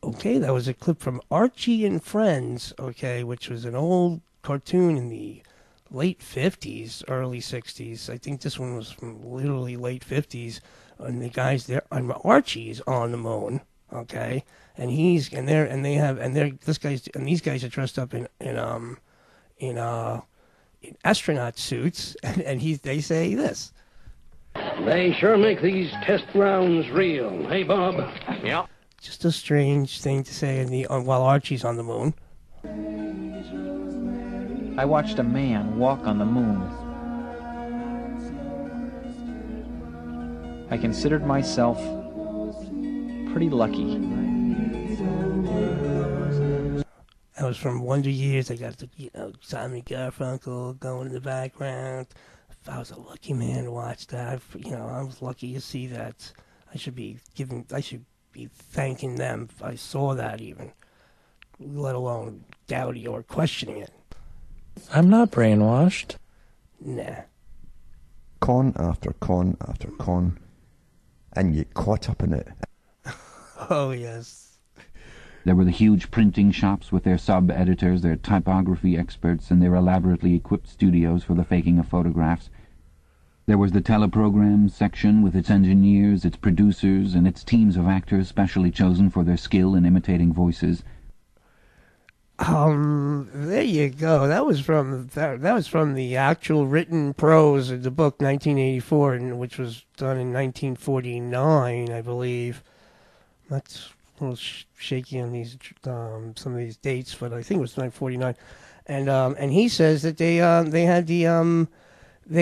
Okay, that was a clip from Archie and Friends, which was an old cartoon in the late 50s, early 60s. I think this one was from literally late 50s. And the guys there, and Archie's on the moon, and these guys are dressed up in astronaut suits, and they say this. They sure make these test rounds real. Hey, Bob? Yeah. Just a strange thing to say while Archie's on the moon. I watched a man walk on the moon. I considered myself pretty lucky. That was from Wonder Years. I got the, Simon Garfunkel going in the background. I was a lucky man to watch that. I was lucky to see that. I should be thanking them if I saw that even, let alone doubting or questioning it. I'm not brainwashed. Nah. Con after con after con, and you caught up in it. Oh, yes. There were the huge printing shops with their sub-editors, their typography experts, and their elaborately equipped studios for the faking of photographs. There was the teleprogram section with its engineers, its producers, and its teams of actors specially chosen for their skill in imitating voices. There you go. That was from the actual written prose of the book 1984, which was done in 1949, I believe. That's a little shaky on these some of these dates, but I think it was 1949. And he says that they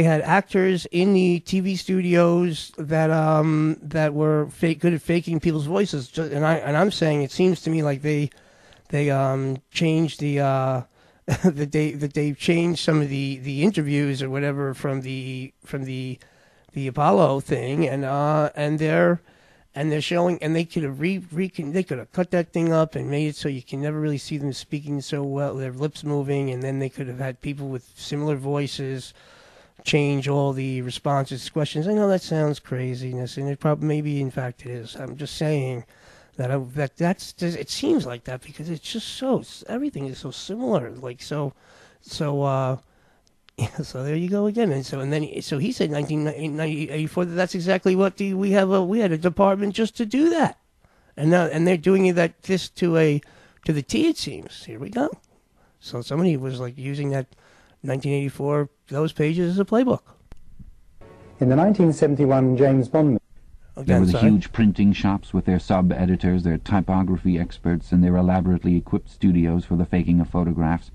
had actors in the TV studios that were good at faking people's voices. And I'm saying it seems to me like they changed that they've changed some of the interviews or whatever from the Apollo thing, and they're showing, and they could have they could have cut that thing up and made it so you can never really see them speaking so well, their lips moving, and then they could have had people with similar voices change all the responses to questions. I know that sounds craziness, and it probably maybe in fact it is. I'm just saying that it seems like that because it's just everything is so similar, like so there you go again. And so he said 1984 that's exactly what we had a department just to do that, and they're doing it to the T, it seems. Here we go. So somebody was like using that 1984 those pages as a playbook. In the 1971 James Bond movie. There were the huge printing shops with their sub-editors, their typography experts, and their elaborately equipped studios for the faking of photographs.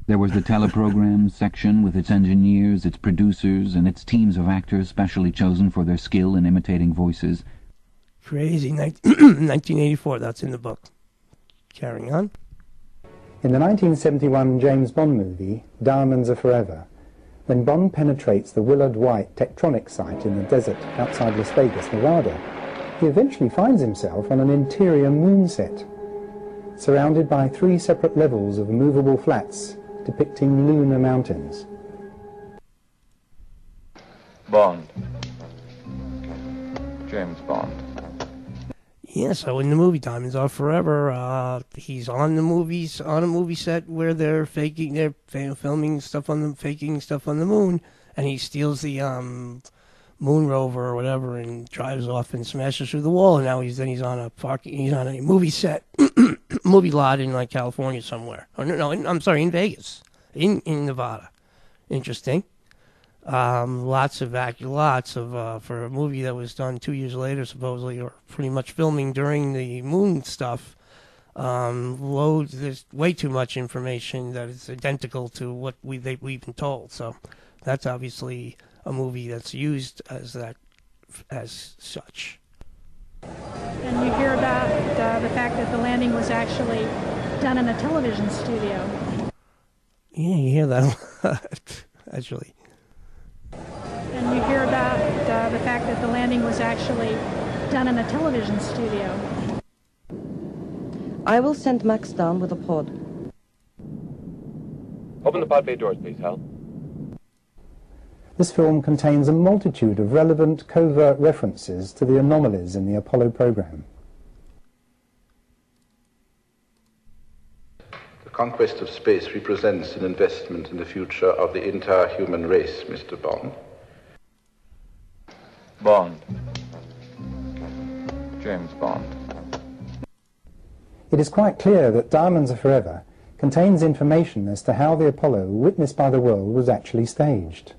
There was the teleprogram section with its engineers, its producers, and its teams of actors specially chosen for their skill in imitating voices. Crazy. 1984, that's in the book. Carrying on. In the 1971 James Bond movie, Diamonds Are Forever, when Bond penetrates the Willard White tectonic site in the desert outside Las Vegas, Nevada, he eventually finds himself on an interior moon set, surrounded by 3 separate levels of movable flats depicting lunar mountains. Bond. James Bond. Yeah, so in the movie Diamonds Are Forever, he's on a movie set where they're filming stuff on faking stuff on the moon, and he steals the moon rover or whatever and drives off and smashes through the wall, and now he's on a movie set, movie lot in like California somewhere. I'm sorry, in Vegas, in Nevada. Interesting. Lots of for a movie that was done 2 years later, supposedly, or pretty much filming during the moon stuff. There's way too much information that is identical to what we've been told. So that's obviously a movie that's used as such. And you hear about the fact that the landing was actually done in a television studio. Yeah, you hear that a lot, actually. And you hear about the fact that the landing was actually done in a television studio. I will send Max down with a pod. Open the pod bay doors, please, Hal. This film contains a multitude of relevant covert references to the anomalies in the Apollo program. The conquest of space represents an investment in the future of the entire human race, Mr. Bond. Bond. James Bond. It is quite clear that Diamonds Are Forever contains information as to how the Apollo, witnessed by the world, was actually staged.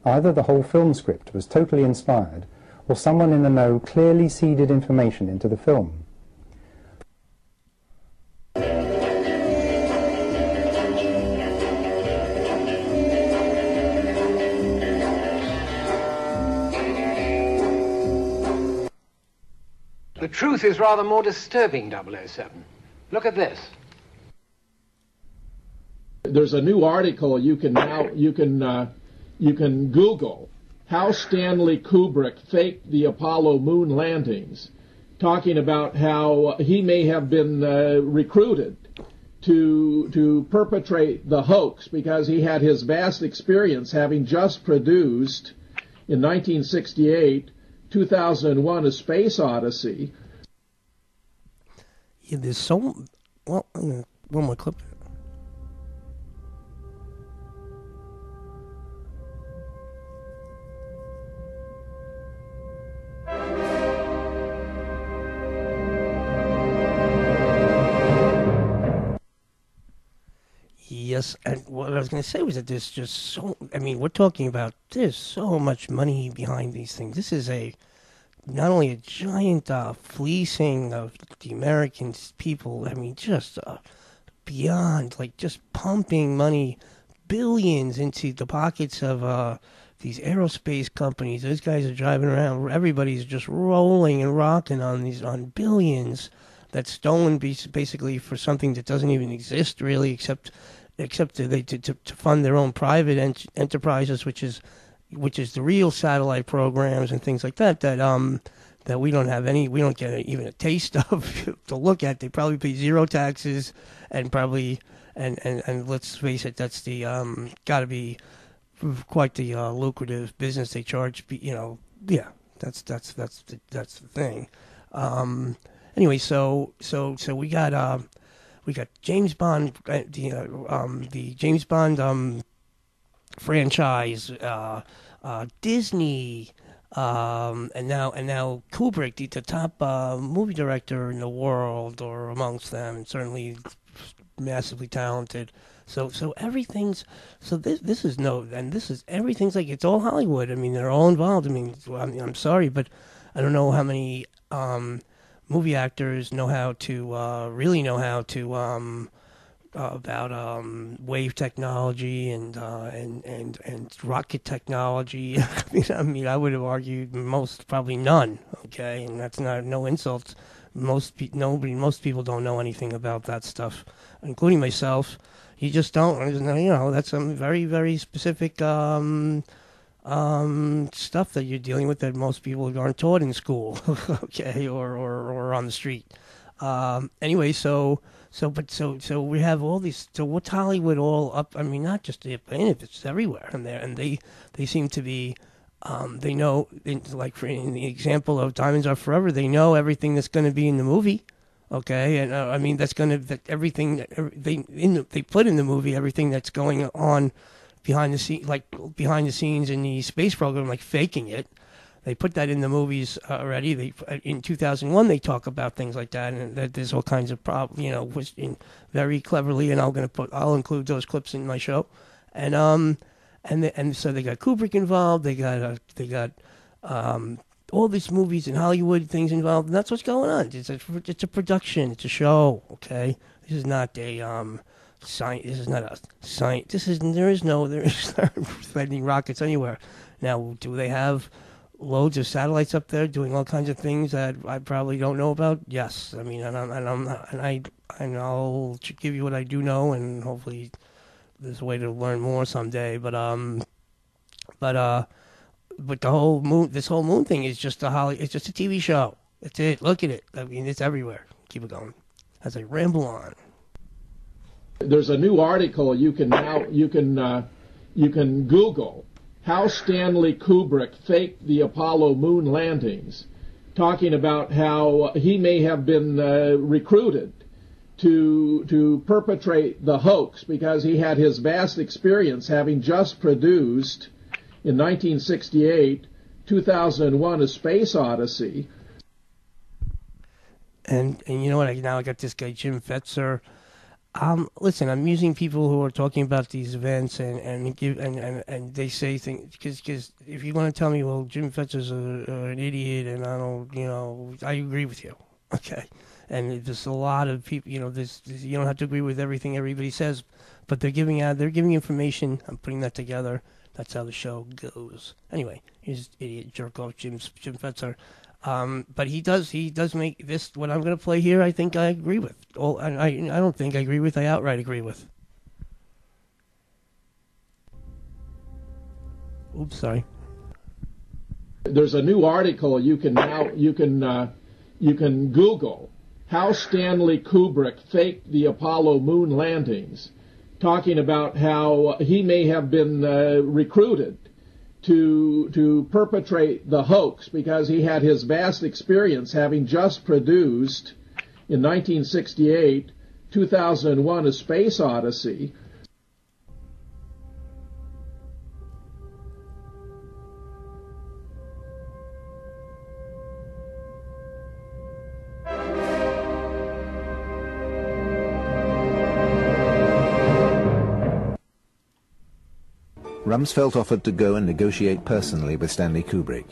Either the whole film script was totally inspired, or someone in the know clearly seeded information into the film. The truth is rather more disturbing, 007. Look at this. There's a new article you can Google how Stanley Kubrick faked the Apollo moon landings, talking about how he may have been recruited to perpetrate the hoax because he had his vast experience having just produced in 1968 2001 A Space Odyssey. Yeah, there's so well. One more clip. Yes, and what I was going to say was that there's just so, I mean, we're talking about, there's so much money behind these things. This is not only a giant fleecing of the American people, I mean, just beyond, like, just pumping money, billions into the pockets of these aerospace companies. Those guys are driving around, everybody's just rolling and rocking on billions that's stolen basically for something that doesn't even exist really, except to fund their own private enterprises, which is the real satellite programs and things like that that we don't have any, we don't get even a taste of to look at. They probably pay zero taxes and probably and let's face it, that's the got to be quite the lucrative business they charge. Yeah, that's the thing. Anyway, so we got James Bond, the James Bond franchise, Disney, and now Kubrick, the top movie director in the world, or amongst them, and certainly massively talented. So everything's this is everything's like it's all Hollywood. I mean, they're all involved. I mean, I'm sorry, but I don't know how many movie actors really know how to about wave technology and rocket technology. I mean, I would have argued probably none. Okay, and that's no insult. Most people don't know anything about that stuff, including myself. You just don't. That's some very, very specific stuff that you're dealing with that most people aren't taught in school, okay, or on the street. Anyway, so we have all these. So what's Hollywood all up? I mean, not just the planet; it's everywhere, and they seem to be. They know, like in the example of Diamonds Are Forever, they know everything that's going to be in the movie. Okay, and I mean everything they put in the movie, everything that's going on behind the scenes in the space program, like faking it. They put that in the movies already. In 2001 they talk about things like that, and that there's all kinds of was very cleverly, and I'll include those clips in my show, and so they got Kubrick involved. They got all these movies and Hollywood things involved, and that's what's going on. It's a production. It's a show. Okay, this is not a science. This is not a science. There is not sending rockets anywhere. Now, do they have loads of satellites up there doing all kinds of things that I probably don't know about? Yes. I mean, and I'll give you what I do know, and hopefully there's a way to learn more someday. But the whole moon thing is just it's just a TV show. That's it. Look at it. I mean, it's everywhere. Keep it going as I ramble on. There's a new article you can Google how Stanley Kubrick faked the Apollo moon landings, talking about how he may have been recruited to perpetrate the hoax because he had his vast experience having just produced in 1968 2001 A Space Odyssey. And you know what? Now I got this guy Jim Fetzer. Listen, I'm using people who are talking about these events and they say things because if you want to tell me, well, Jim Fetzer's an idiot and I don't, I agree with you, okay. And there's a lot of people, you don't have to agree with everything everybody says, but they're giving information. I'm putting that together. That's how the show goes. Anyway, here's idiot jerk off Jim Fetzer. But he does make this, what I'm going to play here, I think I agree with. I don't think I agree with, I outright agree with. Oops, sorry. There's a new article you can Google how Stanley Kubrick faked the Apollo moon landings, talking about how he may have been recruited to perpetrate the hoax because he had his vast experience having just produced in 1968 2001 A Space Odyssey. Rumsfeld offered to go and negotiate personally with Stanley Kubrick.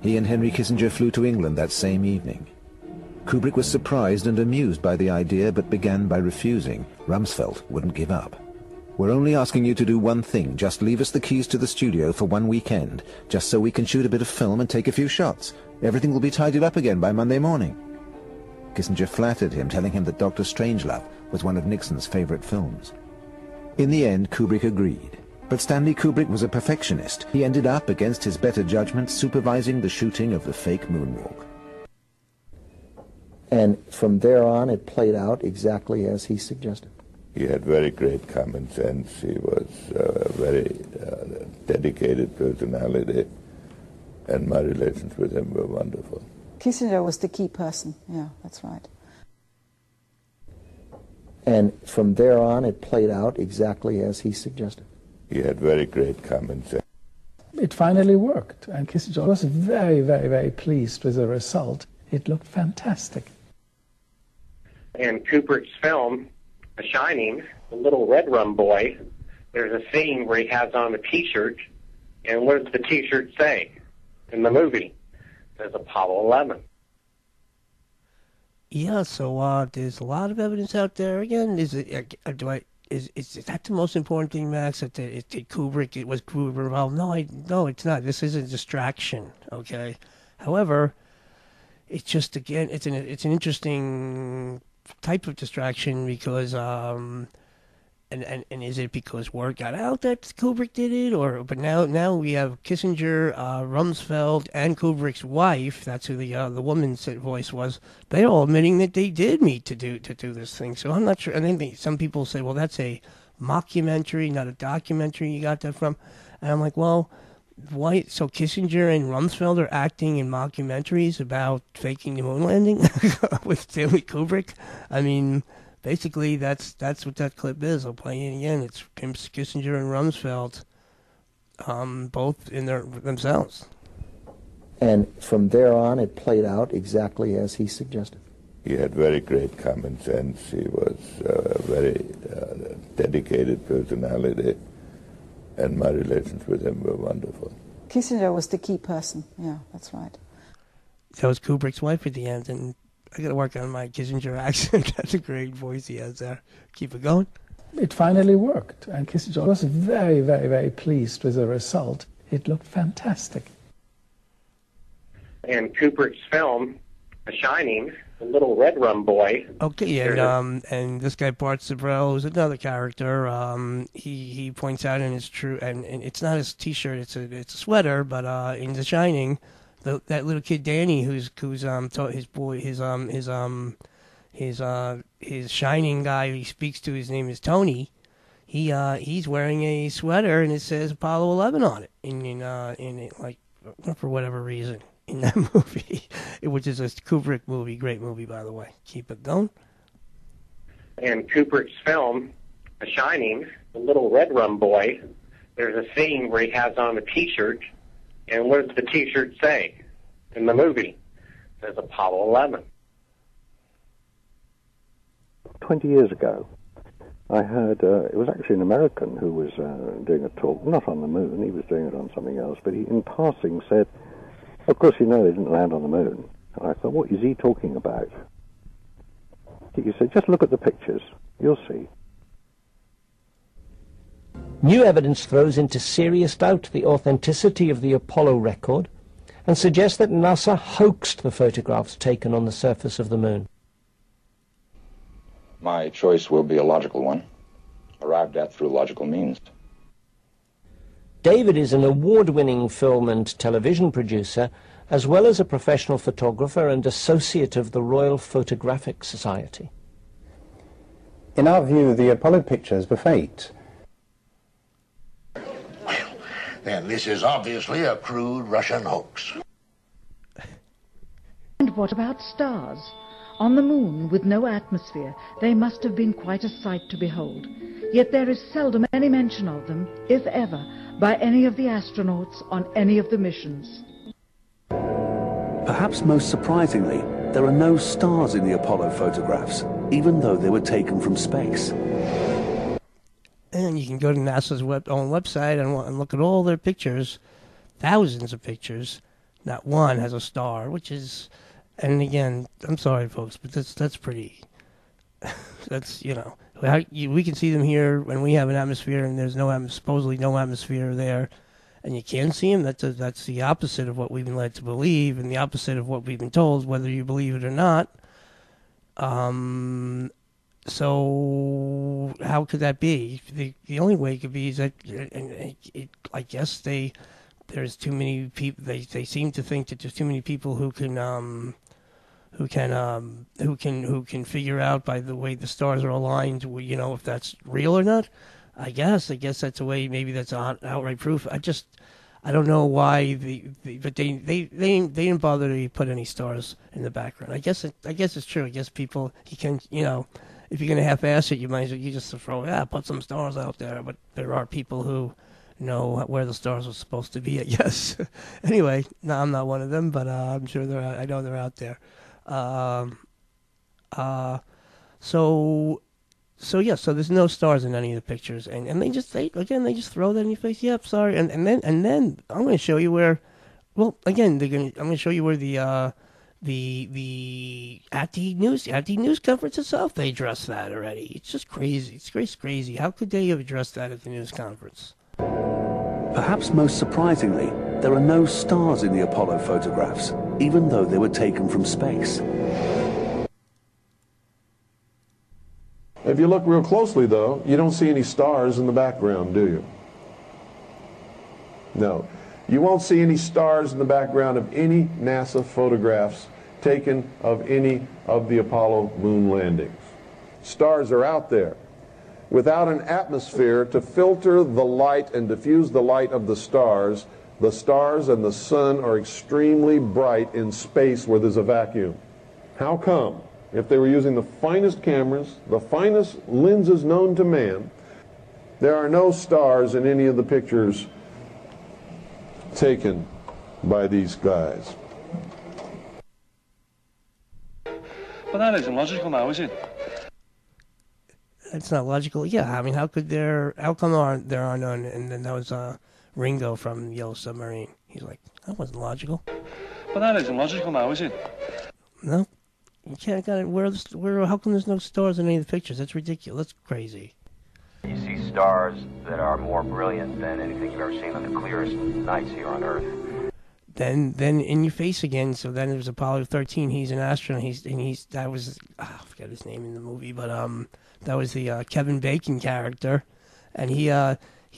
He and Henry Kissinger flew to England that same evening. Kubrick was surprised and amused by the idea, but began by refusing. Rumsfeld wouldn't give up. "We're only asking you to do one thing. Just leave us the keys to the studio for one weekend, just so we can shoot a bit of film and take a few shots. Everything will be tidied up again by Monday morning." Kissinger flattered him, telling him that Dr. Strangelove was one of Nixon's favorite films. In the end, Kubrick agreed. But Stanley Kubrick was a perfectionist. He ended up, against his better judgment, supervising the shooting of the fake moonwalk. And from there on, it played out exactly as he suggested. He had very great common sense. He was a very dedicated personality, and my relations with him were wonderful. Kissinger was the key person. Yeah, that's right. And from there on, it played out exactly as he suggested. He had very great common sense. It finally worked, and Kissinger was very, very, very pleased with the result. It looked fantastic. In Kubrick's film, The Shining, the little red rum boy, there's a scene where he has on a T-shirt, and what does the T-shirt say in the movie? It says Apollo 11. Yeah, so there's a lot of evidence out there. Again, is that the most important thing, Max? That Kubrick, it was Kubrick involved? No, it's not. This is a distraction. Okay. However, it's just, again, it's an interesting type of distraction because and is it because word got out that Kubrick did it, but now we have Kissinger, Rumsfeld, and Kubrick's wife. That's who the woman's voice was. They're all admitting that they did meet to do this thing. So I'm not sure. And then some people say, well, that's a mockumentary, not a documentary. You got that from? And I'm like, well, why? So Kissinger and Rumsfeld are acting in mockumentaries about faking the moon landing with Stanley Kubrick. I mean, basically, that's what that clip is. I'll play it again. It's Kissinger and Rumsfeld, both in themselves. And from there on, it played out exactly as he suggested. He had very great common sense. He was a very dedicated personality, and my relations with him were wonderful. Kissinger was the key person. Yeah, that's right. That was Kubrick's wife at the end, and I got to work on my Kissinger accent. That's a great voice he has there. Keep it going. It finally worked, and Kissinger was very, very, very pleased with the result. It looked fantastic. In Kubrick's film, The Shining, the little red rum boy. Okay, and this guy Bart Sibrel, who's another character, he points out, and it's true, and it's not his T-shirt, it's a sweater, but in The Shining, that little kid Danny, who's his Shining guy he speaks to, his name is Tony. He's wearing a sweater and it says Apollo 11 on it, in it, like, for whatever reason, in that movie, which is a Kubrick movie, great movie, by the way. Keep it going. In Kubrick's film, The Shining, the little red rum boy, there's a scene where he has on a T-shirt, and what does the T-shirt say in the movie? It says Apollo 11. 20 years ago, I heard, it was actually an American who was doing a talk, not on the moon, he was doing it on something else, but he, in passing, said, of course, you know they didn't land on the moon. And I thought, what is he talking about? He said, just look at the pictures, you'll see. New evidence throws into serious doubt the authenticity of the Apollo record and suggests that NASA hoaxed the photographs taken on the surface of the moon. My choice will be a logical one, arrived at through logical means. David is an award-winning film and television producer, as well as a professional photographer and associate of the Royal Photographic Society. In our view, the Apollo pictures were faked. Then this is obviously a crude Russian hoax. And what about stars? On the moon, with no atmosphere, they must have been quite a sight to behold. Yet there is seldom any mention of them, if ever, by any of the astronauts on any of the missions. Perhaps most surprisingly, there are no stars in the Apollo photographs, even though they were taken from space. And you can go to NASA's own website and look at all their pictures, thousands of pictures. Not one has a star, which is, and again, I'm sorry, folks, but that's pretty. That's, you know, we can see them here when we have an atmosphere, and there's supposedly no atmosphere there, and you can see them. That's the opposite of what we've been led to believe, and the opposite of what we've been told, whether you believe it or not. So how could that be? The only way it could be is that I guess there's too many people. They seem to think that there's too many people who can figure out by the way the stars are aligned, you know, if that's real or not. I guess that's a way. Maybe that's outright proof. I don't know why but they didn't bother to put any stars in the background. I guess it's true. I guess people, you can, you know, if you're gonna half-ass it, you might as well just put some stars out there. But there are people who know where the stars are supposed to be, I guess. Anyway, no, I'm not one of them, but I'm sure I know they're out there. So there's no stars in any of the pictures, and they just throw that in your face. Yep, sorry, and then I'm going to show you where. Well, again, I'm going to show you where the at the news conference itself they addressed that already. It's just crazy. It's crazy. How could they have addressed that at the news conference? Perhaps most surprisingly, there are no stars in the Apollo photographs, even though they were taken from space. If you look real closely, though, you don't see any stars in the background, do you? No. You won't see any stars in the background of any NASA photographs taken of any of the Apollo moon landings. Stars are out there. Without an atmosphere to filter the light and diffuse the light of the stars and the sun are extremely bright in space where there's a vacuum. How come? If they were using the finest cameras, the finest lenses known to man, there are no stars in any of the pictures taken by these guys. But that isn't logical now, is it? It's not logical. Yeah, I mean, how come there are none? And then that was Ringo from Yellow Submarine. He's like, that wasn't logical. But that isn't logical now, is it? No. You can't got it. How come there's no stars in any of the pictures? That's ridiculous. That's crazy. You see stars that are more brilliant than anything you've ever seen on the clearest nights here on Earth. Then in your face again. So then it was Apollo 13. He's an astronaut. That was I forget his name in the movie, but that was the Kevin Bacon character, and he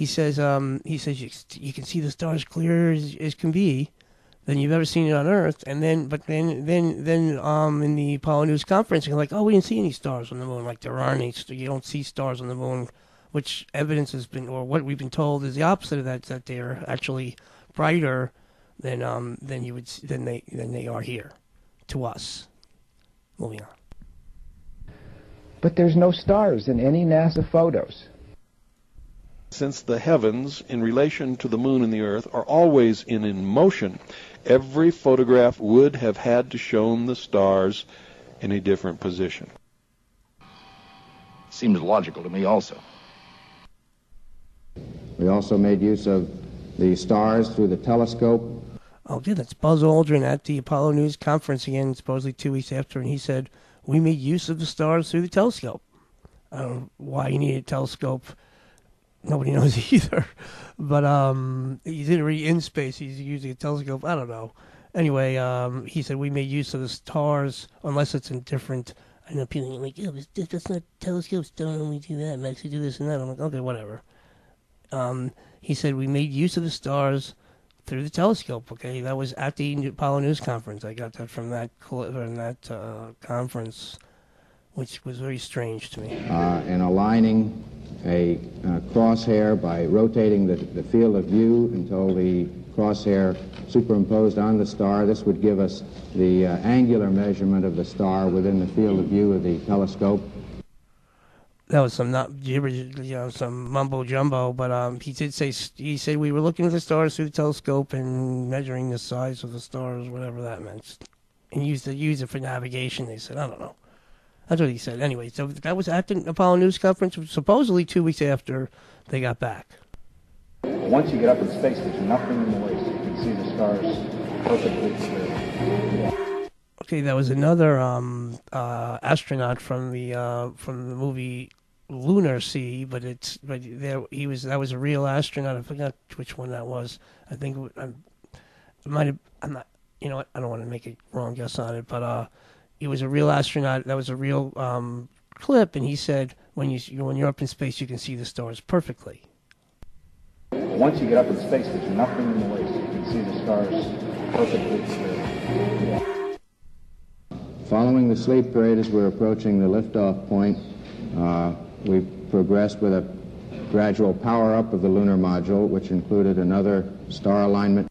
says you can see the stars clear as can be than you've ever seen it on Earth. And then in the Apollo news conference, you're like, oh, we didn't see any stars on the moon. Like there aren't any. You don't see stars on the moon, which evidence has been, or what we've been told is the opposite of that. That they're actually brighter than they are here to us. Moving on. But there's no stars in any NASA photos. Since the heavens, in relation to the moon and the earth, are always in motion, every photograph would have had to show the stars in a different position. Seems logical to me also. We also made use of the stars through the telescope. Oh, yeah, that's Buzz Aldrin at the Apollo news conference again, supposedly 2 weeks after, and he said, we made use of the stars through the telescope. I don't know why you need a telescope. Nobody knows either. But he's in space. He's using a telescope. I don't know. Anyway, he said we made use of the stars unless it's in different. I know people are like, yeah, that's not telescopes. Don't only do that. We actually do this and that. I'm like, okay, whatever. He said we made use of the stars through the telescope. Okay, that was at the Apollo News Conference. I got that from that conference, which was very strange to me. And aligning a crosshair by rotating the field of view until the crosshair superimposed on the star. This would give us the angular measurement of the star within the field of view of the telescope. That was some some mumbo jumbo, but he said we were looking at the stars through the telescope and measuring the size of the stars, whatever that meant, and use it for navigation. They said, I don't know. That's what he said. Anyway, so that was at the Apollo News Conference, supposedly 2 weeks after they got back. Once you get up in space, there's nothing in the way, so you can see the stars perfectly clear. Okay, that was another astronaut from the movie Lunar Sea, but that was a real astronaut. I forgot which one that was. I think I'm not. You know what? I don't want to make a wrong guess on it, but he was a real astronaut. That was a real clip, and he said when you're up in space, you can see the stars perfectly. Once you get up in space, there's nothing in the way, so you can see the stars perfectly clear. Following the sleep period, as we're approaching the liftoff point, we progressed with a gradual power-up of the lunar module, which included another star alignment.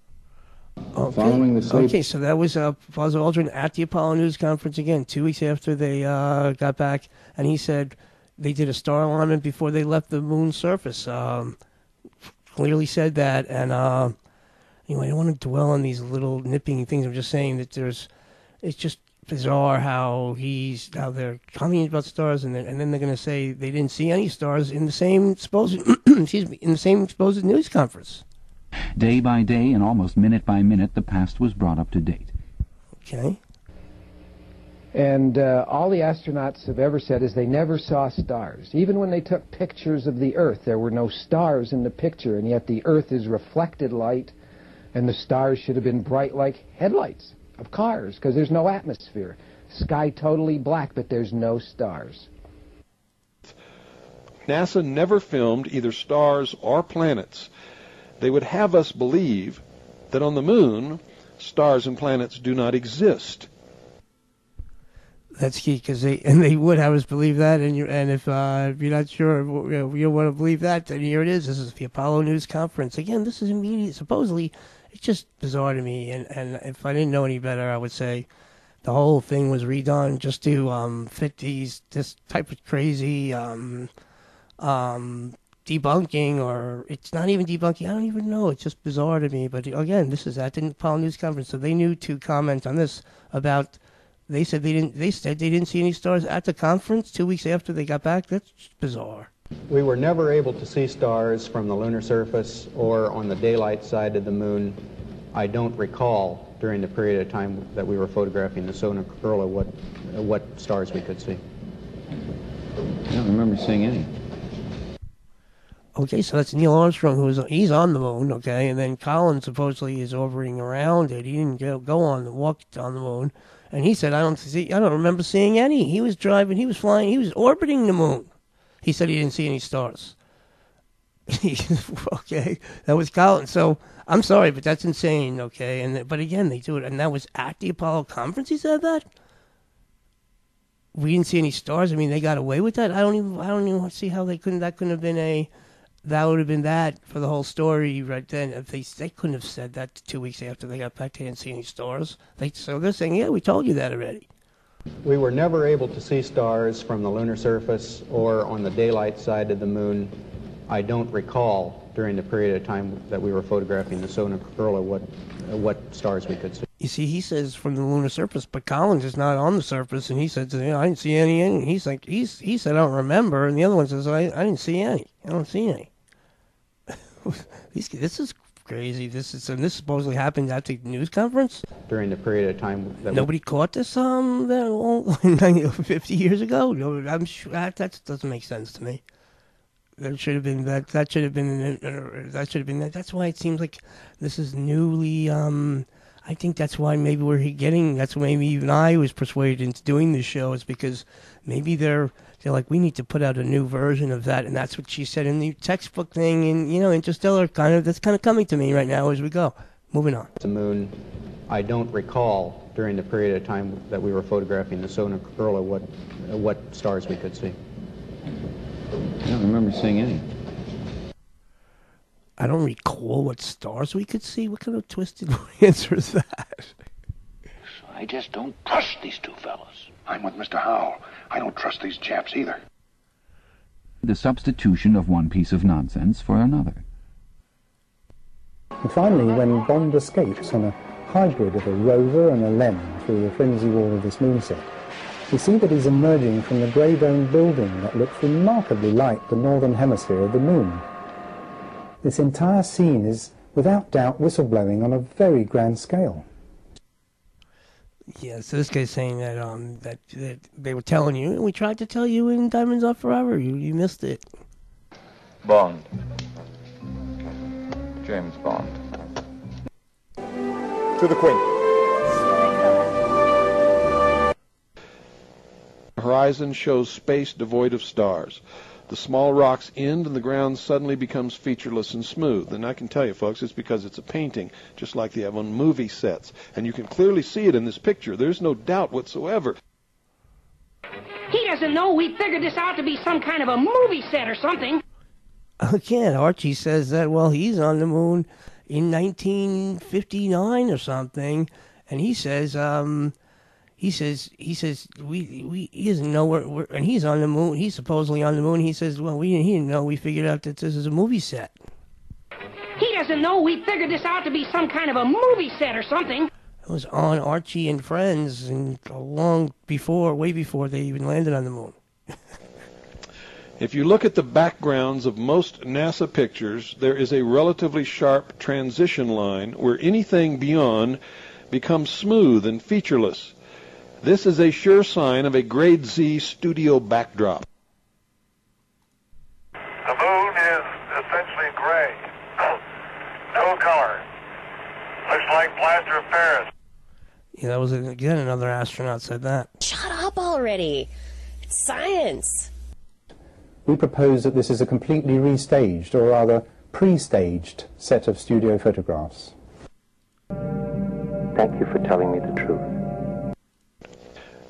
Okay. Following the sleep... Okay, so that was Buzz Aldrin at the Apollo News Conference again, 2 weeks after they got back, and he said they did a star alignment before they left the moon's surface. Clearly said that, and anyway, I don't want to dwell on these little nipping things. I'm just saying that it's just bizarre how they're commenting about stars, and then they're going to say they didn't see any stars in the same supposed news conference. Day by day and almost minute by minute, the past was brought up to date. Okay. And all the astronauts have ever said is they never saw stars. Even when they took pictures of the Earth, there were no stars in the picture, and yet the Earth is reflected light, and the stars should have been bright like headlights of cars, because there's no atmosphere. Sky totally black, but there's no stars. NASA never filmed either stars or planets. They would have us believe that on the moon, stars and planets do not exist. That's key, because they would have us believe that, and if you're not sure you want to believe that, then here it is. This is the Apollo News Conference. Again, this is immediate. Supposedly, it's just bizarre to me, and if I didn't know any better, I would say the whole thing was redone just to fit this type of crazy debunking, or it's not even debunking. I don't even know. It's just bizarre to me. But again, this is at the Apollo News Conference, so they knew to comment on this about. They said they didn't see any stars at the conference 2 weeks after they got back. That's bizarre. We were never able to see stars from the lunar surface or on the daylight side of the moon. I don't recall during the period of time that we were photographing the solar corona what stars we could see. I don't remember seeing any. Okay, so that's Neil Armstrong, he's on the moon, okay, and then Collins supposedly is orbiting around it. He didn't walk on the moon, and he said, I don't remember seeing any. He was driving, he was flying, he was orbiting the moon. He said he didn't see any stars. Okay, that was Collins. So I'm sorry, but that's insane. Okay, but again, they do it, and that was at the Apollo conference. He said that we didn't see any stars. I mean, they got away with that. I don't even see how they couldn't. That couldn't have been that would have been that for the whole story right then. If they couldn't have said that 2 weeks after they got back, they didn't see any stars. So they're saying, yeah, we told you that already. We were never able to see stars from the lunar surface or on the daylight side of the moon. I don't recall during the period of time that we were photographing the solar corona what stars we could see. You see, he says from the lunar surface, but Collins is not on the surface, and he said, I didn't see any. He's like, he said, I don't remember, and the other one says, I didn't see any. I don't see any. This is crazy. This supposedly happened at the news conference during the period of time that nobody caught this 50 years ago. No, I'm sure that doesn't make sense to me. That should have been that should have been. That's why it seems like this is newly. I think that's why maybe that's why maybe even I was persuaded into doing this show, is because maybe they're like, we need to put out a new version of that, and that's what she said in the textbook thing, and, Interstellar that's kind of coming to me right now as we go. Moving on. The moon, I don't recall during the period of time that we were photographing the solar early what stars we could see. I don't remember seeing any. I don't recall what stars we could see? What kind of twisted answer is that? I just don't trust these two fellas. I'm with Mr. Howell. I don't trust these chaps either. The substitution of one piece of nonsense for another. And finally, when Bond escapes on a hybrid of a rover and a LEM through the flimsy wall of this moonset, we see that he's emerging from the grey domed building that looks remarkably like the northern hemisphere of the moon. This entire scene is, without doubt, whistleblowing on a very grand scale. Yeah, so this guy's saying that that they were telling you, we tried to tell you in Diamonds Are Forever, you missed it. Bond. James Bond. To the Queen. The horizon shows space devoid of stars. The small rocks end and the ground suddenly becomes featureless and smooth. And I can tell you, folks, it's because it's a painting, just like they have on movie sets. And you can clearly see it in this picture. There's no doubt whatsoever. He doesn't know we figured this out to be some kind of a movie set or something. Again, Archie says that, well, he's on the moon in 1959 or something. And he says, he doesn't know where, and he's on the moon. He's supposedly on the moon. He says, well, he didn't know. We figured out that this is a movie set. He doesn't know we figured this out to be some kind of a movie set or something. It was on Archie and Friends, and way before they even landed on the moon. If you look at the backgrounds of most NASA pictures, there is a relatively sharp transition line where anything beyond becomes smooth and featureless. This is a sure sign of a grade Z studio backdrop. The moon is essentially gray. No color. Looks like plaster of Paris. Yeah, that was, again, another astronaut said that. Shut up already. It's science. We propose that this is a completely restaged, or rather pre-staged, set of studio photographs. Thank you for telling me the truth.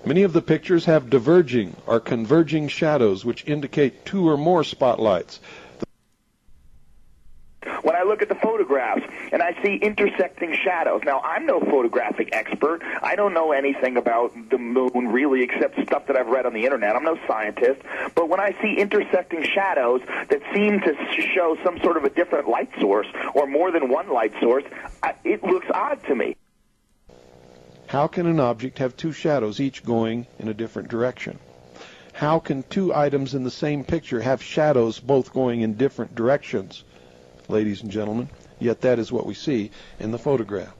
Many of the pictures have diverging or converging shadows which indicate two or more spotlights. When I look at the photographs and I see intersecting shadows, now I'm no photographic expert. I don't know anything about the moon really except stuff that I've read on the internet. I'm no scientist. But when I see intersecting shadows that seem to show some sort of a different light source or more than one light source, it looks odd to me. How can an object have two shadows each going in a different direction? How can two items in the same picture have shadows both going in different directions? Ladies and gentlemen, yet that is what we see in the photograph.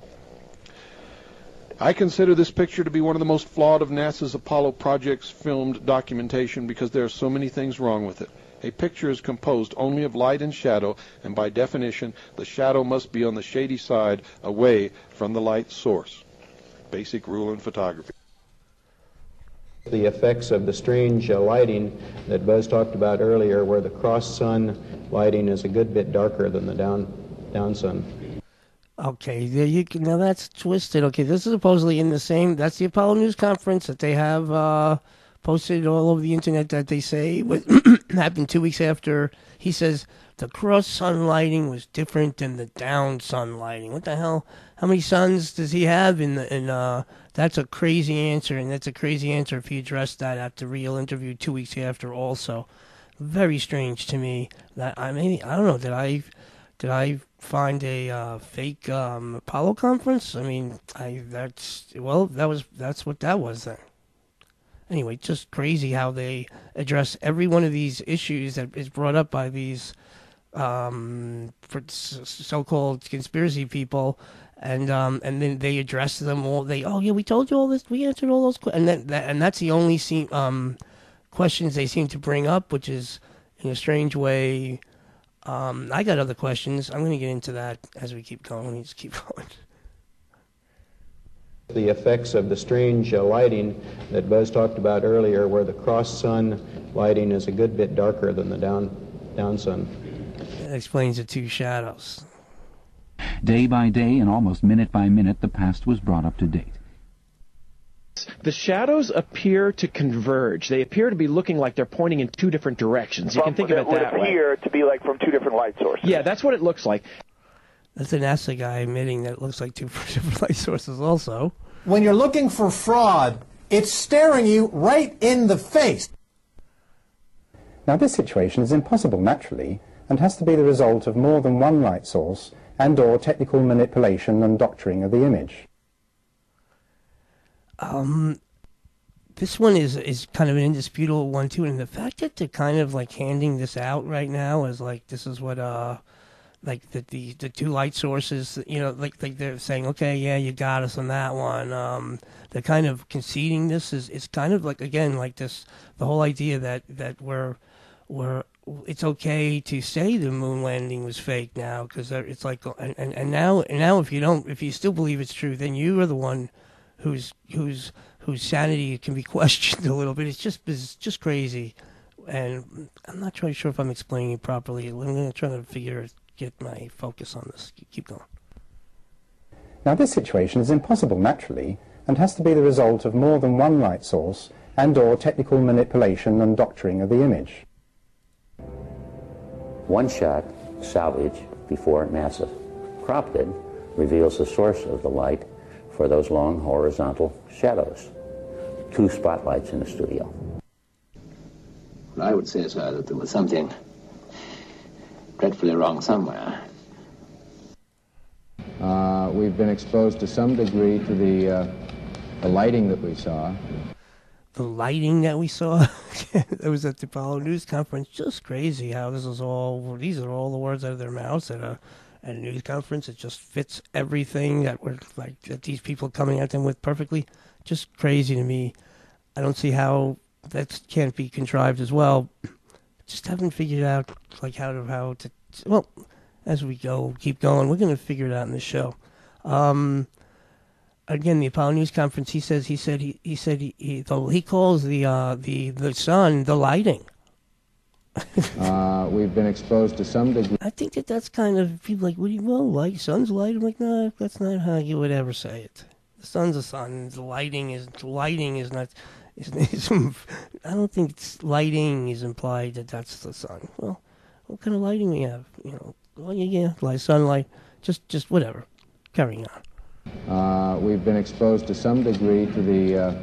I consider this picture to be one of the most flawed of NASA's Apollo project's filmed documentation because there are so many things wrong with it. A picture is composed only of light and shadow, and by definition, the shadow must be on the shady side away from the light source. Basic rule in photography. The effects of the strange lighting that Buzz talked about earlier, where the cross-sun lighting is a good bit darker than the down sun. Okay, now that's twisted. Okay, this is supposedly in the same, that's the Apollo News Conference that they have posted all over the internet that they say happened 2 weeks after. He says the cross-sun lighting was different than the down-sun lighting. What the hell? How many suns does he have that's a crazy answer, and that's a crazy answer if he addressed that at the real interview 2 weeks after also. Very strange to me. That I don't know, did I find a fake Apollo conference? I mean, that's what that was then. Anyway, just crazy how they address every one of these issues that is brought up by these so-called conspiracy people, and then they address them all. We told you all this, we answered all those questions, and that's the only questions they seem to bring up, which is in a strange way. I got other questions. I'm going to get into that as we keep going. Let me just keep going. The effects of the strange lighting that Buzz talked about earlier, where the cross-sun lighting is a good bit darker than the down sun. That explains the two shadows. Day by day and almost minute by minute, the past was brought up to date. The shadows appear to converge. They appear to be looking like they're pointing in two different directions. You can think of it that way. It would appear to be like from two different light sources. Yeah, that's what it looks like. That's a NASA guy admitting that it looks like two different light sources also. When you're looking for fraud, it's staring you right in the face. Now, this situation is impossible naturally and has to be the result of more than one light source and/or technical manipulation and doctoring of the image. This one is kind of an indisputable one too, and the fact that they're kind of like handing this out right now as like this is what like the two light sources, you know, like they're saying, okay, yeah, you got us on that one. They're kind of conceding this is kind of like, again, like this, the whole idea that we're it's okay to say the moon landing was fake now, because it's like, and now if you still believe it's true, then you are the one whose sanity can be questioned a little bit. It's just crazy, and I'm not really sure if I'm explaining it properly. I'm going to try to get my focus on this. Keep going. Now, this situation is impossible naturally and has to be the result of more than one light source and/or technical manipulation and doctoring of the image. One shot, salvage, before NASA cropped it, reveals the source of the light for those long horizontal shadows. Two spotlights in the studio. Well, I would say, sir, that there was something dreadfully wrong somewhere. We've been exposed to some degree to the lighting that we saw. The lighting that we saw? It was at the Apollo news conference. Just crazy how these are all the words out of their mouths at a news conference. It just fits everything that that these people coming at them with perfectly. Just crazy to me. I don't see how that can't be contrived as well. Just haven't figured out like how to well, as we keep going, we're going to figure it out in the show. Again, the Apollo news conference. He calls the sun the lighting. We've been exposed to some degree. I think that's kind of people like, what do you like sun's light? I'm like, no, that's not how you would ever say it. The sun's a sun. The lighting is not. I don't think lighting is implied that that's the sun. Well, what kind of lighting we have? You know, well, yeah, light, sunlight, just whatever. Carrying on. We've been exposed to some degree to the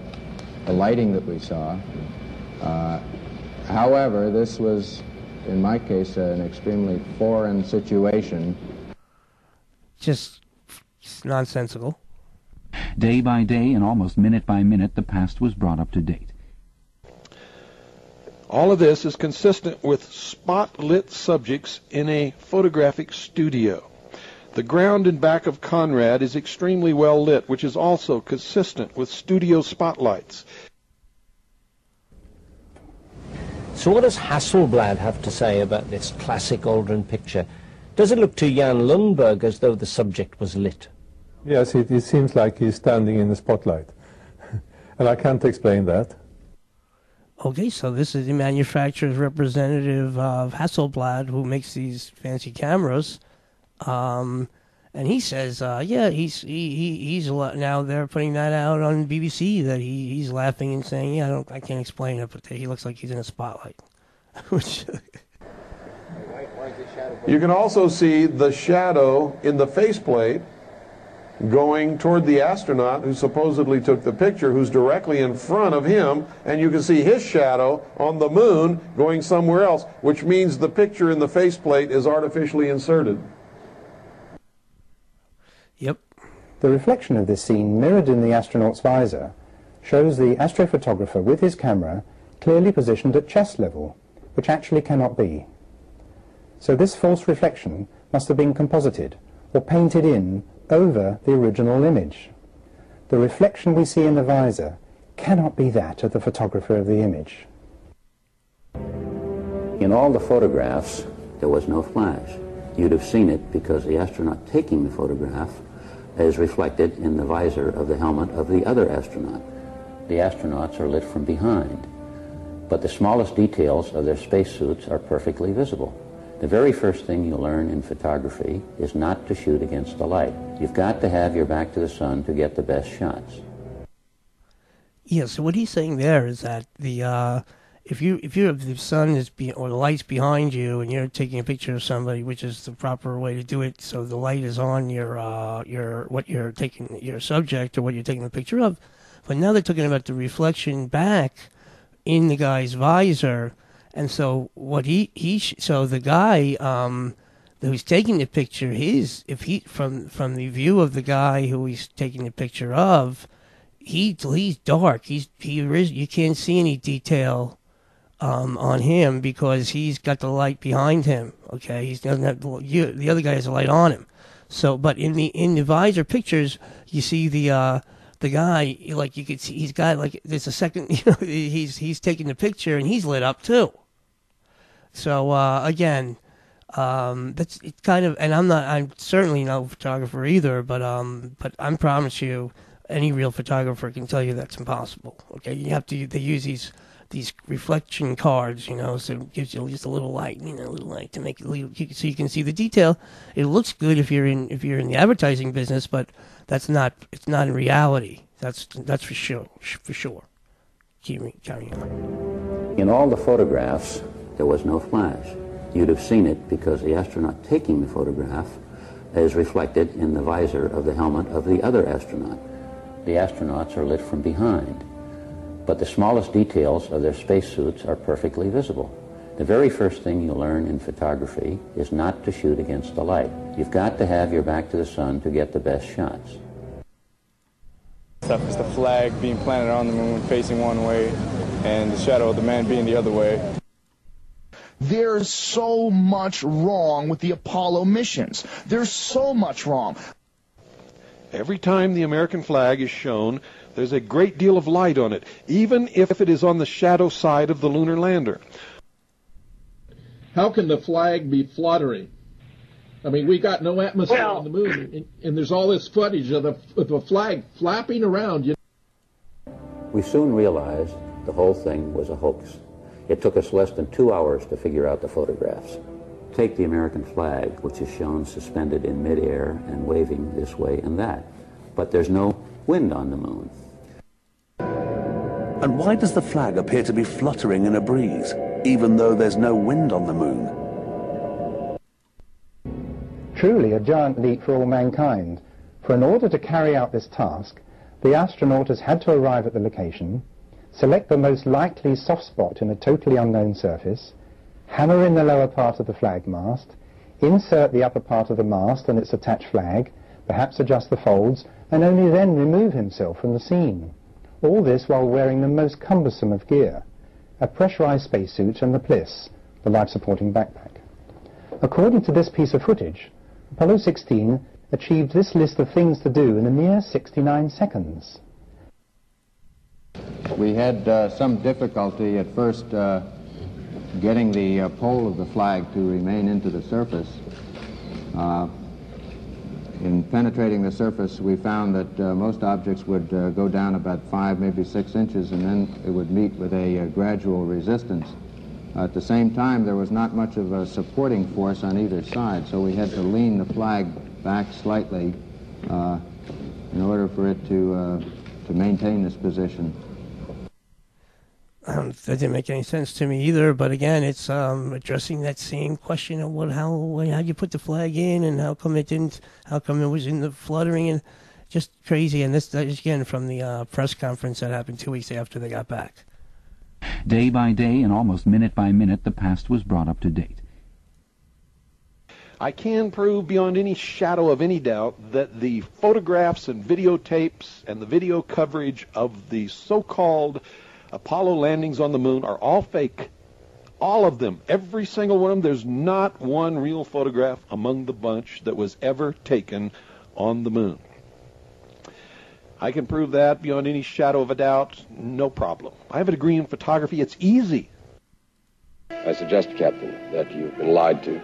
lighting that we saw. However, this was, in my case, an extremely foreign situation. Just nonsensical. Day by day and almost minute by minute, the past was brought up to date. All of this is consistent with spot-lit subjects in a photographic studio. The ground in back of Conrad is extremely well lit, which is also consistent with studio spotlights. So what does Hasselblad have to say about this classic Aldrin picture? Does it look to Jan Lundberg as though the subject was lit? Yes, it seems like he's standing in the spotlight. And I can't explain that. Okay, so this is the manufacturer's representative of Hasselblad, who makes these fancy cameras. And he says, yeah, he's now they're putting that out on BBC that he's laughing and saying, yeah, I can't explain it, but he looks like he's in a spotlight. Which you can also see the shadow in the faceplate going toward the astronaut who supposedly took the picture, who's directly in front of him, and you can see his shadow on the moon going somewhere else, which means the picture in the faceplate is artificially inserted. Yep. The reflection of this scene mirrored in the astronaut's visor shows the astrophotographer with his camera clearly positioned at chest level, which actually cannot be. So this false reflection must have been composited or painted in over the original image. The reflection we see in the visor cannot be that of the photographer of the image. In all the photographs, there was no flash. You'd have seen it because the astronaut taking the photograph is reflected in the visor of the helmet of the other astronaut. The astronauts are lit from behind, but the smallest details of their spacesuits are perfectly visible. The very first thing you learn in photography is not to shoot against the light. You've got to have your back to the sun to get the best shots. Yeah, so what he's saying there is that if the sun is or the light's behind you and you're taking a picture of somebody, which is the proper way to do it, so the light is on your subject or what you're taking the picture of. But now they're talking about the reflection back in the guy's visor, and so what so the guy who's taking the picture, from the view of the guy who he's taking the picture of, he's dark. You can't see any detail on him because he's got the light behind him. Okay, he doesn't have the other guy has a light on him. So, but in the visor pictures, you see the guy, like you could see he's got like there's a second, he's taking the picture and he's lit up too. So again, that's it's kind of, and I'm certainly no photographer either, but I promise you, any real photographer can tell you that's impossible. Okay, they use these reflection cards, so it gives you just a little light, to make it so you can see the detail. It looks good if you're in the advertising business, but it's not in reality. That's for sure. Carry on. In all the photographs, there was no flash. You'd have seen it because the astronaut taking the photograph is reflected in the visor of the helmet of the other astronaut. The astronauts are lit from behind, but the smallest details of their spacesuits are perfectly visible. The very first thing you learn in photography is not to shoot against the light. You've got to have your back to the sun to get the best shots. Stuff is the flag being planted on the moon facing one way and the shadow of the man being the other way. There's so much wrong with the Apollo missions. There's so much wrong. Every time the American flag is shown, there's a great deal of light on it, even if it is on the shadow side of the lunar lander. How can the flag be fluttering? I mean, we got no atmosphere on the moon, and there's all this footage of the flag flapping around. We soon realized the whole thing was a hoax. It took us less than 2 hours to figure out the photographs. Take the American flag, which is shown suspended in midair and waving this way and that. But there's no wind on the moon. And why does the flag appear to be fluttering in a breeze, even though there's no wind on the moon? Truly a giant leap for all mankind, for in order to carry out this task, the astronauters had to arrive at the location, select the most likely soft spot in a totally unknown surface, hammer in the lower part of the flag mast, insert the upper part of the mast and its attached flag, perhaps adjust the folds, and only then remove himself from the scene. All this while wearing the most cumbersome of gear, a pressurized spacesuit and the PLIS, the life-supporting backpack. According to this piece of footage, Apollo 16 achieved this list of things to do in a mere 69 seconds. We had some difficulty at first getting the pole of the flag to remain into the surface. In penetrating the surface, we found that most objects would go down about 5, maybe 6 inches, and then it would meet with a gradual resistance. At the same time, there was not much of a supporting force on either side, so we had to lean the flag back slightly in order for it to maintain this position. That didn't make any sense to me either, but again, it's addressing that same question of how you put the flag in and how come it was in the fluttering, and just crazy. And this again from the press conference that happened 2 weeks after they got back. Day by day and almost minute by minute, the past was brought up to date. I can prove beyond any shadow of any doubt that the photographs and videotapes and the video coverage of the so-called Apollo landings on the moon are all fake. All of them. Every single one of them. There's not one real photograph among the bunch that was ever taken on the moon. I can prove that beyond any shadow of a doubt. No problem. I have a degree in photography. It's easy. I suggest, Captain, that you've been lied to.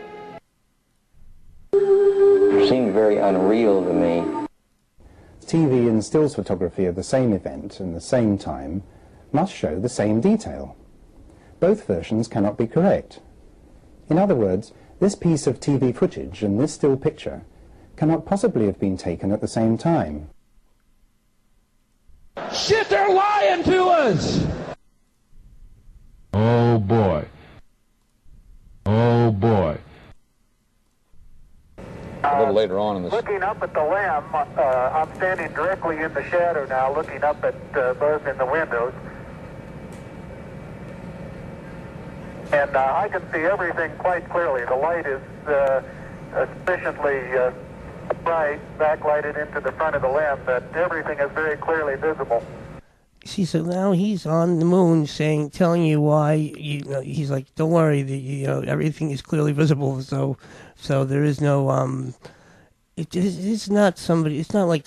You seem very unreal to me. TV and stills photography of the same event and the same time must show the same detail. Both versions cannot be correct. In other words, this piece of TV footage and this still picture cannot possibly have been taken at the same time. Shit, they're lying to us! Oh boy. Oh boy. A little later on in this. Looking up at the lamb, I'm standing directly in the shadow now, looking up at Buzz in the windows. And I can see everything quite clearly. The light is sufficiently bright, backlighted into the front of the lamp, that everything is very clearly visible. See, so now he's on the moon telling you why, he's like, don't worry, everything is clearly visible, so there is no, it's not somebody, it's not like,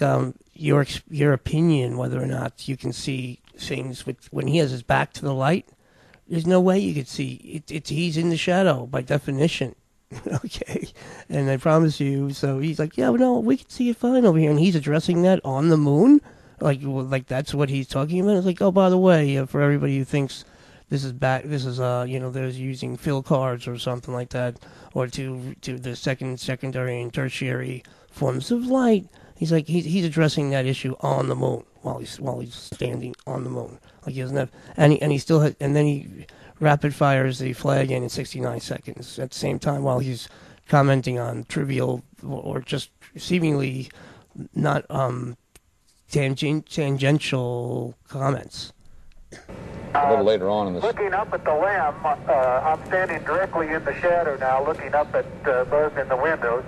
your opinion whether or not you can see things when he has his back to the light. There's no way you could see, he's in the shadow by definition. Okay, and I promise you, so he's like, yeah, no, we can see it fine over here, and he's addressing that on the moon? Like that's what he's talking about. It's like, oh, by the way, for everybody who thinks this is they're using fill cards or something like that, or to the secondary and tertiary forms of light. He's like, he's addressing that issue on the moon while he's standing on the moon. Like he doesn't have, and he still has, and then he rapid fires the flag in 69 seconds at the same time while he's commenting on trivial or just seemingly not tangential comments. A little later on in this. Looking up at the lamb, I'm standing directly in the shadow now, looking up at Buzz in the windows.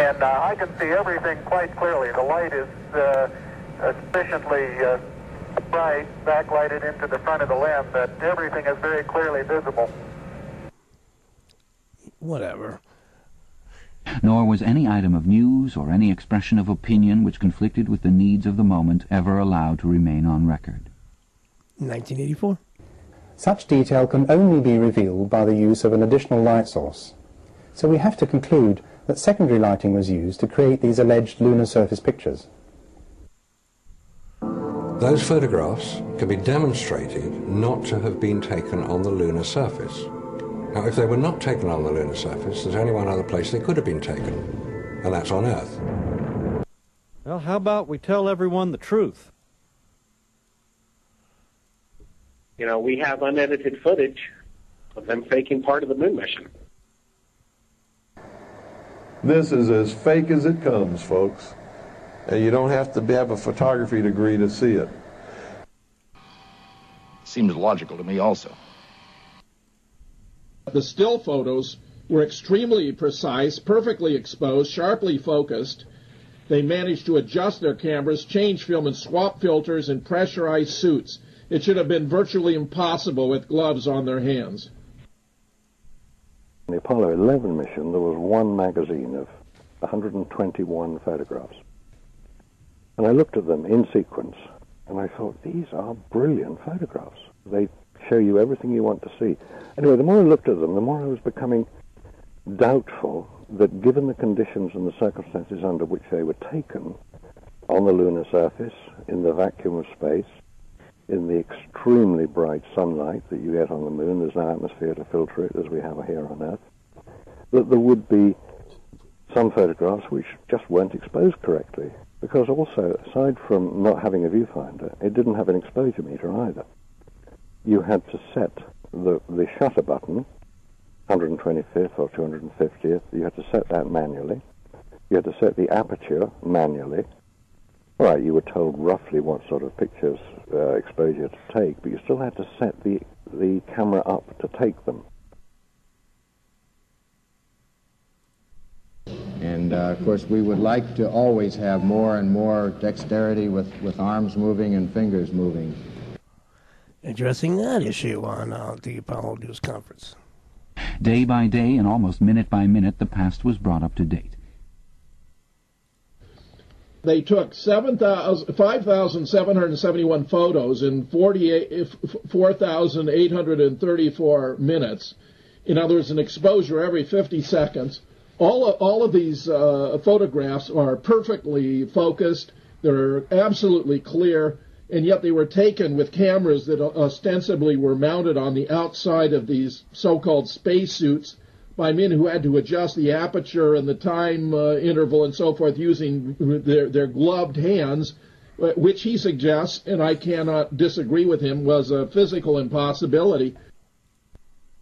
And I can see everything quite clearly. The light is sufficiently bright, backlighted into the front of the lamp, that everything is very clearly visible. Whatever. Nor was any item of news or any expression of opinion which conflicted with the needs of the moment ever allowed to remain on record. 1984. Such detail can only be revealed by the use of an additional light source. So we have to conclude that secondary lighting was used to create these alleged lunar surface pictures. Those photographs can be demonstrated not to have been taken on the lunar surface. Now, if they were not taken on the lunar surface, there's only one other place they could have been taken, and that's on Earth. Well, how about we tell everyone the truth? You know, we have unedited footage of them faking part of the moon mission. This is as fake as it comes, folks. And you don't have to have a photography degree to see it. Seems logical to me also. The still photos were extremely precise, perfectly exposed, sharply focused. They managed to adjust their cameras, change film, and swap filters in pressurized suits. It should have been virtually impossible with gloves on their hands. In the Apollo 11 mission, there was one magazine of 121 photographs. And I looked at them in sequence, and I thought, these are brilliant photographs. They show you everything you want to see. Anyway, the more I looked at them, the more I was becoming doubtful that given the conditions and the circumstances under which they were taken, on the lunar surface, in the vacuum of space, in the extremely bright sunlight that you get on the moon, there's no atmosphere to filter it as we have here on Earth, that there would be some photographs which just weren't exposed correctly. Because also, aside from not having a viewfinder, it didn't have an exposure meter either. You had to set the shutter button, 125th or 250th, you had to set that manually. You had to set the aperture manually. All right, you were told roughly what sort of pictures exposure to take, but you still had to set the camera up to take them. And, of course, we would like to always have more and more dexterity with arms moving and fingers moving. Addressing that issue on the Apollo News Conference. Day by day and almost minute by minute, the past was brought up to date. They took 5,771 photos in 4,834 minutes. In other words, an exposure every 50 seconds. All of these photographs are perfectly focused. They're absolutely clear, and yet they were taken with cameras that ostensibly were mounted on the outside of these so-called spacesuits by men who had to adjust the aperture and the time interval and so forth using their gloved hands, which he suggests, and I cannot disagree with him, was a physical impossibility.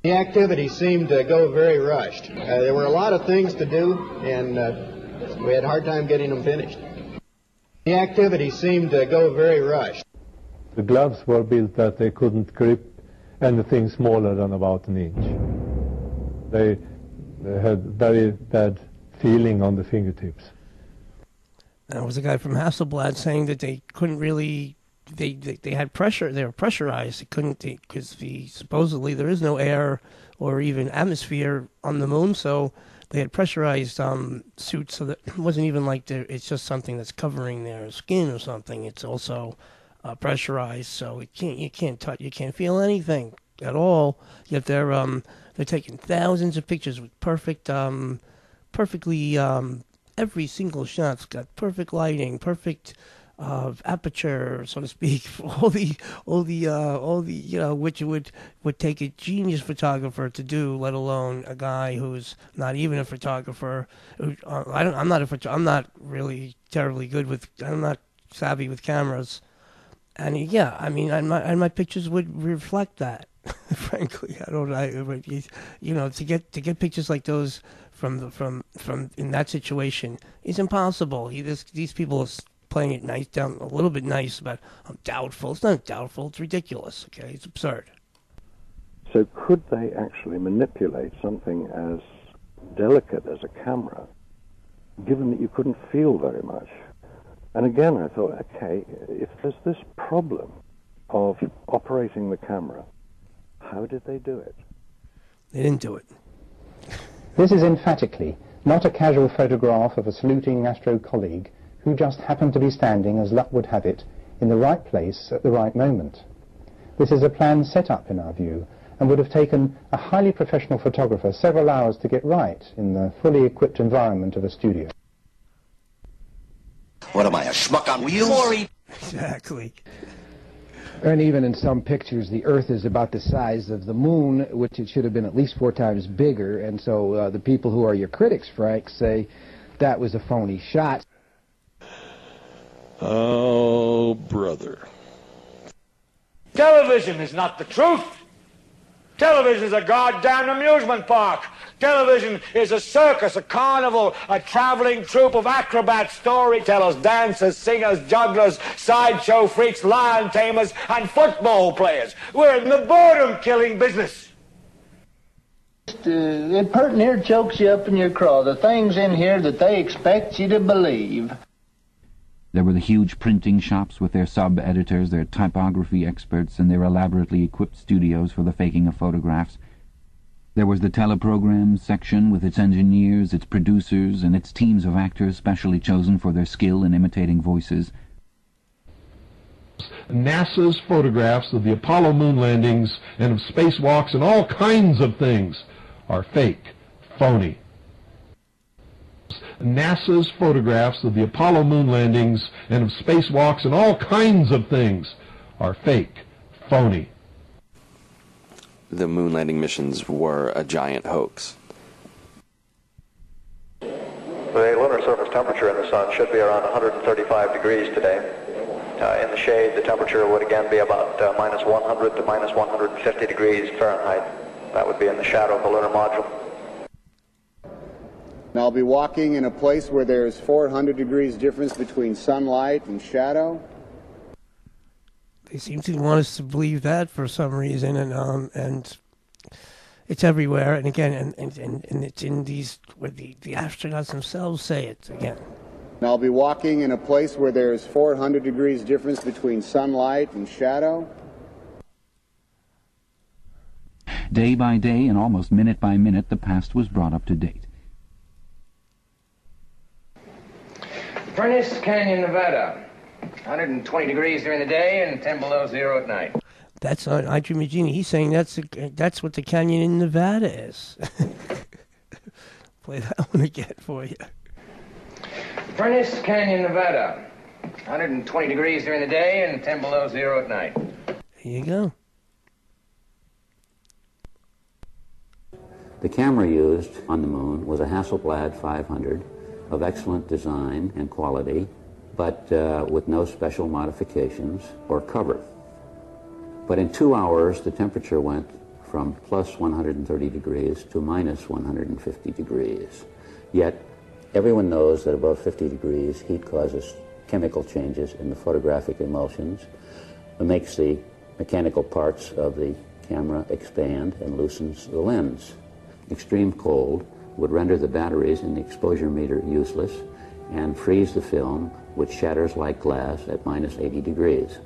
The activity seemed to go very rushed. There were a lot of things to do, and we had a hard time getting them finished. The activity seemed to go very rushed. The gloves were built that they couldn't grip anything smaller than about an inch. They had very bad feeling on the fingertips. There was a guy from Hasselblad saying that they couldn't really, they had pressure, they were pressurized. They couldn't, because supposedly there is no air or even atmosphere on the moon, so they had pressurized suits, so that it wasn't even like it's just something that's covering their skin or something. It's also pressurized, so you can't touch, you can't feel anything at all. Yet they're taking thousands of pictures with perfectly every single shot's got perfect lighting, perfect aperture, so to speak. All the which it would take a genius photographer to do, let alone a guy who's not even a photographer. I'm not really terribly good with. I'm not savvy with cameras, and yeah, I mean, and my pictures would reflect that. Frankly, to get pictures like those from in that situation is impossible. These people are playing it nice, down a little bit nice about I'm doubtful. It's not doubtful. It's ridiculous. Okay, it's absurd. So could they actually manipulate something as delicate as a camera, given that you couldn't feel very much? And again, I thought, okay, if there's this problem of operating the camera, how did they do it? They didn't do it. This is emphatically not a casual photograph of a saluting Astro colleague who just happened to be standing, as luck would have it, in the right place at the right moment. This is a plan set up, in our view, and would have taken a highly professional photographer several hours to get right in the fully equipped environment of a studio. What am I, a schmuck on wheels? Exactly. And even in some pictures, the Earth is about the size of the Moon, which it should have been at least 4 times bigger. And so the people who are your critics, Frank, say that was a phony shot. Oh, brother. Television is not the truth. Television is a goddamn amusement park. Television is a circus, a carnival, a traveling troupe of acrobats, storytellers, dancers, singers, jugglers, sideshow freaks, lion tamers, and football players. We're in the boredom-killing business. The pertin here chokes you up in your craw. The things in here that they expect you to believe. There were the huge printing shops with their sub-editors, their typography experts, and their elaborately equipped studios for the faking of photographs. There was the teleprogram section with its engineers, its producers, and its teams of actors specially chosen for their skill in imitating voices. NASA's photographs of the Apollo moon landings and of spacewalks and all kinds of things are fake, phony. NASA's photographs of the Apollo moon landings and of spacewalks and all kinds of things are fake, phony. The moon landing missions were a giant hoax. The lunar surface temperature in the sun should be around 135 degrees today. In the shade, the temperature would again be about minus 100 to minus 150 degrees Fahrenheit. That would be in the shadow of the lunar module. And I'll be walking in a place where there's 400 degrees difference between sunlight and shadow. They seem to want us to believe that for some reason, and it's everywhere. And again, and it's in these where the astronauts themselves say it again. And I'll be walking in a place where there's 400 degrees difference between sunlight and shadow. Day by day and almost minute by minute, the past was brought up to date. Furnace Canyon, Nevada. 120 degrees during the day and 10 below zero at night. That's on I Dream of Jeannie. He's saying that's what the canyon in Nevada is. Play that one again for you. Furnace Canyon, Nevada. 120 degrees during the day and 10 below zero at night. There you go. The camera used on the moon was a Hasselblad 500 of excellent design and quality, but with no special modifications or cover. But in 2 hours, the temperature went from plus 130 degrees to minus 150 degrees. Yet, everyone knows that above 50 degrees, heat causes chemical changes in the photographic emulsions. It makes the mechanical parts of the camera expand and loosens the lens. Extreme cold would render the batteries in the exposure meter useless and freeze the film, which shatters like glass at minus 80 degrees.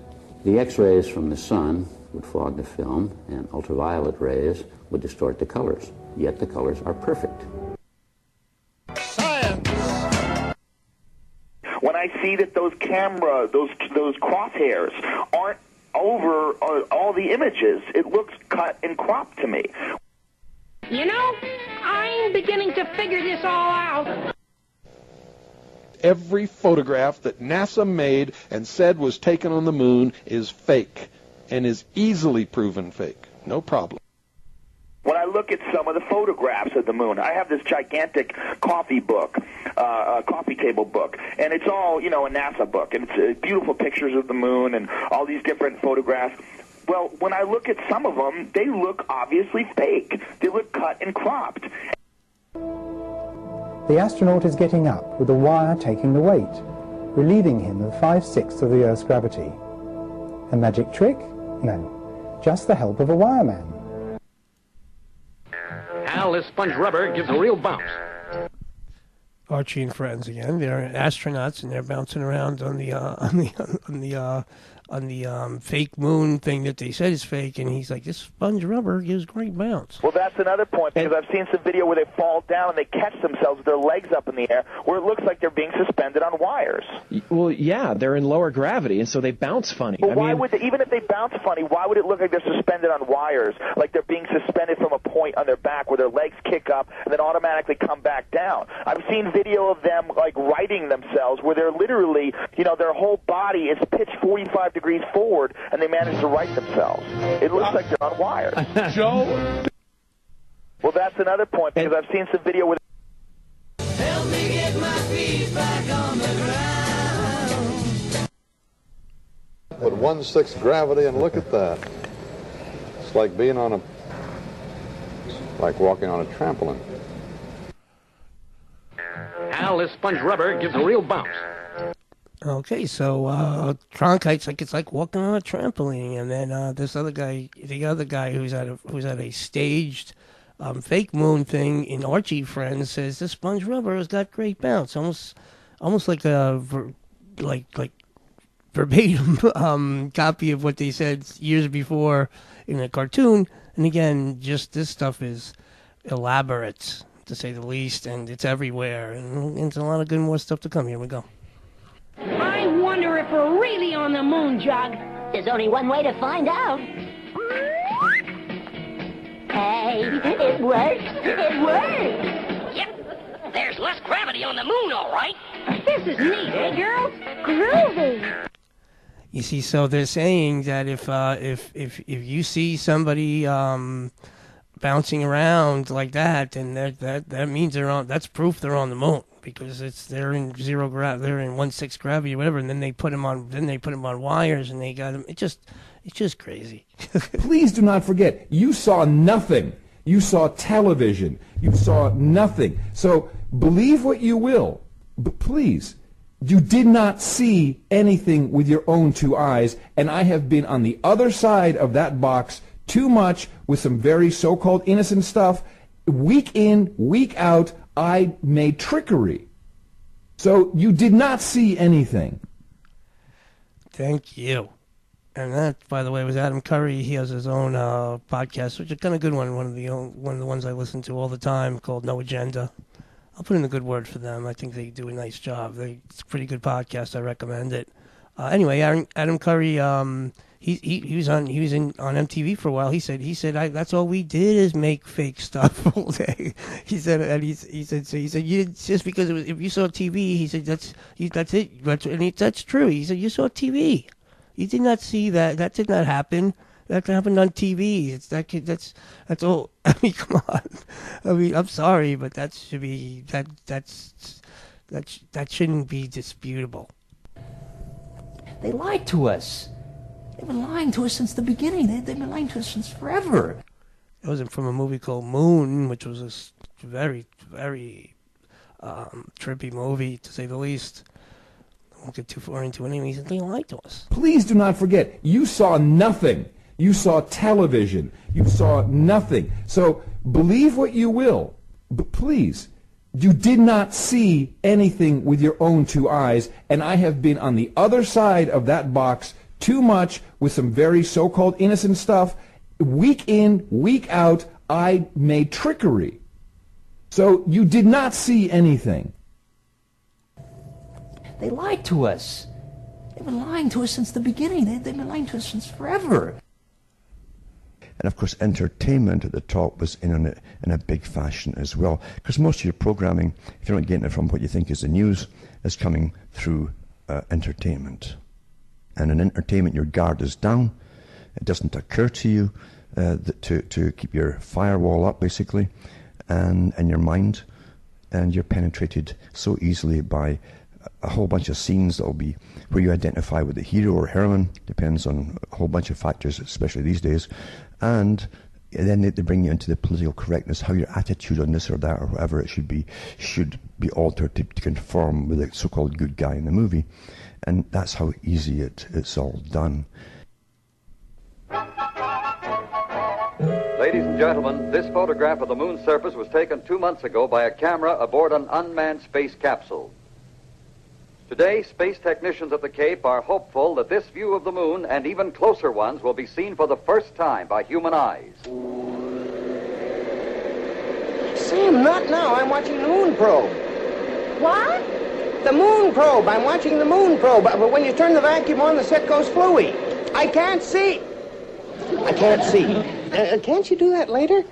The X-rays from the sun would fog the film, and ultraviolet rays would distort the colors. Yet the colors are perfect. When I see that those crosshairs aren't over all the images, it looks cut and cropped to me. You know, I'm beginning to figure this all out. Every photograph that NASA made and said was taken on the moon is fake and is easily proven fake. No problem. When I look at some of the photographs of the moon, I have this gigantic coffee table book, and it's all, a NASA book, and it's beautiful pictures of the moon and all these different photographs. Well, when I look at some of them, they look obviously fake. They look cut and cropped. The astronaut is getting up with a wire taking the weight, relieving him of 5/6 of the Earth's gravity. A magic trick? No, just the help of a wireman. Al, this sponge rubber gives a real bounce. Archie and friends again. They're astronauts and they're bouncing around on the fake moon thing that they said is fake, and he's like, this sponge rubber gives great bounce. Well, that's another point, because I've seen some video where they fall down and they catch themselves with their legs up in the air, where it looks like they're being suspended on wires. Well, yeah, they're in lower gravity, and so they bounce funny. But would they, even if they bounce funny, why would it look like they're suspended on wires, like they're being suspended from a point on their back where their legs kick up and then automatically come back down? I've seen video of them, like, righting themselves, where they're literally, their whole body is pitched 45 degrees forward, and they manage to right themselves. It looks like they're on wires. Joe? Well, that's another point, because I've seen some video where... Help me get my feet back on the ground. But 1/6 gravity, and look at that. It's like like walking on a trampoline. Al, this sponge rubber gives a real bounce. Okay, so Cronkite's like, it's like walking on a trampoline, and then this other guy, the other guy who's at a staged fake moon thing in Archie Friends says this sponge rubber has got great bounce, almost like a verbatim copy of what they said years before in a cartoon. And again, just this stuff is elaborate, to say the least, and it's everywhere, and it's a lot of good more stuff to come. Here we go. I wonder if we're really on the moon, Jug. There's only one way to find out. Hey, it works. It works. Yep, there's less gravity on the moon, all right. This is neat, eh, girls? Groovy. You see, so they're saying that if you see somebody bouncing around like that, then that means they're on. That's proof they're on the moon, because they're in zero gravity, they're in 1/6 gravity or whatever, and then they put them on wires, and they got them. It's just crazy. Please do not forget, you saw nothing. You saw television. You saw nothing. So believe what you will, but please, you did not see anything with your own two eyes, and I have been on the other side of that box too much with some very so-called innocent stuff. Week in, week out, I made trickery. So you did not see anything. Thank you. And that, by the way, was Adam Curry. He has his own podcast, which is kind of good one. One of the ones I listen to all the time, called No Agenda. I'll put in a good word for them. I think they do a nice job. It's a pretty good podcast. I recommend it. Anyway, Adam Curry, he was on MTV for a while. He said that's all we did is make fake stuff all day. He said just because it was, if you saw TV, he said that's it. That's true. He said you saw TV. You did not see that. That did not happen. That happened on TV. That's all. I mean, come on. I mean, I'm sorry, but that shouldn't be disputable. They lied to us. They've been lying to us since the beginning. They've been lying to us since forever. It was from a movie called Moon, which was a very, very trippy movie, to say the least. I won't get too far into it anyway. They lied to us. Please do not forget, you saw nothing. You saw television. You saw nothing. So believe what you will, but please, you did not see anything with your own two eyes, and I have been on the other side of that box too much with some very so-called innocent stuff. Week in, week out, I made trickery. So you did not see anything. They lied to us. They've been lying to us since the beginning. They've been lying to us since forever. And of course, entertainment at the top was in a big fashion as well. Because most of your programming, if you're not getting it from what you think is the news, is coming through entertainment. And in entertainment, your guard is down. It doesn't occur to you to keep your firewall up, basically, and your mind. And you're penetrated so easily by a whole bunch of scenes that will be where you identify with the hero or heroine, depends on a whole bunch of factors, especially these days. And then they bring you into the political correctness, how your attitude on this or that or whatever it should be altered to conform with the so-called good guy in the movie. And that's how easy it's all done. Ladies and gentlemen, this photograph of the moon's surface was taken 2 months ago by a camera aboard an unmanned space capsule. Today, space technicians at the Cape are hopeful that this view of the moon and even closer ones will be seen for the first time by human eyes. Sam, not now. I'm watching the moon probe. What? The moon probe. I'm watching the moon probe. But when you turn the vacuum on, the set goes fluey. I can't see. I can't see. Can't you do that later?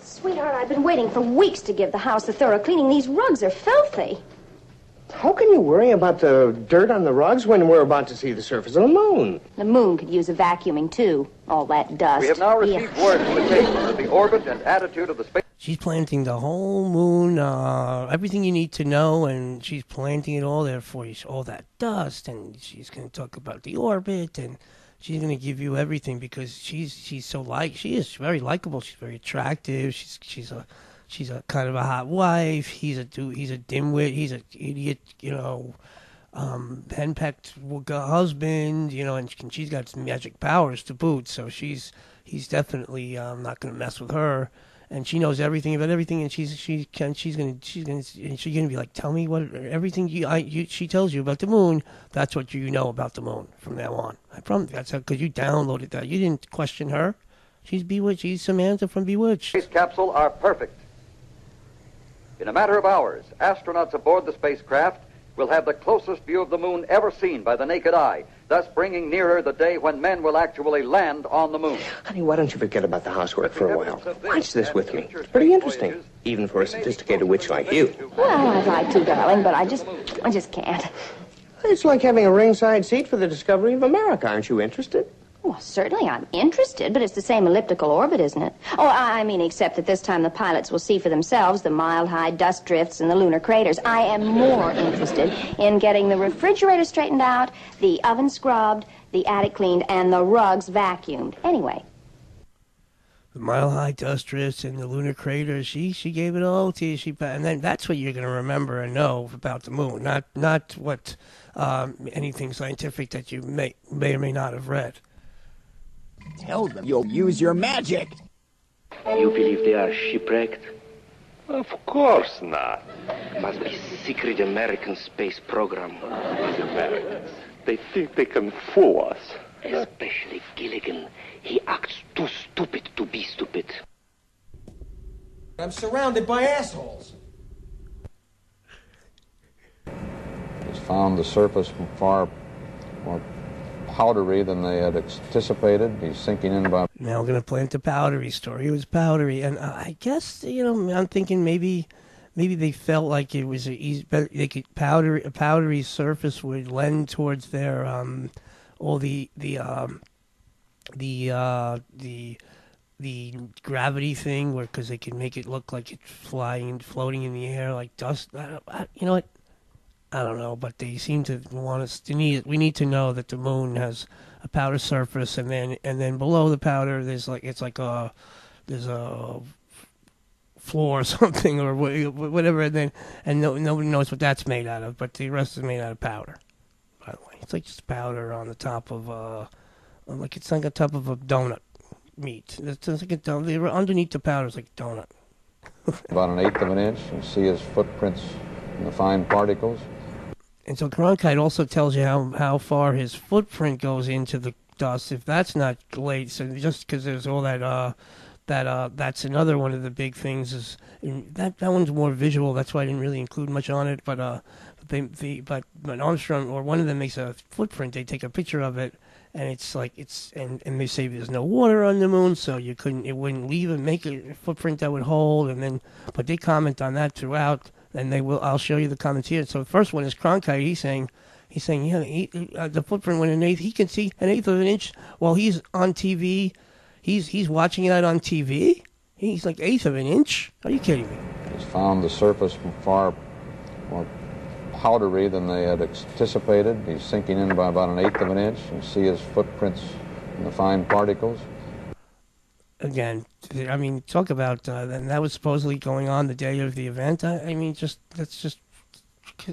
Sweetheart, I've been waiting for weeks to give the house a thorough cleaning. These rugs are filthy. How can you worry about the dirt on the rugs when we're about to see the surface of the moon? The moon could use a vacuuming, too. All that dust. We have now received word from the Cape that the orbit and attitude of the space... She's planting the whole moon, everything you need to know, and she's planting it all there for you. All that dust, and she's going to talk about the orbit, and she's going to give you everything because she's so she is very likable. She's very attractive. She's a kind of a hot wife. He's a dimwit. He's an idiot, henpecked husband, and she's got some magic powers to boot. So he's definitely not going to mess with her. And she knows everything about everything, and she's gonna be like, tell me what everything she tells you about the moon. That's what you know about the moon from now on. I promise. That's because you downloaded that. You didn't question her. She's Bewitched. She's Samantha from Bewitched. Space capsule are perfect. In a matter of hours, astronauts aboard the spacecraft will have the closest view of the moon ever seen by the naked eye, thus bringing nearer the day when men will actually land on the moon. Honey, why don't you forget about the housework for a while? Watch this with me. It's pretty interesting, even for a sophisticated witch like you. Well, I'd like to, darling, but I just can't. It's like having a ringside seat for the discovery of America. Aren't you interested? Well, certainly I'm interested, but it's the same elliptical orbit, isn't it? Oh, I mean, except that this time the pilots will see for themselves the mile-high dust drifts and the lunar craters. I am more interested in getting the refrigerator straightened out, the oven scrubbed, the attic cleaned, and the rugs vacuumed. Anyway. The mile-high dust drifts and the lunar craters, she gave it all to you. And then that's what you're going to remember and know about the moon, not what anything scientific that you may or may not have read. Tell them you'll use your magic. You believe they are shipwrecked? Of course not. Must be secret American space program. These Americans, they think they can fool us. Especially Gilligan. He acts too stupid to be stupid. I'm surrounded by assholes. It's found the surface far more powdery than they had anticipated. He's sinking in about... Now we're going to plant the powdery story. It was powdery, and I guess, I'm thinking maybe they felt like it was a powdery surface would lend towards their all the gravity thing, because they can make it look like it's floating in the air like dust. You know what? I don't know, but they seem to want us to we need to know that the moon has a powder surface, and then below the powder there's a floor or something or whatever, and nobody knows what that's made out of, but the rest is made out of powder. By the way, it's like just powder on the top of it's like on top of a donut meat. It's like a donut. Underneath the powder is like a donut. about 1/8 of an inch, and see his footprints in the fine particles. And so Cronkite also tells you how far his footprint goes into the dust. If that's not late, so just because there's all that's another one of the big things is that one's more visual. That's why I didn't really include much on it. But Armstrong or one of them makes a footprint. They take a picture of it, and and they say there's no water on the moon, so it wouldn't leave and make a footprint that would hold. But they comment on that throughout. And I'll show you the comments here. So the first one is Cronkite. He's saying, the footprint went 1/8. He can see 1/8 of an inch while he's on TV. He's watching it on TV. He's like 1/8 of an inch. Are you kidding me? He's found the surface far more powdery than they had anticipated. He's sinking in by about 1/8 of an inch, and see his footprints in the fine particles. Again, I mean, talk about and that was supposedly going on the day of the event. That's just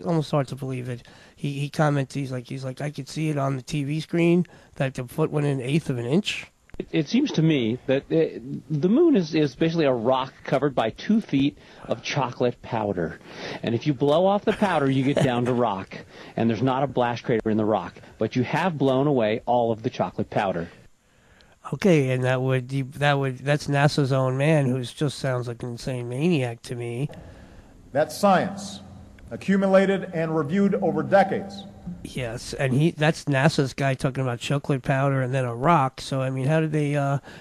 almost hard to believe it. He comments, he's like, I could see it on the TV screen that the foot went 1/8 of an inch. It seems to me that the moon is basically a rock covered by 2 feet of chocolate powder. And if you blow off the powder, you get down to rock. And there's not a blast crater in the rock. But you have blown away all of the chocolate powder. Okay, and that's NASA's own man, who just sounds like an insane maniac to me. That's science, accumulated and reviewed over decades. Yes, and that's NASA's guy talking about chocolate powder and then a rock. So I mean, how did they?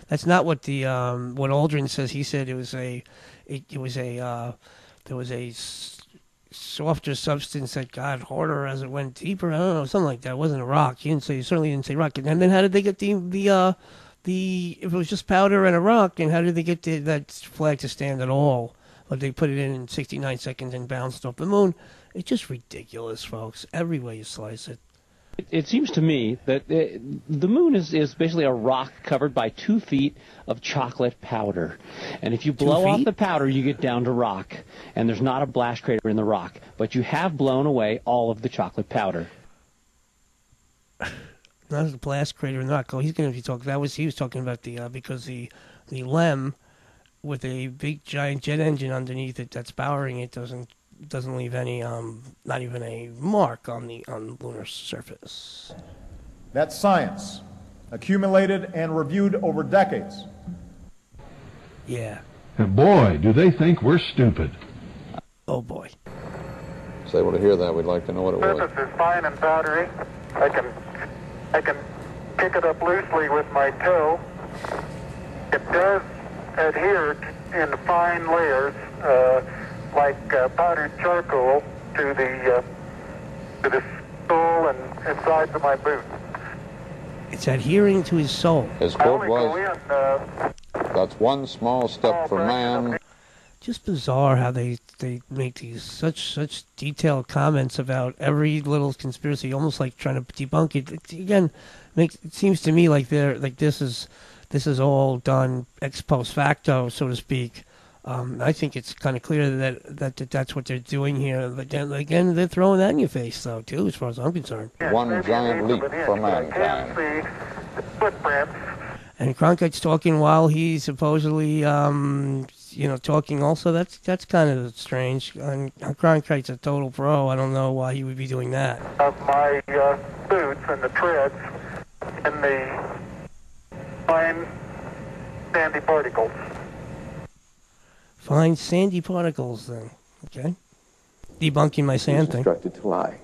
That's not what what Aldrin says. He said there was a softer substance that got harder as it went deeper. I don't know, something like that. It wasn't a rock. He certainly didn't say rock. And then how did they get if it was just powder and a rock, and how did they get that flag to stand at all? But they put it in 69 seconds and bounced off the moon. It's just ridiculous, folks. Every way you slice it. It seems to me that the moon is basically a rock covered by 2 feet of chocolate powder. And if you blow off the powder, you get down to rock. And there's not a blast crater in the rock. But you have blown away all of the chocolate powder. Not a blast crater in the rock. Oh, he's going to be talking. He was talking about because the LEM with a big giant jet engine underneath it that's powering it doesn't leave any not even a mark on the lunar surface. That's science, accumulated and reviewed over decades. Yeah. And boy, do they think we're stupid. Oh boy. So able to hear that, we'd like to know what it was. The surface is fine and powdery. I can pick it up loosely with my toe. It does adhere in fine layers, like powdered charcoal, to the sole and sides of my boot. It's adhering to his soul. His quote was, "That's one small step for man." Just bizarre how they make these such detailed comments about every little conspiracy, almost like trying to debunk it. It seems to me like this is all done ex post facto, so to speak. I think it's kind of clear that's what they're doing here. But then, again, they're throwing that in your face, though, too, as far as I'm concerned. One giant leap for mankind. And Cronkite's talking while he's supposedly, talking also. That's kind of strange. And Cronkite's a total pro. I don't know why he would be doing that. Of my boots and the treads and the fine sandy particles. Fine sandy particles, then. Okay. Debunking my sand thing. Instructed to lie.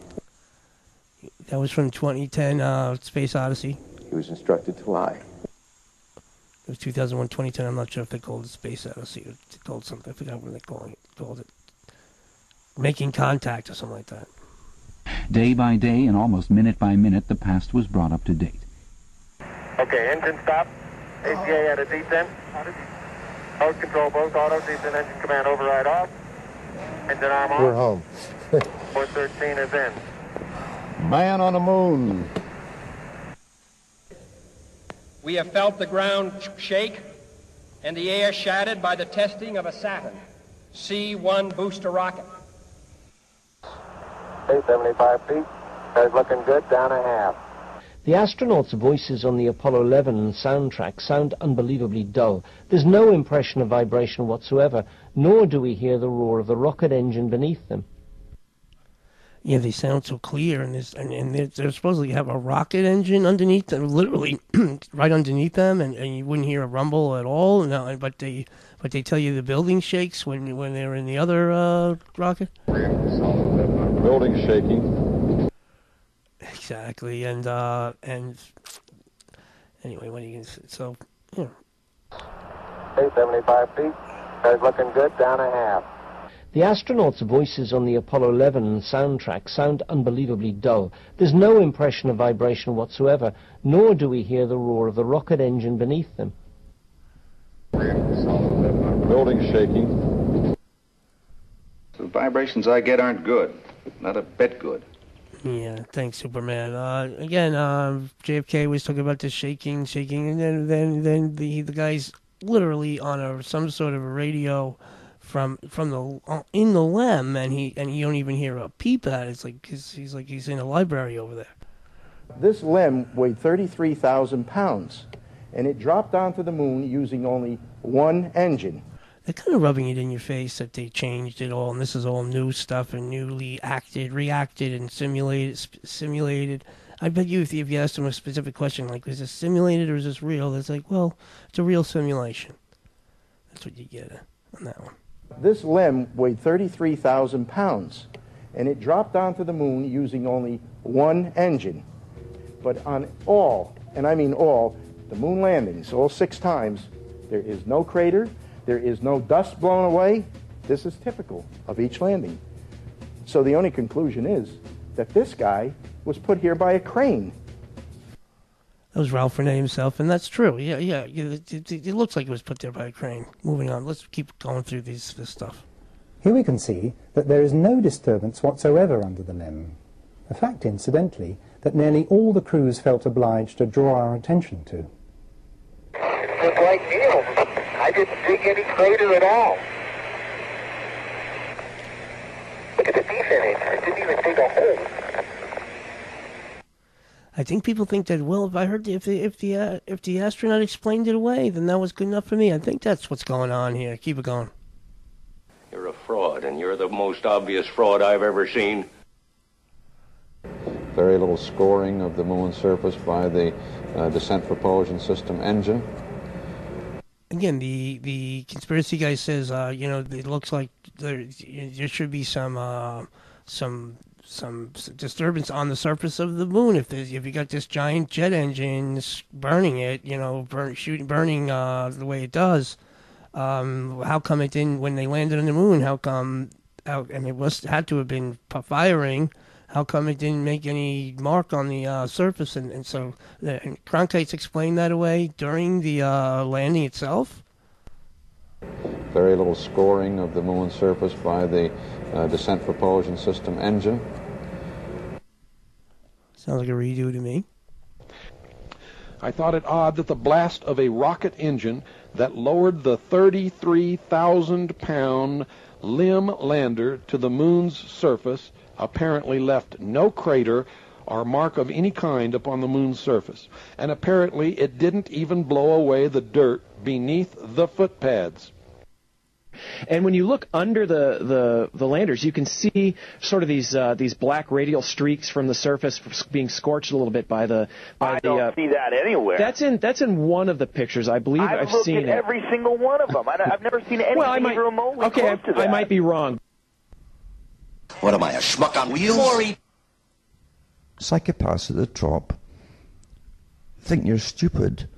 That was from 2010 Space Odyssey. He was instructed to lie. It was 2001, 2010. I'm not sure if they called it Space Odyssey or they called something. I forgot what they called it. Making Contact or something like that. Day by day and almost minute by minute, the past was brought up to date. Okay, engine stop. ACA at a descent. Mode control both auto, descent engine command override off. Engine arm off. We're home. 413 is in. Man on the moon. We have felt the ground shake and the air shattered by the testing of a Saturn C-1 booster rocket. 75 feet. Guys looking good, down a half. The astronauts' voices on the Apollo 11 soundtrack sound unbelievably dull. There's no impression of vibration whatsoever, nor do we hear the roar of the rocket engine beneath them. Yeah, they sound so clear, and they're supposedly have a rocket engine underneath them, literally right underneath them, and you wouldn't hear a rumble at all. No, but they tell you the building shakes when they're in the other rocket. Building shaking. Exactly, and anyway, what are you gonna say? So, yeah. 75 feet. Guys looking good, down a half. The astronauts' voices on the Apollo 11 soundtrack sound unbelievably dull. There's no impression of vibration whatsoever, nor do we hear the roar of the rocket engine beneath them. Building shaking. The vibrations I get aren't good. Not a bit good. Yeah, thanks, Superman. Again, JFK was talking about the shaking, and then the guy's literally on some sort of a radio from the in the LEM, and you don't even hear a peep at it. It's like he's in a library over there. This LEM weighed 33,000 pounds, and it dropped onto the moon using only one engine. They're kind of rubbing it in your face that they changed it all, and this is all new stuff and newly reacted, and simulated. I bet you if you asked them a specific question like, is this simulated or is this real? It's like, well, it's a real simulation. That's what you get on that one. This LEM weighed 33,000 pounds, and it dropped onto the moon using only one engine. But on all, and I mean all, the moon landings, all 6 times, there is no crater, there is no dust blown away. This is typical of each landing. So the only conclusion is that this guy was put here by a crane. That was Ralph Renee himself, and that's true. Yeah. It looks like it was put there by a crane. Moving on. Let's keep going through this stuff. Here we can see that there is no disturbance whatsoever under the LEM. A fact, incidentally, that nearly all the crews felt obliged to draw our attention to. Just like Neil, I didn't dig any crater at all. Look at the defense. I didn't even dig a hole. I think people think that, well, if I heard if the astronaut explained it away, then that was good enough for me. I think that's what's going on here. Keep it going. You're a fraud, and you're the most obvious fraud I've ever seen. Very little scoring of the moon's surface by the descent propulsion system engine. Again, the conspiracy guy says, it looks like there should be some disturbance on the surface of the moon if you got this giant jet engine burning it, burning the way it does. How come it didn't when they landed on the moon? How come? And it had to have been firing. How come it didn't make any mark on the surface? And so Cronkites explained that away during the landing itself. Very little scoring of the moon's surface by the descent propulsion system engine. Sounds like a redo to me. I thought it odd that the blast of a rocket engine that lowered the 33,000-pound LEM lander to the moon's surface apparently left no crater or mark of any kind upon the moon's surface. And apparently it didn't even blow away the dirt beneath the footpads. And when you look under the landers, you can see sort of these black radial streaks from the surface being scorched a little bit by the. I don't see that anywhere. That's in one of the pictures, I believe. I've seen it. I've looked at every single one of them. I've never seen anything remotely close to that. I might be wrong. What am I, a schmuck on wheels? Maury. psychopaths at the top think you're stupid.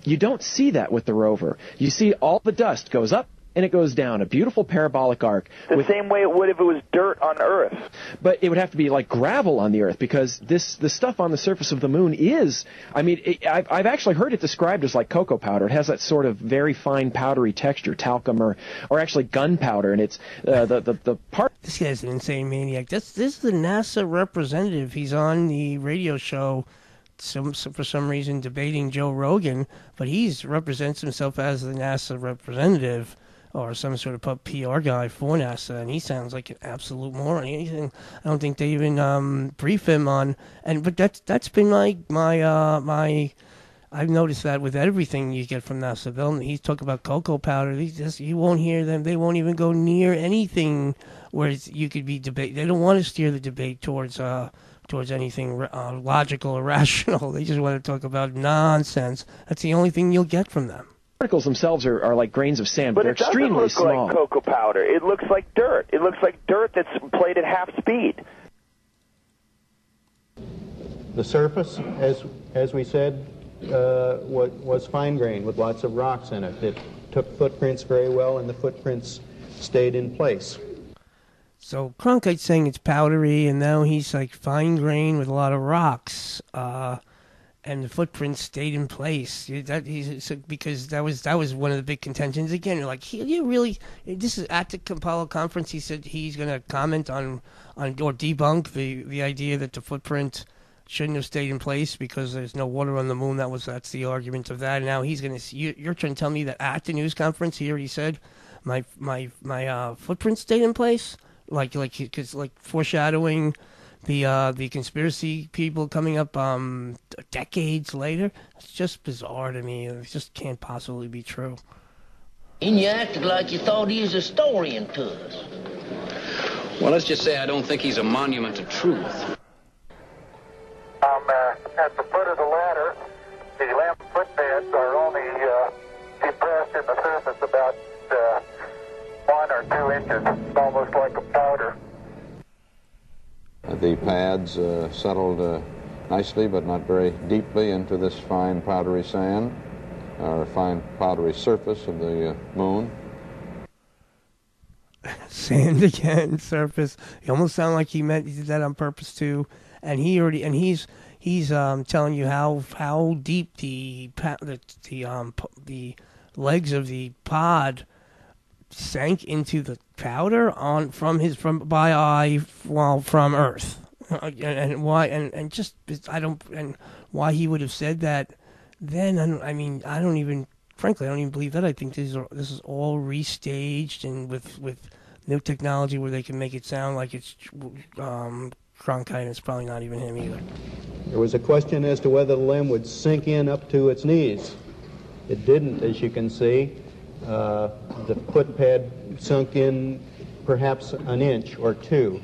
You don't see that with the rover. You see all the dust goes up and it goes down, a beautiful parabolic arc. The same way it would if it was dirt on Earth. But it would have to be like gravel on the Earth, because the stuff on the surface of the moon is, I mean, I've actually heard it described as like cocoa powder. It has that sort of very fine powdery texture, talcum or actually gunpowder, and it's the part. This guy's an insane maniac. This is the NASA representative. He's on the radio show for some reason debating Joe Rogan, but he represents himself as the NASA representative or some sort of PR guy for NASA, and he sounds like an absolute moron. I don't think they even brief him on. But that's been my. I've noticed that with everything you get from NASA. He's talking about cocoa powder. You won't hear them. They won't even go near anything where you could be debate. They don't want to steer the debate towards anything logical or rational. They just want to talk about nonsense. That's the only thing you'll get from them. Particles themselves are like grains of sand, but they're extremely small. It doesn't look like cocoa powder. It looks like dirt. It looks like dirt that's played at half speed. The surface, as we said, was fine-grained with lots of rocks in it. It took footprints very well, and the footprints stayed in place. So Cronkite's saying it's powdery, and now he's like fine-grained with a lot of rocks. And the footprints stayed in place. Because that was one of the big contentions. Again, like, this is at the Apollo conference. He said he's going to comment on or debunk the idea that the footprint shouldn't have stayed in place because there's no water on the moon. That's the argument of that. And now he's going to. You're trying to tell me that at the news conference here he said my footprint stayed in place, like foreshadowing the conspiracy people coming up decades later. It's just bizarre to me. It just can't possibly be true. And you acted like you thought he was a historian to us. Well, let's just say I don't think he's a monument to truth. At the foot of the ladder, the LEM footpads are only depressed in the surface about 1 or 2 inches. It's almost like a powder. The pads settled nicely, but not very deeply, into this fine powdery sand, or fine powdery surface of the moon. Sand again, surface. He almost sounded like he did that on purpose too. And he's telling you how deep the legs of the pod sank into the powder from Earth, and why he would have said that then. I don't even believe that. I think this is all restaged and with new technology where they can make it sound like it's Cronkite. It's probably not even him either. There was a question as to whether the LEM would sink in up to its knees. It didn't, as you can see. The footpad sunk in perhaps an inch or 2.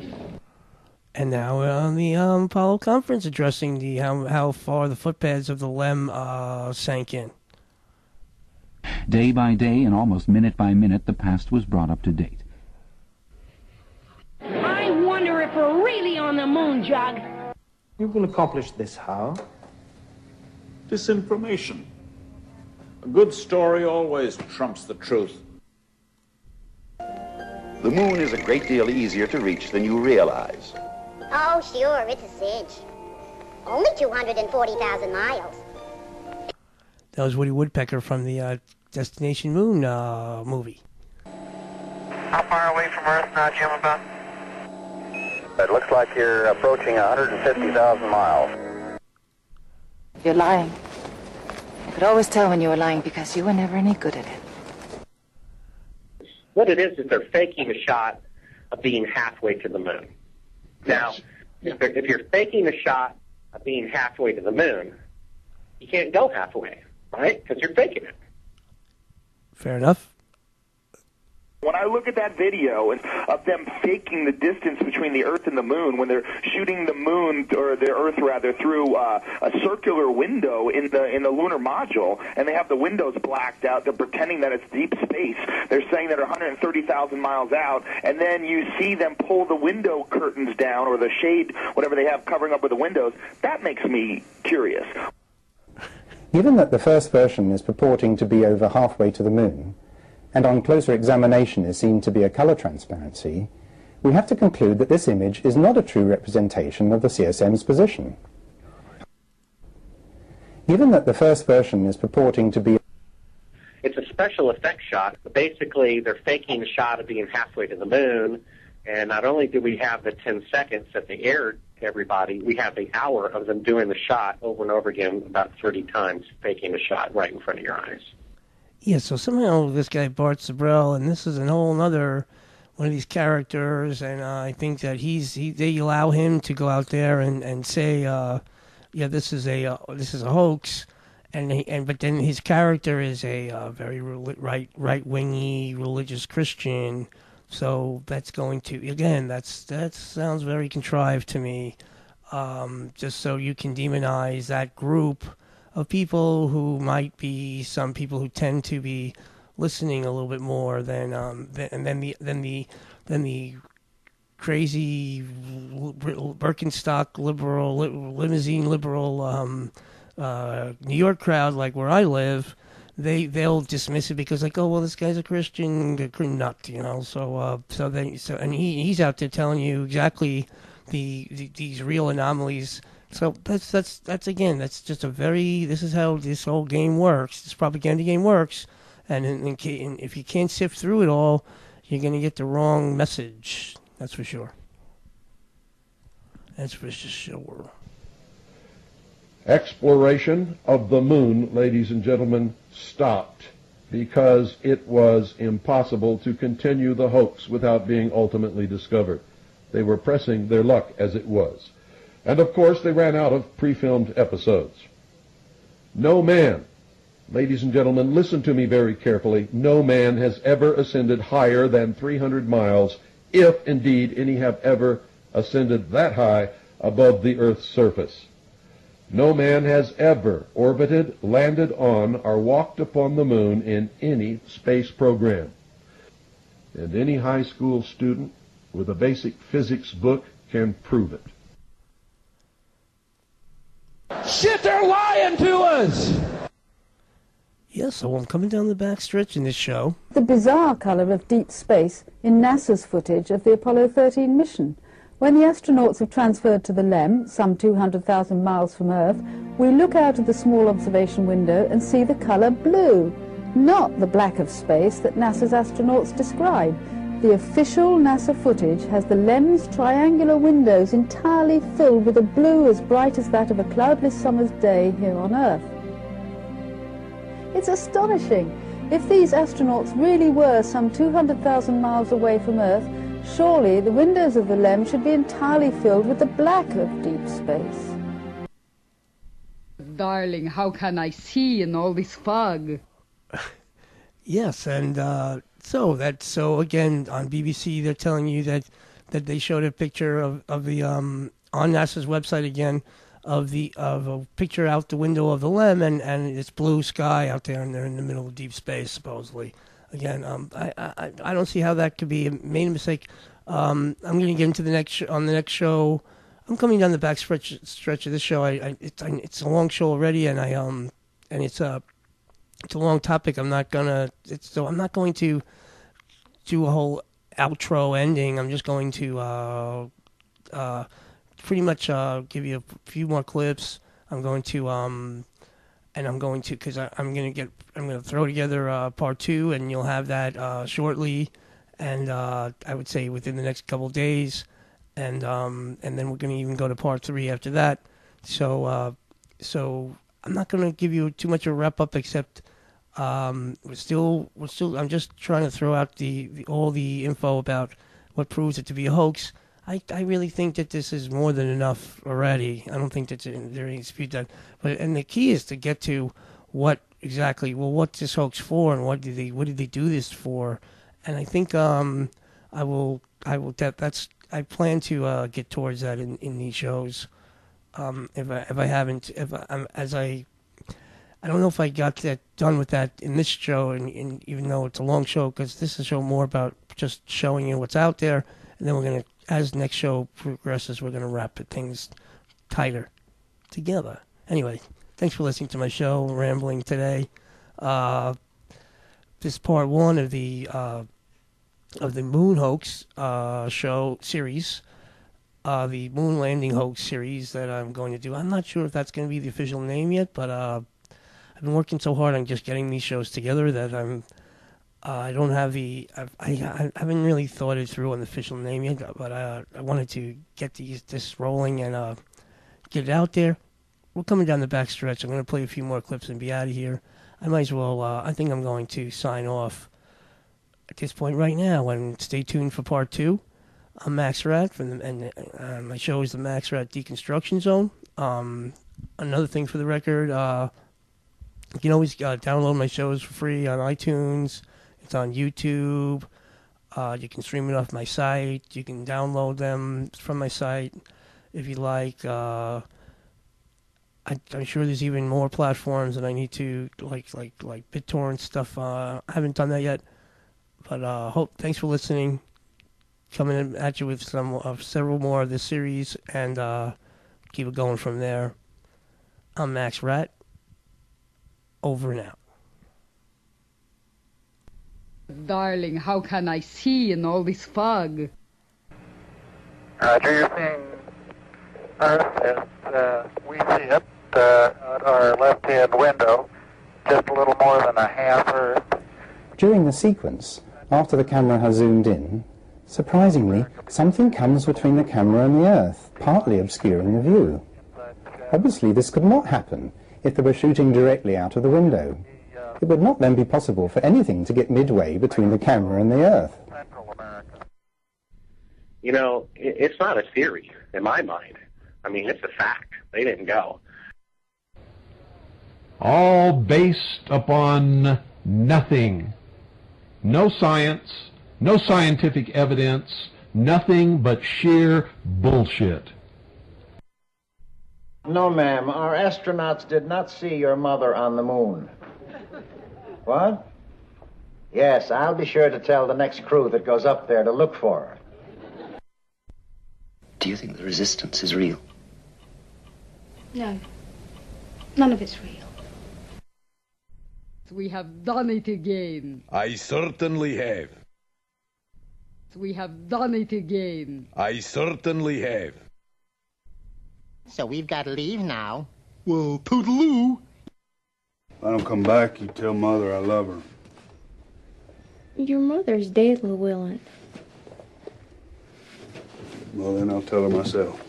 And now we're on the Apollo conference addressing how far the footpads of the LEM sank in. Day by day and almost minute by minute, the past was brought up to date. I wonder if we're really on the moon, Jug. You will accomplish this how? Disinformation. A good story always trumps the truth. The moon is a great deal easier to reach than you realize. Oh, sure, it's a cinch. Only 240,000 miles. That was Woody Woodpecker from the Destination Moon movie. How far away from Earth now, Jim, about? It looks like you're approaching 150,000 miles. You're lying. I could always tell when you were lying because you were never any good at it. What it is they're faking a shot of being halfway to the moon. Now, if you're faking a shot of being halfway to the moon, you can't go halfway, right? Because you're faking it. Fair enough. When I look at that video of them faking the distance between the Earth and the Moon, when they're shooting the Moon, or the Earth rather, through a circular window in the lunar module, and they have the windows blacked out, they're pretending that it's deep space. They're saying that they're 130,000 miles out, and then you see them pull the window curtains down, or the shade, whatever they have covering up with the windows. That makes me curious. Given that the first version is purporting to be over halfway to the Moon, and on closer examination is seen to be a colour transparency, we have to conclude that this image is not a true representation of the CSM's position. Given that the first version is purporting to be... It's a special effects shot. Basically, they're faking the shot of being halfway to the Moon, and not only do we have the 10 seconds that they aired to everybody, we have the hour of them doing the shot over and over again about 30 times, faking the shot right in front of your eyes. Yeah, so somehow this guy, Bart Sibrel, and this is a whole other one of these characters, and I think that they allow him to go out there and say, yeah, this is a hoax, but then his character is a very right-wingy religious Christian, so that's going to, again, that sounds very contrived to me, just so you can demonize that group of people who might be some people who tend to be listening a little bit more than the crazy Birkenstock liberal, limousine liberal New York crowd, like where I live. They'll dismiss it because, like, oh well, this guy's a Christian nut, you know. And he's out there telling you exactly these real anomalies. So that's just this is how this whole game works. This propaganda game works, and if you can't sift through it all, you're going to get the wrong message. That's for sure. That's for sure. Exploration of the Moon, ladies and gentlemen, stopped because it was impossible to continue the hoax without being ultimately discovered. They were pressing their luck as it was. And, of course, they ran out of pre-filmed episodes. No man, ladies and gentlemen, listen to me very carefully, no man has ever ascended higher than 300 miles, if indeed any have ever ascended that high above the Earth's surface. No man has ever orbited, landed on, or walked upon the Moon in any space program. And any high school student with a basic physics book can prove it. Shit, they're lying to us! Yeah, so I'm coming down the back stretch in this show. The bizarre colour of deep space in NASA's footage of the Apollo 13 mission. When the astronauts have transferred to the LEM, some 200,000 miles from Earth, we look out of the small observation window and see the colour blue, not the black of space that NASA's astronauts describe. The official NASA footage has the LEM's triangular windows entirely filled with a blue as bright as that of a cloudless summer's day here on Earth. It's astonishing. If these astronauts really were some 200,000 miles away from Earth, surely the windows of the LEM should be entirely filled with the black of deep space. Darling, how can I see in all this fog? Yes, and so again on BBC they're telling you that they showed a picture of the on NASA's website again of a picture out the window of the LEM and it's blue sky out there and they're in the middle of deep space supposedly. Again, I don't see how that could be a main mistake. I'm going to get into the next on the next show. I'm coming down the back stretch of this show. It's a long show already, and it's a long topic. I'm not going to do a whole outro ending. I'm just going to pretty much give you a few more clips. I'm going to because I'm going to throw together part 2, and you'll have that shortly, and I would say within the next couple of days, and then we're going to even go to part 3 after that. So I'm not going to give you too much of a wrap up, except we're still. I'm just trying to throw out all the info about what proves it to be a hoax. I really think that this is more than enough already. I don't think that there's any dispute that. And the key is to get to what's this hoax for, and what did they do this for, and I think I plan to get towards that in these shows. If I haven't, I don't know if I got that done with that in this show, and even though it's a long show, because this is a show more about just showing you what's out there, and then we're gonna, as the next show progresses, we're gonna wrap things tighter together. Anyway, thanks for listening to my show, rambling today. This is part one of the moon hoax show series, the moon landing hoax series that I'm going to do. I'm not sure if that's going to be the official name yet, but I've been working so hard on just getting these shows together that I don't have I haven't really thought it through on the official name yet, but I wanted to get this rolling and get it out there. We're coming down the back stretch. I'm going to play a few more clips and be out of here. I might as well, I think I'm going to sign off at this point right now, and stay tuned for part two. I'm Max Rat, and my show is the Max Rat Deconstruction Zone. Another thing for the record, you can always download my shows for free on iTunes. It's on YouTube. You can stream it off my site. You can download them from my site if you like. I'm sure there's even more platforms that I need to, like BitTorrent stuff. I haven't done that yet, but thanks for listening. Coming at you with several more of this series, and keep it going from there. I'm Max Rat. Over and out. Darling, how can I see in all this fog? Roger, you're seeing Earth as we see it at our left-hand window, just a little more than a half Earth. During the sequence, after the camera has zoomed in, surprisingly, something comes between the camera and the Earth, partly obscuring the view. Obviously, this could not happen if they were shooting directly out of the window. It would not then be possible for anything to get midway between the camera and the Earth. You know, it's not a theory in my mind. I mean, it's a fact. They didn't go. All based upon nothing. No science, no scientific evidence, nothing but sheer bullshit. No, ma'am. Our astronauts did not see your mother on the moon. What? Yes, I'll be sure to tell the next crew that goes up there to look for her. Do you think the resistance is real? No. None of it's real. We have done it again. I certainly have. We have done it again. I certainly have. So we've got to leave now. Well, toodaloo. If I don't come back, you tell Mother I love her. Your mother's dead, Llewellyn. Well, then I'll tell her myself.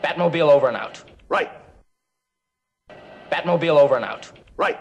Batmobile over and out. Right. Batmobile over and out. Right.